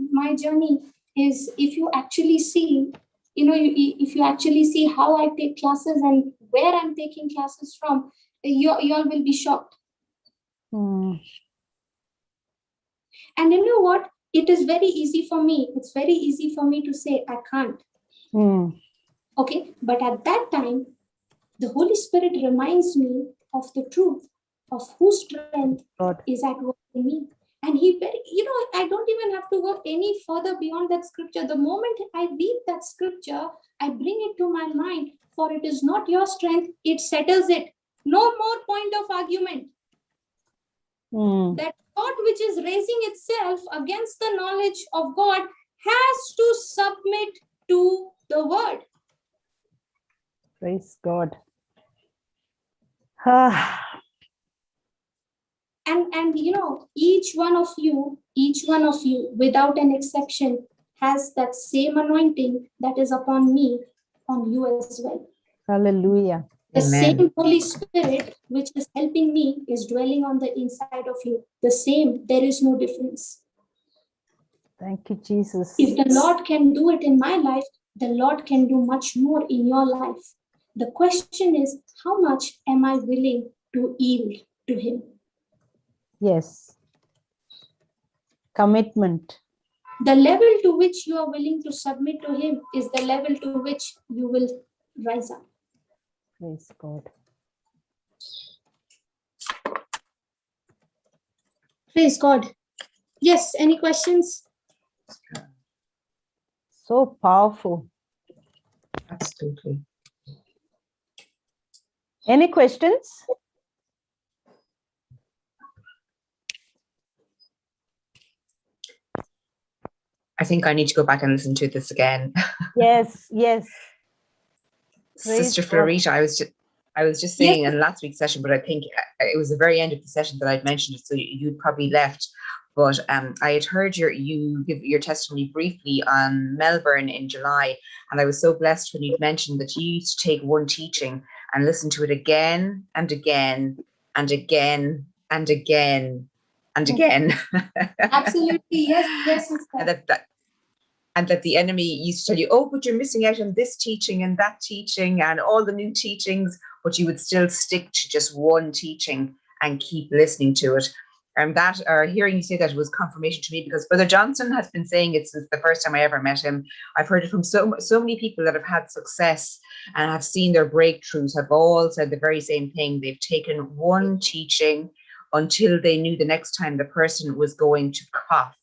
S10: is, if you actually see, if you actually see how I take classes and where I'm taking classes from, you all will be shocked. And you know what? It is very easy for me. It's very easy for me to say I can't. Okay, but at that time, the Holy Spirit reminds me of the truth of whose strength is at work in me. And I don't even have to go any further beyond that scripture. The moment I read that scripture, I bring it to my mind, for it is not your strength, it settles it. No more point of argument. That thought which is raising itself against the knowledge of God has to submit to the word.
S1: Praise God.
S10: And each one of you, without an exception, has that same anointing that is upon me, on you as well.
S1: Hallelujah.
S10: The
S11: Amen.
S10: same Holy Spirit which is helping me is dwelling on the inside of you. The same, there is no difference.
S1: Thank you, Jesus.
S10: If the Lord can do it in my life, the Lord can do much more in your life. The question is, how much am I willing to yield to Him?
S1: Yes. Commitment.
S10: The level to which you are willing to submit to Him is the level to which you will rise up.
S1: Praise God.
S10: Praise God. Yes, any questions?
S1: So powerful.
S11: Absolutely.
S1: Any questions?
S11: I think I need to go back and listen to this again.
S1: Yes, yes. Praise
S11: Sister
S1: God.
S11: Florita, I was just saying in last week's session, but I think it was the very end of the session that I'd mentioned it, so you'd probably left. But I had heard you give your testimony briefly on Melbourne in July, and I was so blessed when you'd mentioned that you used to take one teaching and listen to it again and again and again and again and again.
S10: Absolutely, yes, yes.
S11: And that the enemy used to tell you, oh, but you're missing out on this teaching and that teaching and all the new teachings, but you would still stick to just one teaching and keep listening to it. And that, or hearing you say that, was confirmation to me, because Brother Johnson has been saying it since the first time I ever met him. I've heard it from so many people that have had success and have seen their breakthroughs, have all said the very same thing. They've taken one teaching until they knew the next time the person was going to cough.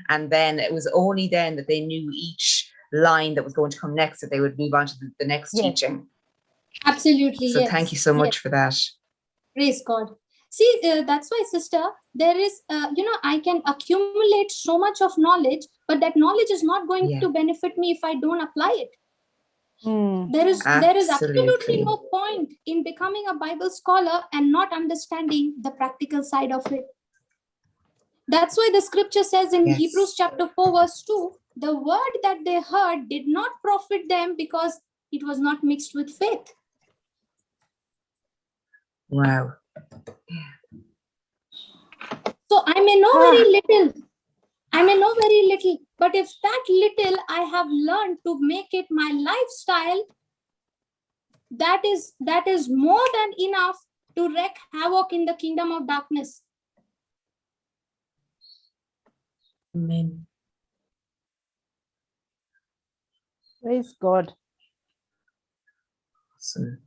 S11: And then it was only then that they knew each line that was going to come next, that they would move on to the next teaching.
S10: Absolutely,
S11: so
S10: yes.
S11: Thank you so much for that.
S10: Praise God. See, that's why, sister, there is, I can accumulate so much of knowledge, but that knowledge is not going to benefit me if I don't apply it. There is absolutely no point in becoming a Bible scholar and not understanding the practical side of it. That's why the scripture says in Hebrews chapter 4 verse 2, the word that they heard did not profit them because it was not mixed with faith.
S11: Wow.
S10: So I may know very little, but if that little I have learned to make it my lifestyle, that is more than enough to wreak havoc in the kingdom of darkness.
S11: Amen.
S1: Praise God.
S11: Awesome.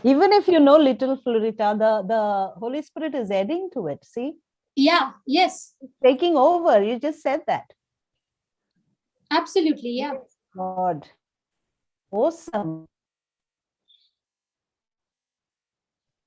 S1: Even if you know little, Florita, the Holy Spirit is adding to it. See?
S10: Yeah, yes.
S1: It's taking over. You just said that.
S10: Absolutely, yeah.
S1: God. Awesome.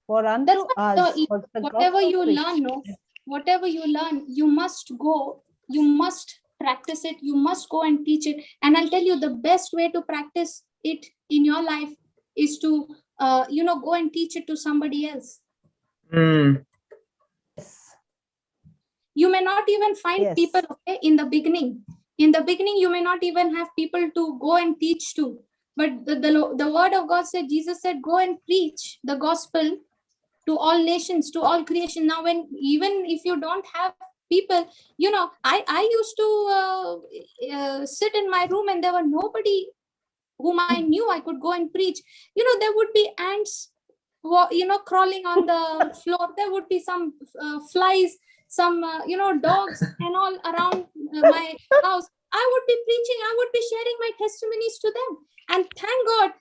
S1: For unto us, for the
S10: whatever you
S1: preached.
S10: learn, whatever you learn, you must go, you must practice it, you must go and teach it. And I'll tell you, the best way to practice it in your life is to go and teach it to somebody else.
S1: Yes.
S10: You may not even find people in the beginning. In the beginning, you may not even have people to go and teach to. But the word of God said, Jesus said, go and preach the gospel to all nations, to all creation. Now, even if you don't have people, I used to sit in my room and there were nobody whom I knew I could go and preach. There would be ants, crawling on the floor. There would be some flies, some, dogs and all around my house. I would be preaching. I would be sharing my testimonies to them. And thank God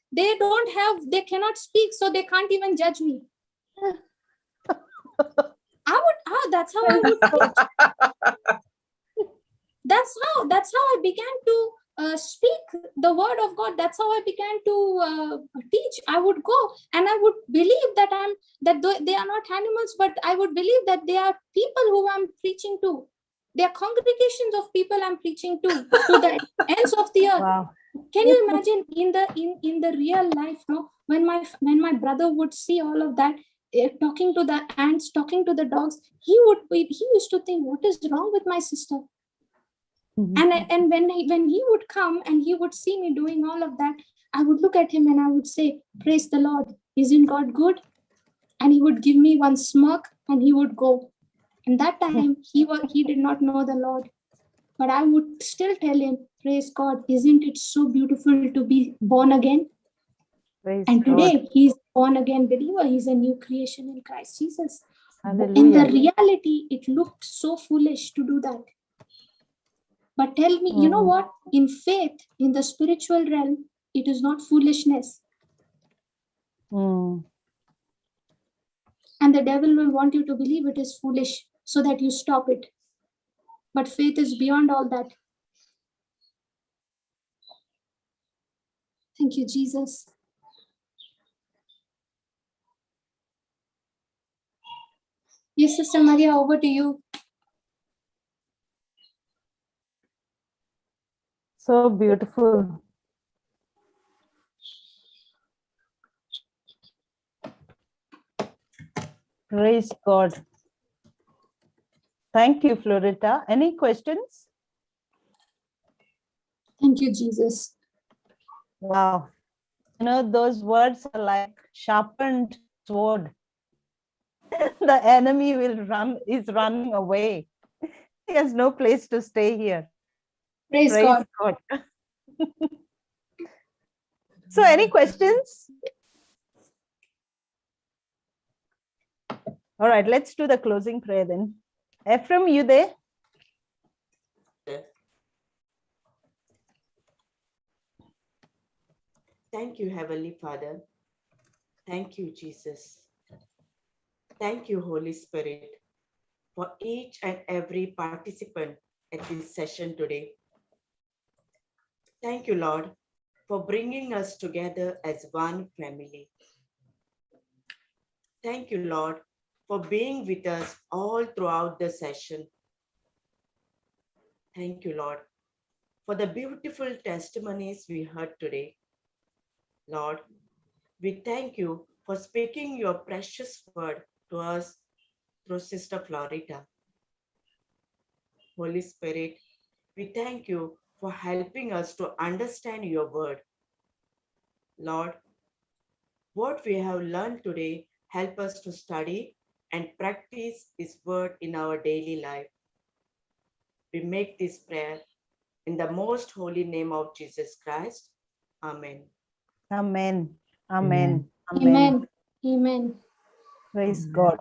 S10: they cannot speak, so they can't even judge me. That's how I would preach. That's how I began to speak the word of God. That's how I began to teach. I would go and I would believe that they are not animals, but I would believe that they are people who I'm preaching to. They are congregations of people I'm preaching to the ends of the earth.
S1: Wow.
S10: Can you imagine in the real life, when my brother would see all of that, talking to the ants, talking to the dogs, he used to think, what is wrong with my sister? And when he would come and he would see me doing all of that, I would look at him and I would say, praise the Lord, isn't God good? And he would give me one smirk and he would go. And that time he did not know the Lord. But I would still tell him, praise God, isn't it so beautiful to be born again?
S1: Praise
S10: and
S1: God.
S10: today he's born again believer. He's a new creation in Christ Jesus.
S1: Hallelujah.
S10: In the reality, it looked so foolish to do that. But tell me, you know what? In faith, in the spiritual realm, it is not foolishness.
S1: Mm.
S10: And the devil will want you to believe it is foolish so that you stop it. But faith is beyond all that. Thank you, Jesus. Yes, Sister Maria, over to you.
S1: So beautiful. Praise God. Thank you, Florita. Any questions?
S10: Thank you, Jesus.
S1: Wow. You know, those words are like sharpened sword. The enemy is running away. He has no place to stay here.
S10: Praise God.
S1: God. So, any questions? All right, let's do the closing prayer then. Ephraim, you there?
S12: Thank you, Heavenly Father. Thank you, Jesus. Thank you, Holy Spirit, for each and every participant at this session today. Thank you, Lord, for bringing us together as one family. Thank you, Lord, for being with us all throughout the session. Thank you, Lord, for the beautiful testimonies we heard today. Lord, we thank you for speaking your precious word to us through Sister Florita. Holy Spirit, we thank you for helping us to understand your word. Lord, what we have learned today help us to study and practice this word in our daily life. We make this prayer in the most holy name of Jesus Christ. Amen.
S1: Amen. Amen.
S10: Amen. Amen.
S1: Praise God.